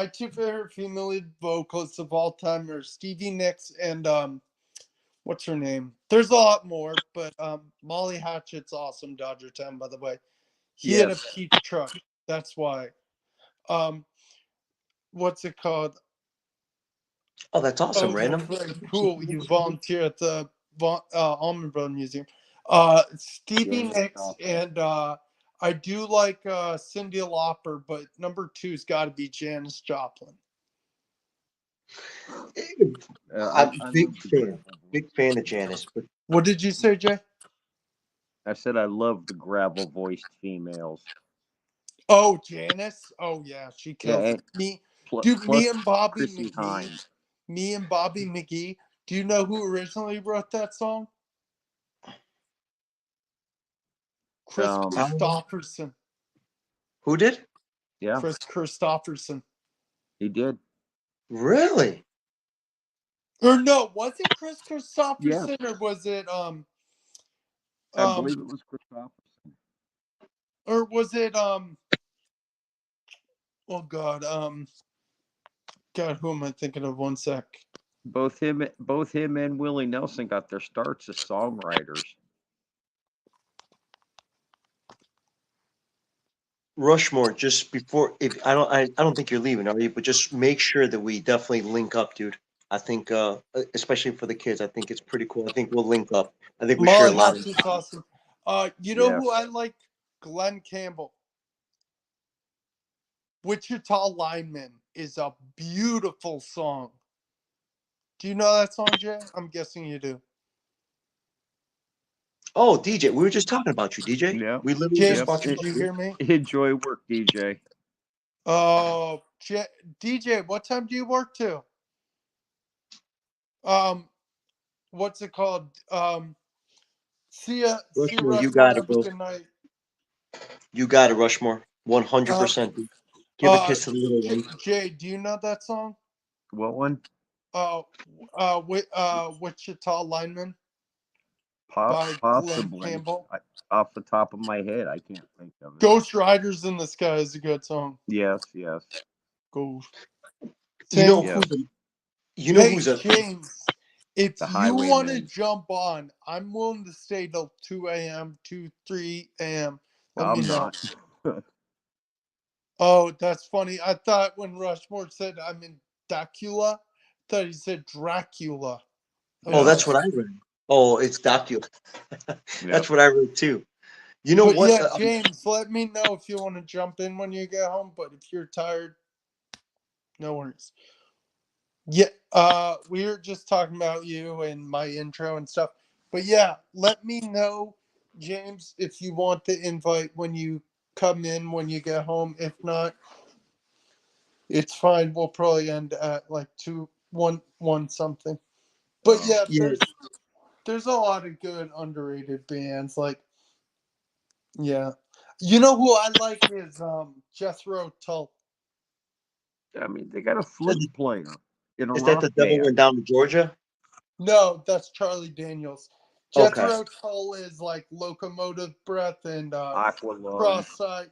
two favorite female lead vocalists of all time are Stevie Nicks and what's her name? There's a lot more, but Molly Hatchet's awesome. Dodger Town, by the way. He had a Yes. peach truck. That's why. Um, what's it called? Oh, that's awesome, Oh, Random. very cool. You volunteer at the Almond Brothers Museum. Stevie Janis Nicks Joplin. and I do like Cyndi Lauper, but number two's got to be Janis Joplin. I'm I big love the fan, gravel big voiced fan of females. Janice. But What did you say, Jay? I said I love the gravel voiced females. Oh, Janice. Oh yeah, she Yeah, kills and me. Dude, me plus and Bobby Chrissy McGee. Hines. Me and Bobby McGee. Do you know who originally wrote that song? Chris Um, Christopherson. who did? yeah, Chris Christopherson. he did. Really? Or no, was it Chris Yeah, Christopherson or was it I believe it was Christopherson. or was it oh god, god, who am I thinking of? One sec. Both him and Willie Nelson got their starts as songwriters. Rushmore, just before, if I don't think you're leaving, are you? But just make sure that we definitely link up, dude. I think, especially for the kids, I think it's pretty cool. I think we'll link up. I think we share a lot of. Mollyhouse is awesome. You know who I like? Glenn Campbell. Wichita Lineman is a beautiful song. Do you know that song, Jay? I'm guessing you do. Oh, DJ, we were just talking about you, DJ. Yeah. We literally James, just bought you. did you hear me? Enjoy work, DJ. Oh, DJ, what time do you work to? What's it called? See ya, Rushmore, you Rushmore. got it, Have a bro. good night. You got it, Rushmore. 100%. Give a kiss to the little one. Jay, do you know that song? What one? Wichita Lineman by Glenn Possibly. Campbell. Off the top of my head, I can't think of it. Ghost Riders in the Sky is a good song. Yes. Ghost. You know Yeah. who? You know Hey, who's a? James, if The you want to Highwaymen. jump on, I'm willing to stay till 2 a.m., 3 a.m. Let me I'm know. not. Oh, that's funny. I thought when Rushmore said I'm in Dracula, I thought he said Dracula. Oh, that's what I read. Oh, it's Docula. That's what I read too. You know But what? yeah, James, let me know if you want to jump in when you get home. But if you're tired, no worries. Yeah, we were just talking about you and my intro and stuff. But yeah, let me know, James, if you want the invite when you come in when you get home. If not, it's fine. We'll probably end at like 1 something. But yeah, there's a lot of good underrated bands. Like, yeah, you know who I like is Jethro Tull. I mean, they got a flute player in a Is that rock the devil band. went down to Georgia? No, that's Charlie Daniels. Okay. Jethro Tull is like Locomotive Breath and Aqua Lung. Cross-Eyed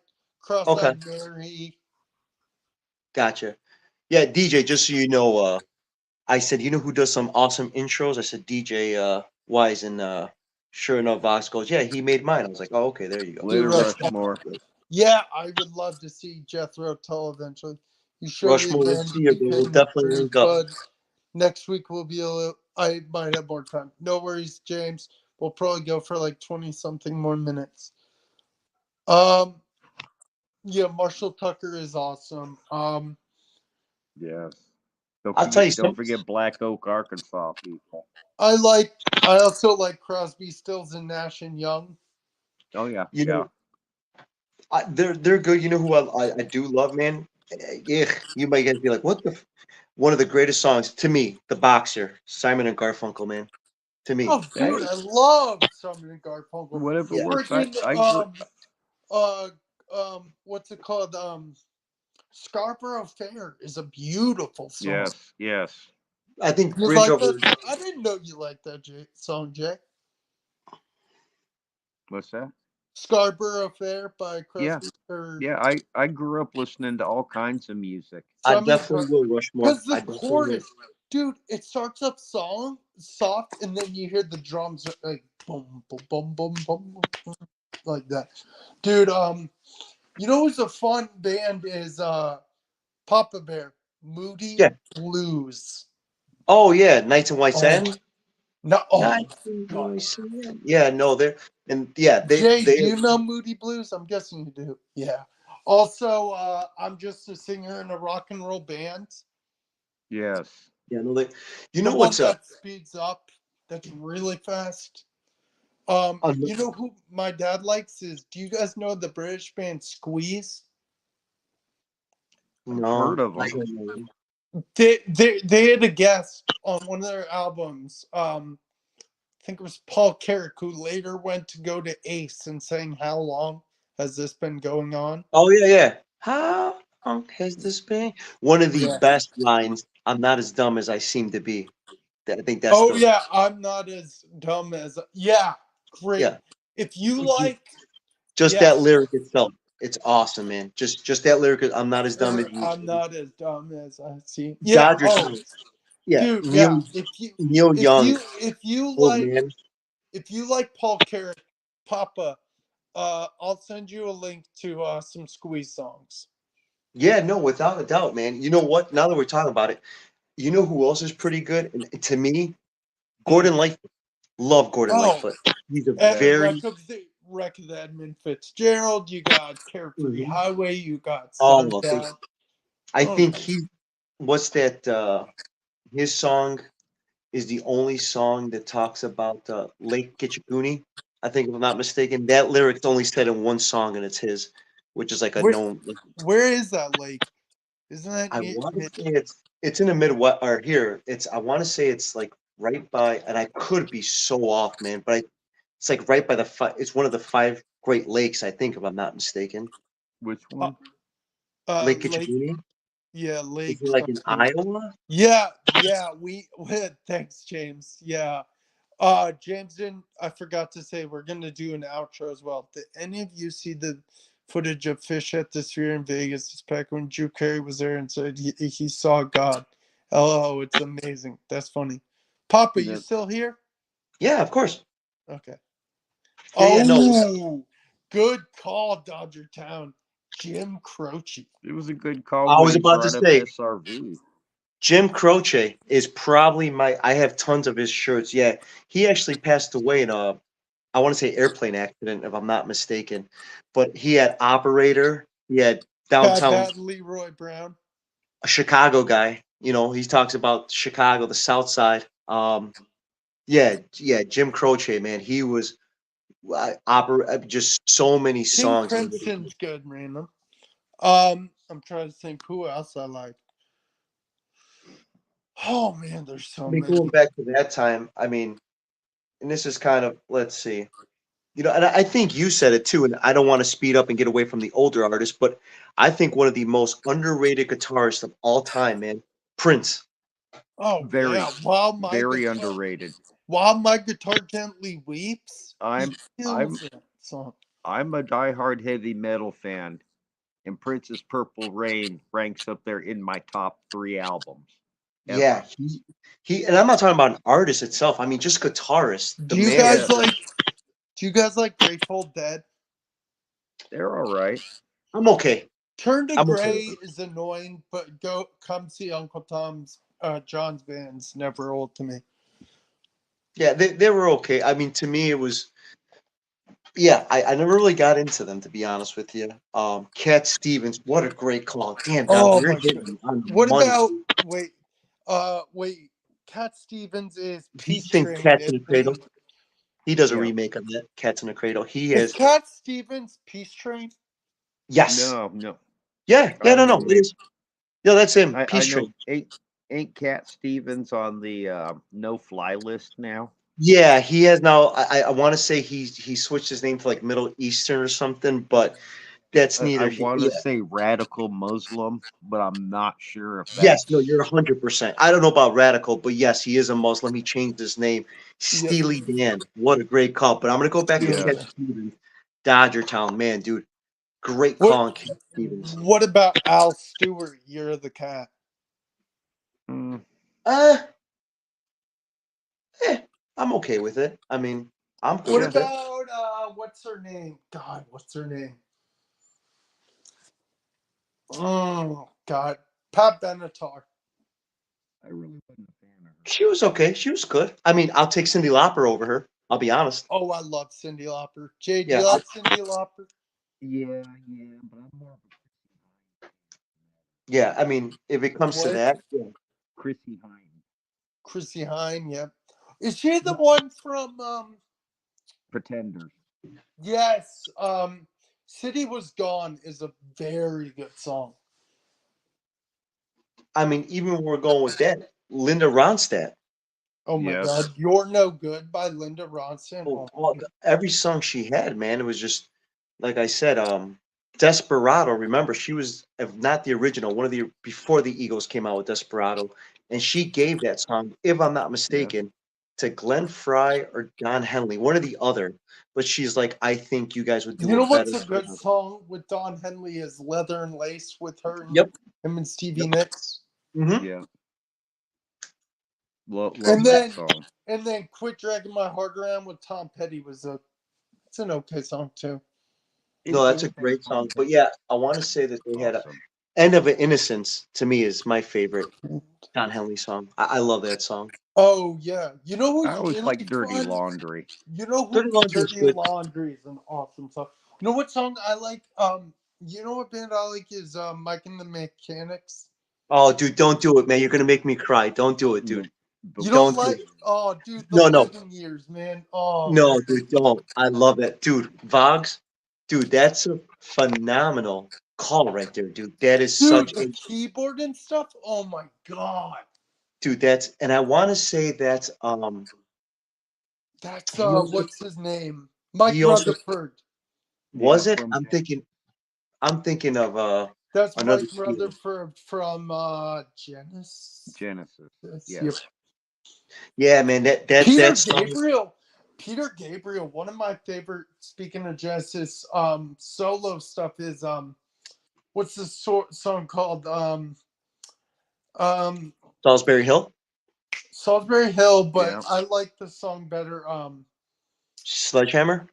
Okay. Mary. Gotcha. Yeah, DJ, just so you know, I said, you know who does some awesome intros? I said DJ Wise, and sure enough, Vox goes, yeah, he made mine. I was like, oh, okay, there you go. Later, Rush- Rushmore. Yeah, I would love to see Jethro Tull eventually. You show Rushmore, me we'll again. see you, bro. We'll definitely link up. But next week will be a little. I might have more time. No worries, James. We'll probably go for like 20 something more minutes. Yeah, Marshall Tucker is awesome. Yes. I'll tell you Don't something. forget Black Oak, Arkansas, people. I also like Crosby, Stills, and Nash and Young. Oh yeah, You know, they're good. You know who I do love, man? Yeah, you might guys be like, what the? One of the greatest songs to me, The Boxer, Simon and Garfunkel, man. To me. Oh, dude, I love Simon and Garfunkel. Whatever Yeah. works. What's it called? Scarborough Fair is a beautiful song. Yes. I think You Bridge like Over. that? I didn't know you liked that song, Jay. What's that? Scarborough Fair by Crosby. Yeah, I grew up listening to all kinds of music. I definitely will, Rushmore. Because the chorus, dude, it starts up soft, and then you hear the drums like boom, boom, boom, boom, boom, boom, like that. Dude, you know who's a fun band is Papa Bear, Moody Blues. Oh yeah, Nights in White Sand. No, Nights in White Sand. Yeah, no, they're Jay, do you know Moody Blues? I'm guessing you do. Yeah. Also, I'm just a singer in a rock and roll band. Yes. Yeah, no, you know what's up? That speeds up. That's really fast. You know who my dad likes is? Do you guys know the British band Squeeze? No, heard of them. They had a guest on one of their albums. I think it was Paul Carrick, who later went to go to Ace and sang "How Long Has This Been Going On?" Oh yeah. How long has this been? One of the best lines. I'm not as dumb as I seem to be. I think that's. I'm not as dumb as. Great. Yeah. If you like, that lyric itself, it's awesome, man. Just that lyric. I'm not as dumb as you. I'm not as dumb as I seem. Dodgers. Dude, Neil Young. If you old like, man. if you like Paul Carrick, Papa, I'll send you a link to some Squeeze songs. Yeah, no, without a doubt, man. You know what? Now that we're talking about it, you know who else is pretty good? And to me, Gordon Lightfoot. Love Gordon Oh, Lightfoot. He's a and very Wreck of the Edmund Fitzgerald. You got Carefree Mhm. Highway. You got all of them. Sundown. I Oh, think what's that? His song is the only song that talks about Lake Kitchiguni. I think, if I'm not mistaken, that lyric's only said in one song, and it's his, which is like a where known. where is that lake? Isn't that I near? want to say it's in the Midwest or here. I want to say it's like right by, and I could be so off, man, but it's like right by it's one of the five Great Lakes, I think, if I'm not mistaken. Which Uh, one? Lake Lake. Kitchiguni? Yeah, Is Lake it like in something. Iowa? Yeah, we thanks, James. Yeah. James didn't I forgot to say we're gonna do an outro as well. Did any of you see the footage of Fish at the Sphere in Vegas this back when Drew Carey was there and said he saw God? Oh, it's amazing. That's funny. Papa, you No, still here? Yeah, of course. Okay. Yeah, no. Oh, good call, Dodger Town. Jim Croce. it was a good call I when was he about to brought up say SRV. Jim Croce is probably I have tons of his shirts. Yeah, he actually passed away in I want to say airplane accident, if I'm not mistaken. But he had Operator. He had Bad Downtown, Bad Leroy Brown. a Chicago guy. You know, he talks about Chicago, the South Side. Yeah, Jim Croce, man. He was just so many King songs. Crimson's good, random. I'm trying to think who else I like. Oh man, there's I so mean, many. going back to that time, I mean, and this is kind of, let's see. You know, and I think you said it too, and I don't want to speed up and get away from the older artists, but I think one of the most underrated guitarists of all time, man, Prince. Oh Very, yeah, very underrated. while my guitar gently weeps, he I'm I'm kills that song. I'm a diehard heavy metal fan, and Prince's Purple Rain ranks up there in my top 3 albums Yeah, ever. and I'm not talking about an artist itself. I mean, just guitarist. The Do you man guys Yeah, was. like? Do you guys like Grateful Dead? they're all right. I'm okay. Turn to I'm okay with Gray it. is annoying, but come see Uncle Tom's John's band's never old to me. Yeah, they were okay. I mean, to me, it was. Yeah, I never really got into them, to be honest with you. Cat Stevens, what a great call. Damn, dog, Oh you're my god. hitting on the What money. about wait. Cat Stevens is He Peace sings Train, Cats in isn't the he? Cradle. He does a Yeah. remake of that, Cats in the Cradle. He Is has, Cat Stevens Peace Train? yes. No. Yeah, I don't no, know. it is. Yeah, that's him. I Peace know Train. ain't Cat Stevens on the no fly list now. Yeah, he has now. I want to say he switched his name to like Middle Eastern or something, but that's I neither here. want to Yeah. say radical Muslim, but I'm not sure if Yes, no, that's you're 100%. I don't know about Radical, but yes, he is a Muslim. He changed his name. Yep. Steely Dan. What a great call. But I'm gonna go back to yeah. Cat Stevens. Dodger Town, man, dude. Great What call on Cat Stevens. what about Al Stewart, Year of the Cat? Mm, Uh, I'm okay with it. I mean, I'm cool What yeah. with it. about what's her name? God, what's her name? Oh God. Pat Benatar. I really wasn't a fan of her. She was okay. She was good. I mean, I'll take Cyndi Lauper over her. I'll be honest. Oh, I love Cyndi Lauper. Jay, do Yeah, you like Cyndi Lauper? Yeah, but I'm more of yeah. I mean, if it comes to What? that, yeah. a Chrissy Hynde. Chrissy Hine, yep. Is she the one from Pretenders. yes, City Was Gone is a very good song. I mean, even when we're going with that, Linda Ronstadt. Oh my Yes. God, You're No Good by Linda Ronstadt. Oh, Oh my God. every song she had, man, it was just like I said. Desperado. Remember, she was, if not the original, one of the before the Eagles came out with Desperado, and she gave that song, if I'm not Yeah. mistaken, to Glenn Fry or Don Henley, one or the other. But she's like, I think you guys would do You a know better what's a good job. song with Don Henley is Leather and Lace with her and Yep. him and Stevie Yep. Nicks. Mm-hmm. Yeah. Love And that then song. Quit Dragging My Heart Around with Tom Petty it's an okay song too. No, that's a great song. But yeah, I want to say that they had a End of Innocence to me is my favorite Don Henley song. I love that song. Oh yeah, you know who's I always really like Dirty fun? Laundry. You know who Dirty Laundry is Dirty good. Laundry is an awesome song. You know what song I like? You know what band I like is Mike and the Mechanics. Oh, dude, don't do it, man. You're gonna make me cry. Don't do it, dude. You don't Don't do like? it. Oh, dude, the No, no, Living Years, man. Oh, no, dude, don't. I love it, dude. Vogs, dude, that's a phenomenal call right there, dude. That is dude, such the a keyboard and stuff. Oh my god, dude. That's and I want to say that's that's he also what's his name? Mike he also Rutherford. was Yeah, it? from I'm thinking of That's another Mike Steeler. Rutherford from Genesis. Genesis. Yep. Yes. Yeah, man, Peter that song. Gabriel. Peter Gabriel, one of my favorite. Speaking of Genesis, solo stuff is what's the song called? Um, Salisbury Hill, Salisbury Hill, but Yeah. I like the song better. Sledgehammer.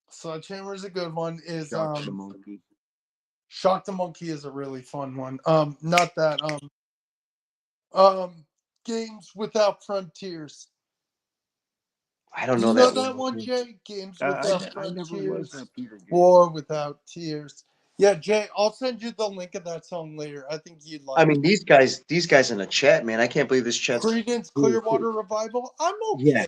Sledgehammer is a good one. Is Shock the Monkey. Shock the Monkey is a really fun one. Not that um, Games Without Frontiers. I don't Do know you know that that one. one, Jay? Games I, Without I never was Frontiers, a Peter Gabriel. War Without Tears. Yeah, Jay, I'll send you the link of that song later. I think you'd like I mean, these guys in the chat, man. I can't believe this it. chat's Creedence really cool. Clearwater Revival. I'm Yeah, okay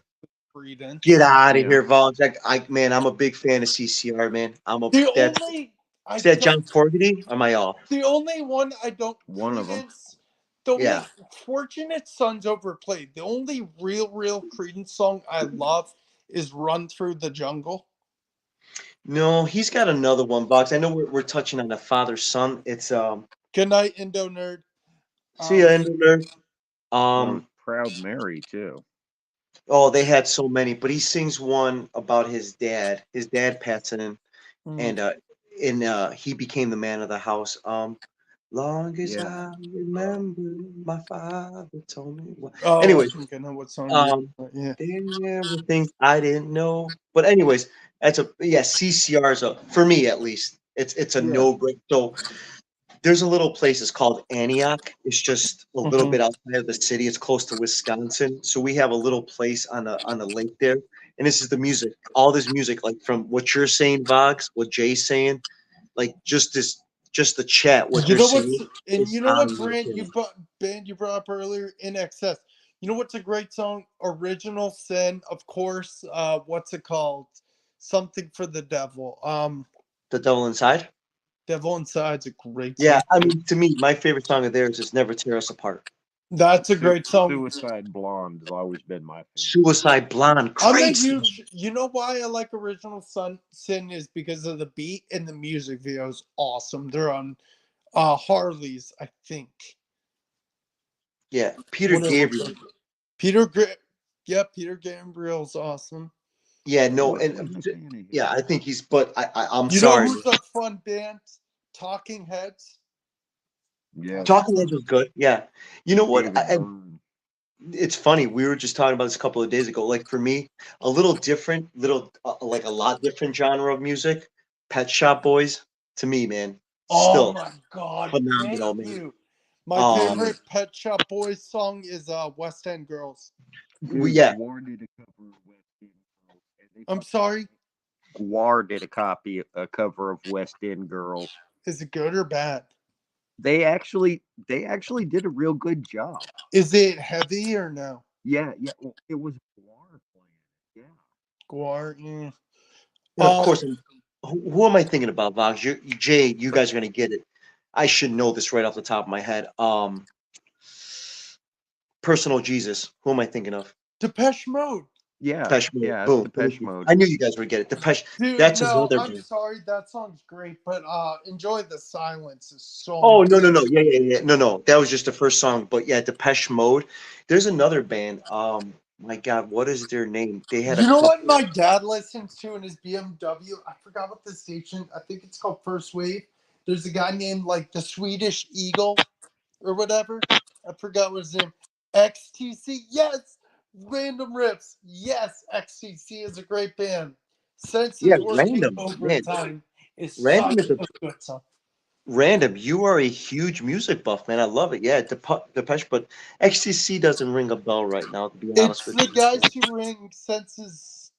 with get Creedence. out of Yeah. here, Vogs. Man, I'm a big fan of CCR, man. The That's only I is that don't John Fogerty? Or am I off? the only one I don't One of them. Creedence the only Yeah. Fortunate Son's overplayed. The only real Creedence song I love is Run Through the Jungle. No, he's got another one, Vox. I know we're touching on the father son. It's Good night, Indo Nerd. see ya, Ender. Proud Mary too. Oh, they had so many, but he sings one about his dad. His dad passing, and he became the man of the house. Long as Yeah. I remember, my father told me. Oh, I Anyways, think I know what song you um, yeah. there were things I didn't know. But anyways, CCR is a for me at least. It's a Yeah. no break. So there's a little place. It's called Antioch. It's just a little bit outside of the city. It's close to Wisconsin. So we have a little place on the lake there. And this is the music. All this music, like from what you're saying, Vox, what Jay's saying, like just the chat, what You you're know what's saying and is you know what on right there. band you brought up earlier in excess. You know what's a great song? Original Sin, of course. What's it called? Something for the Devil. The Devil Inside. Devil Inside's a great Yeah, song. I mean, to me, my favorite song of theirs is "Never Tear Us Apart." That's a great song. Suicide Blonde has always been my favorite. Suicide Blonde, I'm a great song. huge. You know why I like Original Sin is because of the beat and the music video is awesome. They're on Harley's, I think. Yeah, Peter What it looks Gabriel. like. Peter Peter Gabriel's awesome. Yeah, no, Wasn't and a fan of his. yeah, I think he's. But I'm You know sorry. who's a fun band? Talking Heads. Yeah. Talking Heads was good. Yeah, you know what? David Byrne. It's funny. We were just talking about this a couple of days ago. Like for me, a little different, like a lot different genre of music. Pet Shop Boys to me, man, Oh still my god, phenomenal, thank man. you. My favorite Pet Shop Boys song is West End Girls. Yeah, Guar did a cover of West End Girls. I'm sorry, Guar did a cover of West End Girls. is it good or bad? They actually did a real good job. Is it heavy or no? Yeah. Well, it was Guar playing. Yeah. Guar, yeah. and of course, who am I thinking about, Vox? Jay, you guys are gonna get it. I should know this right off the top of my head. Personal Jesus. Who am I thinking of? Depeche Mode. Yeah. Depeche Mode. Yeah, it's Boom. Depeche Mode. I knew you guys would get it. Depeche. Dude, That's no, another I'm band. sorry, that song's great, but Enjoy the Silence is so Oh much. no. Yeah. No. That was just the first song. But yeah, Depeche Mode. There's another band. My God, what is their name? They had a You know couple. what my dad listens to in his BMW? I forgot what the station. I think it's called First Wave. There's a guy named like the Swedish Eagle or whatever. I forgot what his name. XTC. Yes. Random Riffs. Yes. XTC is a great band. Yeah, Senses working random man. overtime. is Random such is a a good song. Random. You are a huge music buff, man. I love it. Yeah, Depeche, but XTC doesn't ring a bell right now, to be honest It's with the you. guys who ring senses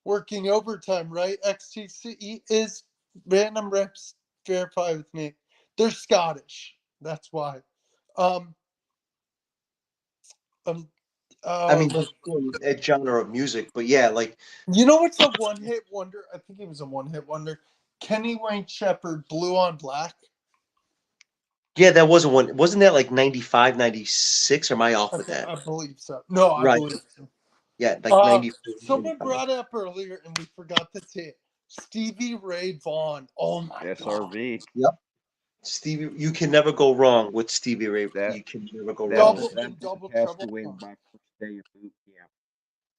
working overtime, right? XTC is random reps verify with me. They're Scottish. That's why. Um um I mean, uh just for that genre of music, but yeah, like you know what's a one hit wonder? I think he was a one hit wonder. Kenny Wayne Shepherd, Blue on Black. yeah, that was a one. Wasn't that like 95, 96? Or am I off with Okay, that? I believe so. No, I Right. believe so. Yeah, like 94, Someone 95. brought up earlier, and we forgot to say it. Stevie Ray Vaughan. Oh my god. SRV. Yep. Stevie, you can never go wrong with Stevie Ray. That You can never go that wrong Double with that him. and man double passed trouble. away on my first day of boot camp.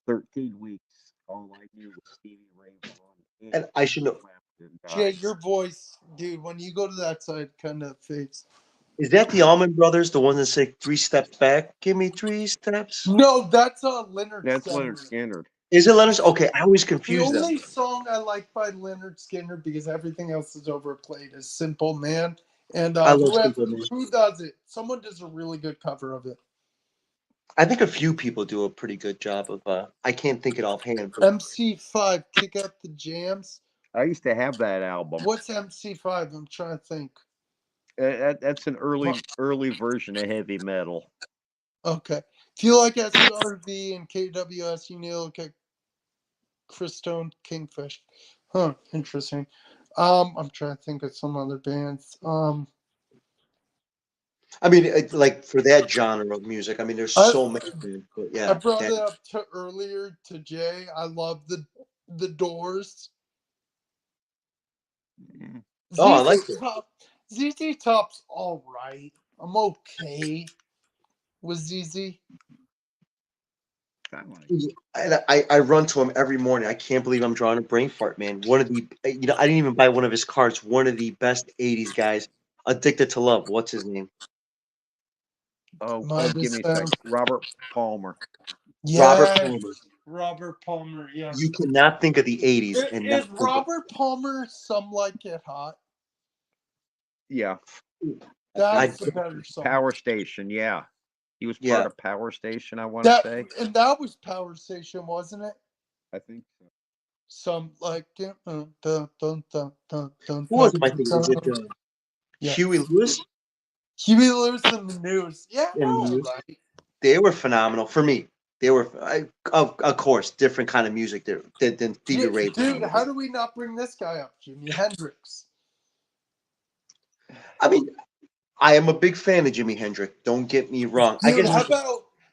13 weeks. All I knew was Stevie Ray Vaughan. And I should know. And Jay, died. your voice, dude, when you go to that side, kind of fades. Is that the Allman Brothers, the one that say 3 steps back? Give me 3 steps. No, that's Leonard That's Skinner. Leonard Skinner. Is it Leonard? Okay, I always The confuse them. only song I like by Leonard Skinner, because everything else is overplayed, is Simple Man. And I love Simple Man. who does it? Someone does a really good cover of it. I think a few people do a pretty good job of. I can't think it offhand, but MC5, Kick Out the Jams. I used to have that album. What's MC5? I'm trying to think. That's an early version of heavy metal. Okay. If you like SRV and KWS, you need to look at Christone Kingfish. Huh, interesting. I'm trying to think of some other bands. I mean, like for that genre of music, I mean, there's I, so many. But I yeah, brought that, it up to earlier to Jay. I love the Doors. Mm. oh, I like it. Top. ZZ Top's all right. I'm okay with ZZ. I like it. And I run to him every morning. I can't believe I'm drawing a brain fart, man. One of the, I didn't even buy one of his cards. One of the best '80s guys, Addicted to Love. What's his name? Give me a sec. Robert Palmer. Robert Yeah, Palmer. Robert Palmer. Yes. You cannot think of the '80s and not Is think of. Robert Palmer Some Like It Hot? Yeah. That's the better song. Power Station. Yeah. He was Yeah. part of Power Station, I want to say. And that was Power Station, wasn't it? I think so. Some like it. Dun, dun, dun, dun, dun, Who was it? I think was it Yeah. Huey Lewis Huey Lewis and the News. Yeah, and all News. right. They were phenomenal for me. They were, of course, different kind of music than Stevie Ray. Dude, how do we not bring this guy up? Jimi Hendrix. I mean, I am a big fan of Jimi Hendrix. Don't get me wrong. Dude, I guess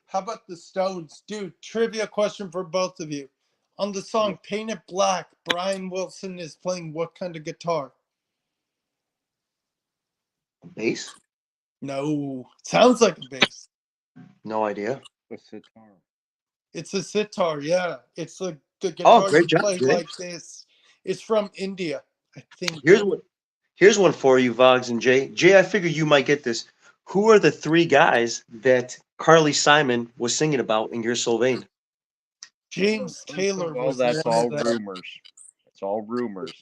how about the Stones? Dude, trivia question for both of you. On the song Paint It Black, Brian Wilson is playing what kind of guitar? bass. No. Sounds like a bass. No idea. A sitar. It's a sitar, yeah. It's the guitar great you job, play Jay. like this. It's from India, I think. Here's one for you, Vogs and Jay. Jay, I figure you might get this. Who are the 3 guys that Carly Simon was singing about in You're So Vain? James Taylor Well, was that's one all of them. rumors. It's all rumors.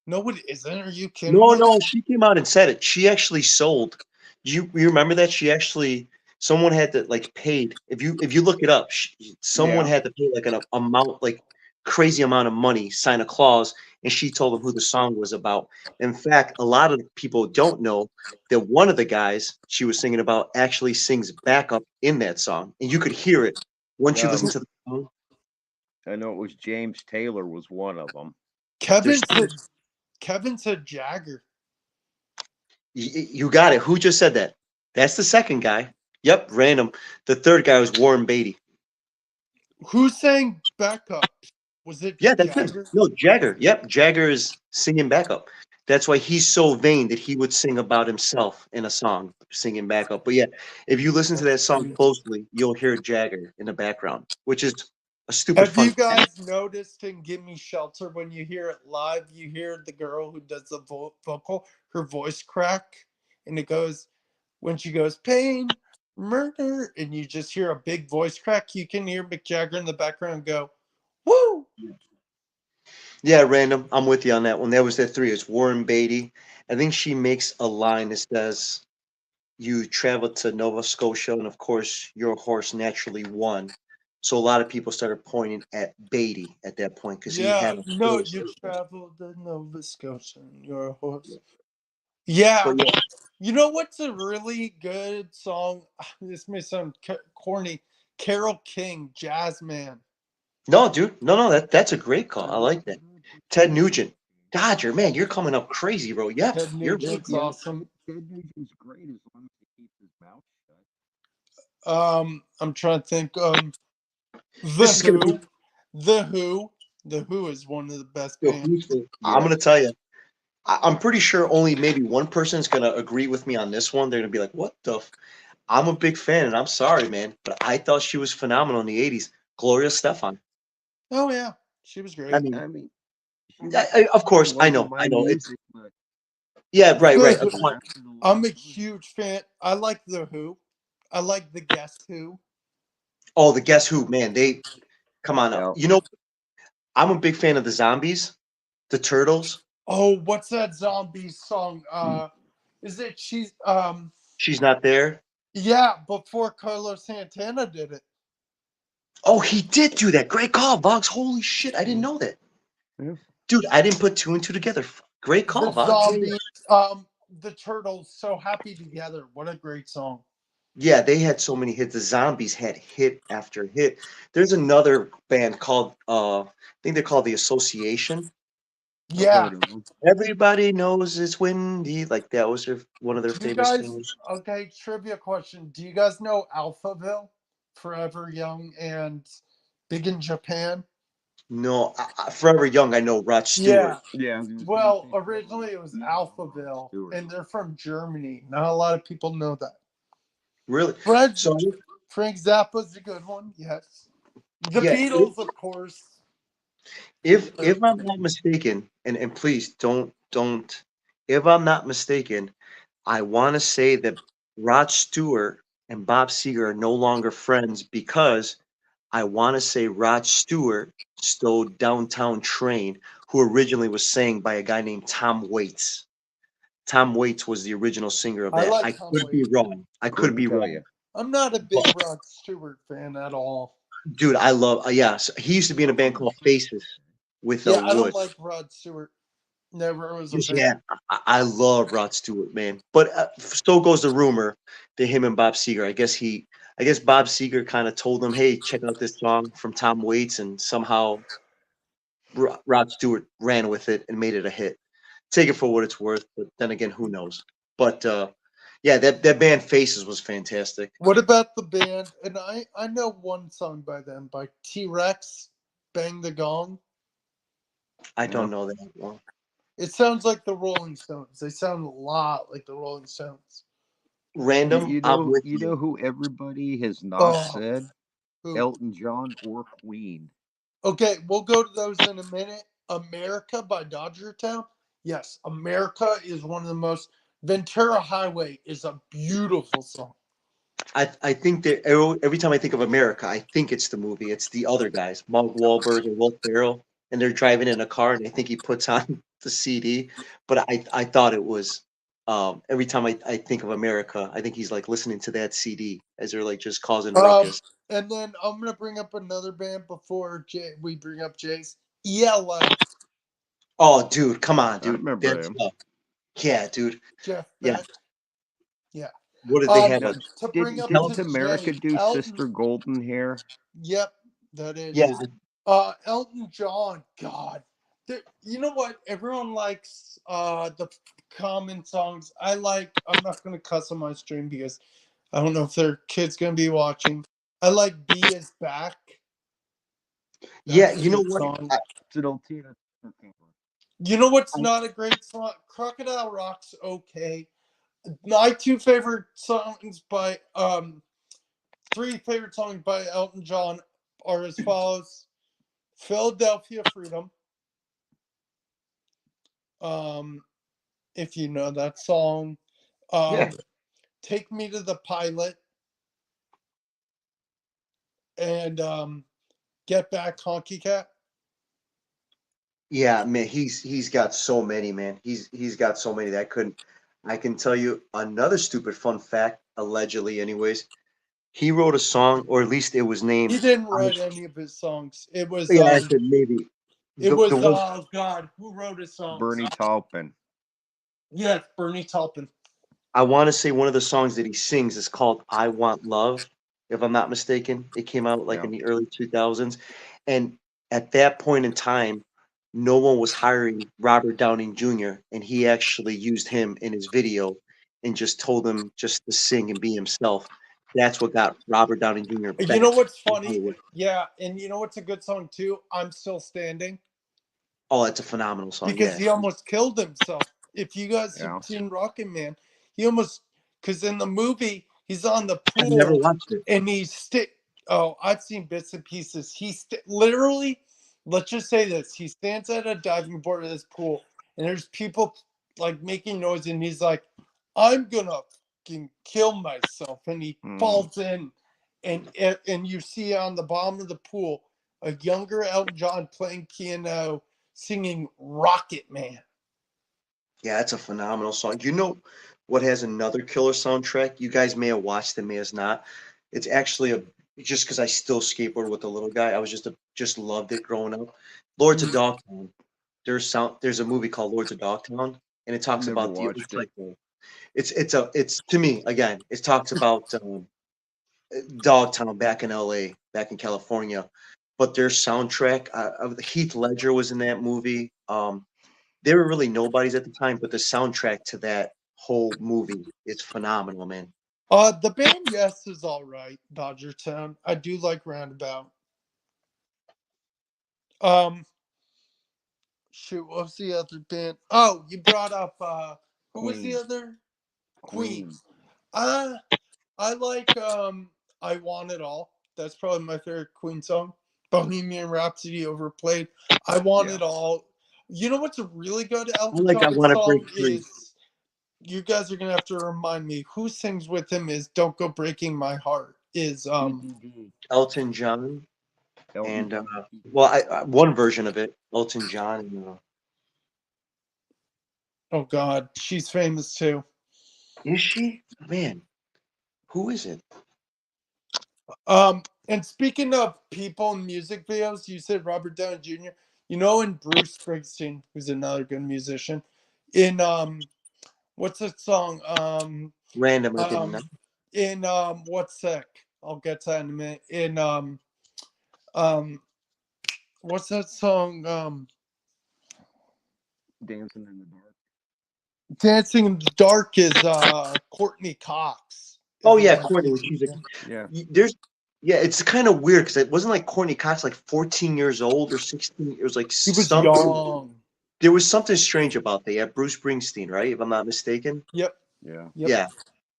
No, it isn't. Are you kidding No, me? no, she came out and said it. She actually sold. You remember that? Someone had to like paid. If you look it up, someone Yeah. had to pay like an amount, like crazy amount of money, sign a clause, and she told them who the song was about. In fact, a lot of people don't know that one of the guys she was singing about actually sings backup in that song, and you could hear it once you listen to the song. I know it was James Taylor was one of them. Kevin said Jagger. You got it. Who just said that? That's the second guy. Yep, random. The third guy was Warren Beatty. Who sang backup? Was it Yeah, that's Jagger? him. No, Jagger. Yep, Jagger is singing backup. That's why he's so vain that he would sing about himself in a song, singing backup. But yeah, if you listen to that song closely, you'll hear Jagger in the background, which is a stupid Have fun you fact. guys noticed in Give Me Shelter when you hear it live, you hear the girl who does the vocal, her voice crack, and it goes, when she goes, pain, murder, and you just hear a big voice crack, you can hear Mick Jagger in the background go, woo! Yeah, random. I'm with you on that one. That was their three. It's Warren Beatty. I think she makes a line that says, "You traveled to Nova Scotia, and of course, your horse naturally won." So a lot of people started pointing at Beatty at that point because he Yeah, had a no, horse. you traveled to Nova Scotia and you're a horse. Yeah, But yeah, you know what's a really good song? This may sound corny. Carole King, Jazz Man. no, dude, no, that's a great call. I like that. Ted Nugent, Dodger, man, you're coming up crazy, bro. Yep, Ted you're right. Nugent's awesome. Ted Nugent's great as long as he keeps his mouth shut. I'm trying to think. The This is gonna Who, be The Who, The Who is one of the best yo, bands. Houston. I'm Yeah. gonna tell you. I'm pretty sure only maybe one person's gonna agree with me on this one. They're gonna be like, "What the?" I'm a big fan, and I'm sorry, man, but I thought she was phenomenal in the '80s. Gloria Stefan. Oh yeah, she was I great. mean, I mean, she was of she course, wasn't I my know. It's music, but yeah, right, The right. after Of Who, course. after the I'm a last movie, huge fan. I like The Who. I like the Guess Who. Oh, the Guess Who, man, they come on up. yeah, You know, I'm a big fan of the Zombies, the Turtles. Oh, what's that zombie song? Is it She's not there. yeah, before Carlos Santana did it. Oh, he did do that. Great call, Boggs. Holy shit, I didn't know that, yeah. dude. I didn't put two and two together. Great The call, Boggs. Yeah, yeah. zombies, the Turtles, So Happy Together. What a great song. Yeah, they had so many hits. The Zombies had hit after hit. There's another band called I think they're called the Association. I've Yeah. heard of them. Everybody knows it's windy. Like that was one of their Do you famous guys singers. okay, trivia question. Do you guys know Alphaville? Forever Young and Big in Japan? No, Forever Young. I know Rod Stewart. Yeah. Yeah, I was gonna say Well, Pink Floyd. originally it was Yeah, Rod Alphaville, Stewart. and they're from Germany. Not a lot of people know that. Really? Fred, So Frank Zappa's a good one, yes. The yeah, Beatles, of course. if I'm not mistaken, and please don't, if I'm not mistaken, I want to say that Rod Stewart and Bob Seger are no longer friends because I want to say Rod Stewart stole Downtown Train, who originally was sang by a guy named Tom Waits. Tom Waits was the original singer of I that. like I Tom could be Waits. wrong. I could Couldn't be tell wrong. you. I'm not a But big Rod Stewart fan at all. dude, I love yeah. So he used to be in a band called Faces with Yeah, I don't Wood. like Rod Stewart. Never was a Just fan. yeah, I love Rod Stewart, man. But so goes the rumor that him and Bob Seger. I guess Bob Seger kind of told him, "Hey, check out this song from Tom Waits," and somehow Rod Stewart ran with it and made it a hit. Take it for what it's worth, but then again, who knows? But yeah, that band Faces was fantastic. What about the band? And I know one song by them, by T Rex, Bang the Gong. I Yeah. don't know that one. It sounds like the Rolling Stones. They sound a lot like the Rolling Stones. Random, I'm with You you. know who everybody has not Oh, said? who? Elton John or Queen. Okay, we'll go to those in a minute. America by Dodger Town. Yes, America is one of the most. Ventura Highway is a beautiful song. I think that every time I think of America, I think it's the movie. It's the other guys, Mark Wahlberg and Will Ferrell, and they're driving in a car, and I think he puts on the CD. But I thought it was every time I think of America, I think he's like listening to that CD as they're like just causing Um, ruckus. and then I'm gonna bring up another band before we bring up Jay's ELF. Oh, dude, come on, I dude. remember That's him. yeah, dude. Jeff Yeah. Beck. Yeah. What did they have? Yeah, To bring didn't up Tell, to didn't America Jay, do Elton. Sister Golden Hair? Yep, that yeah, is. Elton John. God, you know what? Everyone likes the common songs. I like. I'm not gonna cuss on my stream because I don't know if their kids gonna be watching. I like "B Is Back." yeah. That's a You know good what? song. It's an old Tina Turner cover. You know what's I, not a great song? Crocodile Rock's okay. My two favorite songs by three favorite songs by Elton John are as follows: Philadelphia Freedom. Um, if you know that song. Yeah, Take Me to the Pilot and Get Back Honky Cat. Yeah, man, he's got so many, man. He's got so many that I can tell you another stupid fun fact, allegedly, anyways. He wrote a song, or at least it was He named. didn't write any of his songs. Yeah, I said maybe. The one Oh God, who wrote his songs? Bernie Taupin. Yes, Bernie Taupin. I want to say one of the songs that he sings is called "I Want Love," if I'm not mistaken. It came out like Yeah. in the early 2000s, and at that point in time, no one was hiring Robert Downey Jr., and he actually used him in his video and just told him just to sing and be himself. That's what got Robert Downey Jr. You back know what's in funny? Hollywood. Yeah, and you know what's a good song too? I'm Still Standing. Oh, that's a phenomenal song. Because Yeah, he almost killed himself. If you guys have Yeah. seen Rocket Man, he almost, because in the movie he's on the I've never pool watched it. and Oh, I've seen bits and pieces. Literally, let's just say this: he stands at a diving board of this pool, and there's people like making noise, and he's like, "I'm gonna fucking kill myself," and he falls in, and you see on the bottom of the pool a younger Elton John playing piano singing Rocket Man. Yeah, it's a phenomenal song. You know what has another killer soundtrack? You guys may have watched it, may have not. It's actually a just because I still skateboard with the little guy. I was just loved it growing up. Lords of Dogtown. There's a movie called Lords of Dogtown, and it talks Never about the watched it's it. like it's to me again. It talks about Dogtown back in L.A., back in California. But their soundtrack, Heath Ledger was in that movie. They were really nobodies at the time, but the soundtrack to that whole movie is phenomenal, man. The band Yes is all right. Dodger Town. I do like Roundabout. Um, shoot, what was the other band? Oh, you brought up who was the Queen. other? Queen. Queen. Uh I like I Want It All. That's probably my favorite Queen song. Bohemian Rhapsody overplayed. I Want Yeah. It All. You know what's a really good I Elton like I John Want to Break song Free. is, you guys are gonna have to remind me who sings with him is Don't Go Breaking My Heart is EPD. Elton John Elton and John. well, one version of it, Elton John and oh god, she's famous too. is she? Man, who is it? And speaking of people in music videos, you said Robert Downey Jr. You know, and Bruce Springsteen, who's another good musician, in what's that song? Random, I didn't know. In what's that? I'll get to that in a minute. In um what's that song? Dancing in the Dark. Dancing in the Dark is Courtney Cox. Oh Is the yeah, one Courtney. singing. She's a Yeah. there's yeah. It's kind of weird because it wasn't like Courtney Cox like 14 years old or 16. It was like He was something. young. There was something strange about that. Yeah, Bruce Springsteen, right? If I'm not mistaken. Yep. Yeah. Yep. Yeah,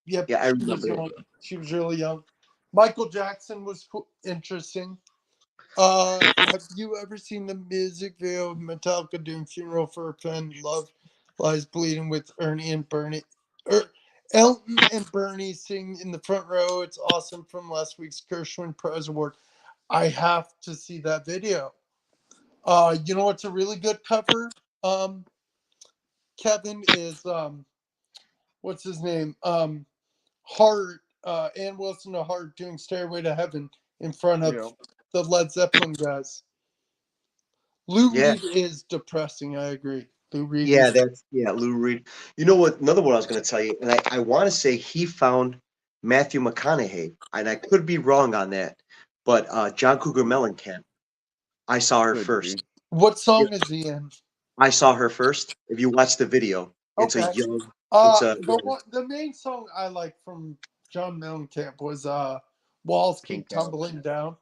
Yep. yeah, I She was remember it. young. She was really young. Michael Jackson was interesting. Have you ever seen the music video of Metallica doing "Funeral for a Friend"? Love Lies Bleeding with Ernie and Bernie. Elton and Bernie sing in the front row. It's awesome from last week's Gershwin Prize Award. I have to see that video. You know what's a really good cover? Kevin is what's his name? Hart, Ann Wilson to Hart doing Stairway to Heaven in front of Yeah. the Led Zeppelin guys. Lou Yeah, Reed is depressing. I agree. Lou Reed yeah, is. that's yeah, Lou Reed. You know what? Another one I was going to tell you, and I want to say he found Matthew McConaughey, and I could be wrong on that, but John Cougar Mellencamp. I saw her Could first. be. What Yeah, song is he in? I saw her first. If you watch the video, it's a Okay. young, it's a The main song I like from John Mellencamp was Walls Keep Pink House. Tumbling Down.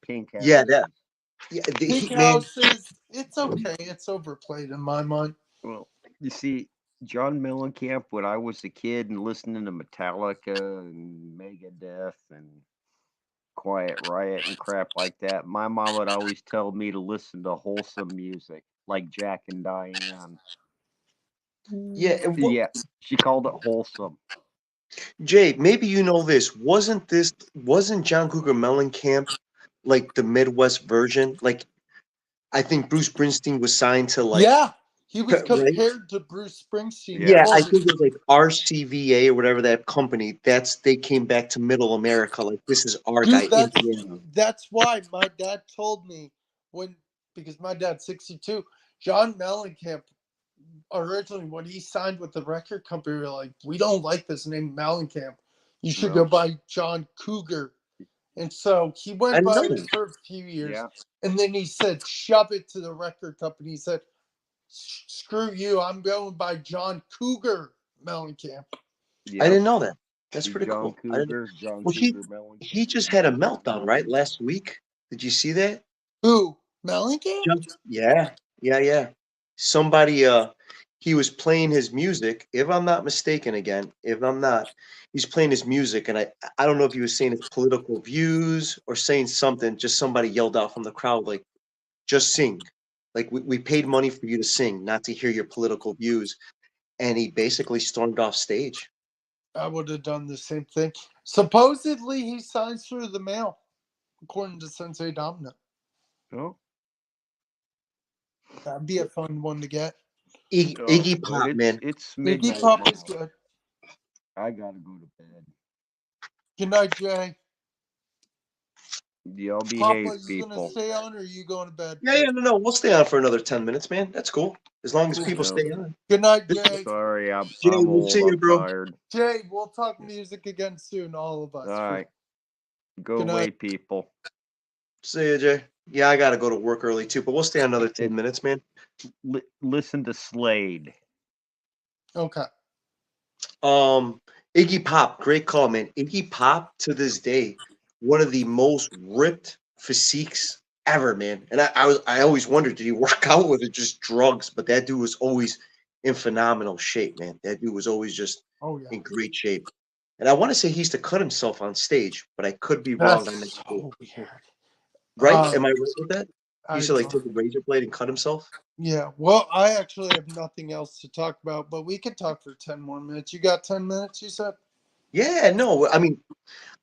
Pink House. yeah that yeah Pink man. House is, it's okay. It's overplayed in my mind. Well, you see, John Mellencamp, when I was a kid and listening to Metallica and Megadeth and Quiet Riot and crap like that, my mom would always tell me to listen to wholesome music like Jack and Diane. Yeah, and what Yeah, she called it wholesome. Jay? Maybe you know this. Wasn't John Cougar Mellencamp like the Midwest version? Like I think Bruce Springsteen was signed to like Yeah, he was right. compared to Bruce Springsteen. Yeah, I before think it was like RCVA or whatever that company. They came back to Middle America. Like this is our guy, Dude, Indiana. that's why my dad told me because my dad's 62. John Mellencamp originally when he signed with the record company, we were like, we don't like this name Mellencamp. You should go by John Cougar. And so he I went didn't by know it that. for a few years. Yeah. And then he said, shove it to the record company. He said, screw you. I'm going by John Cougar Mellencamp. I didn't know that. That's pretty John cool. I didn't, Cougar, John well, Cougar Mellencamp. he just had a meltdown right last week. Did you see that? Who? Mellencamp? Yeah. Somebody he was playing his music, if I'm not mistaken again, if I'm not, he's playing his music and I don't know if he was saying his political views or saying something, just somebody yelled out from the crowd like, just sing. Like we paid money for you to sing, not to hear your political views. And he basically stormed off stage. I would have done the same thing. Supposedly he signs through the mail, according to Sensei Domino. Oh. That'd be a fun one to get. Iggy But Pop, man. it's Iggy midnight. Pop is good. I gotta go to bed. Good night, Jay. Y'all Papa, behave, you gonna people. stay on or are you going to bed? Yeah, no. We'll stay on for another 10 minutes, man. That's cool. As long as Cool. people No. stay on. Good night, Jay. Sorry, I'm Jay, I'm we'll old. see you, I'm bro. tired. Jay, we'll talk music again soon, all of us. All right. Go Good away, night. people. See you, Jay. Yeah, I gotta go to work early too, but we'll stay on another 10 minutes, man. Listen to Slade. Okay. Iggy Pop, great call, man. Iggy Pop to this day, one of the most ripped physiques ever, man. And I always wondered, did he work out with it just drugs? But that dude was always in phenomenal shape, man. That dude was always just in great shape. And I want to say he used to cut himself on stage, but I could be wrong on that. That's so weird. Right? Am I right with that? He I used to like don't- take a razor blade and cut himself. Yeah. Well, I actually have nothing else to talk about, but we could talk for 10 more minutes. You got 10 minutes, you said? Yeah, no, I mean,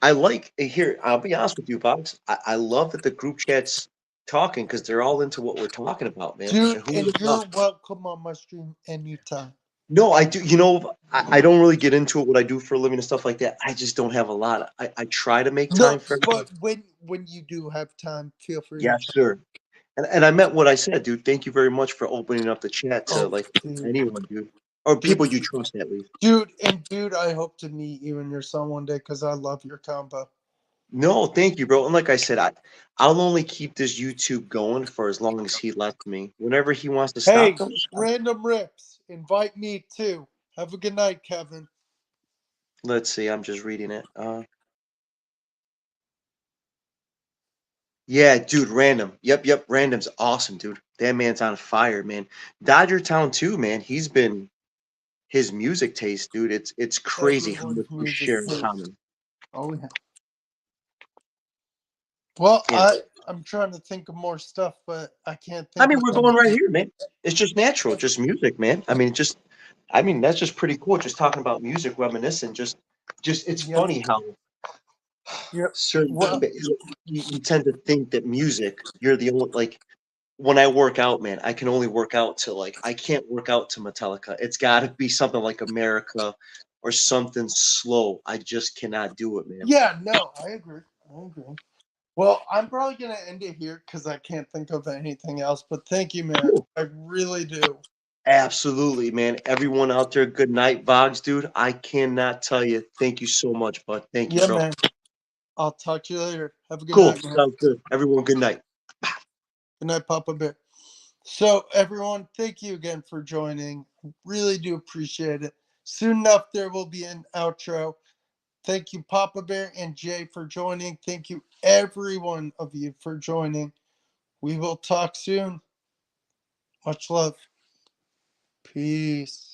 I like here. I'll be honest with you, Bobs. I love that the group chat's talking because they're all into what we're talking about, man. Dude, And who and would have you're thought? welcome on my stream anytime. No, I do. You know, I don't really get into it. What I do for a living and stuff like that. I just don't have a lot. I try to make No, time for. but when you do have time, feel free. Yeah, sure. And I meant what I said, dude. Thank you very much for opening up the chat to like dude. anyone, dude, or people you trust at least. Dude, I hope to meet you and your son one day because I love your combo. No, thank you, bro. And like I said, I'll only keep this YouTube going for as long as he lets me. Whenever he wants to Hey, stop, random rips, invite me too. Have a good night, Kevin. let's see. I'm just reading it. Yeah, dude, random. Yep. Random's awesome, dude. That man's on fire, man. Dodger Town too, man. He's been his music taste, dude. It's crazy how much Everyone's we music share in taste. common. Oh yeah. Well, Yeah. I'm trying to think of more stuff, but I can't think. I mean, of we're going right here, man. It's just natural, just music, man. I mean, that's just pretty cool. Just talking about music, reminiscing. Just it's Yep. funny how Yep. certain Well, you tend to think that music, you're the only like when I work out, man, I can only work out to like I can't work out to Metallica. It's got to be something like America or something slow. I just cannot do it, man. yeah, no, I agree. Well, I'm probably gonna end it here because I can't think of anything else. But thank you, man. Cool. I really do. Absolutely, man. Everyone out there, good night, Vogs, dude. I cannot tell you. Thank you so much, bud. Thank you, Yeah, bro. man. I'll talk to you later. Have a good Cool. night, man. Sounds good. Everyone, good night. Good night, Papa Bear. So, everyone, thank you again for joining. Really do appreciate it. Soon enough, there will be an outro. Thank you, Papa Bear and Jay, for joining. Thank you, every one of you, for joining. We will talk soon. Much love. Peace.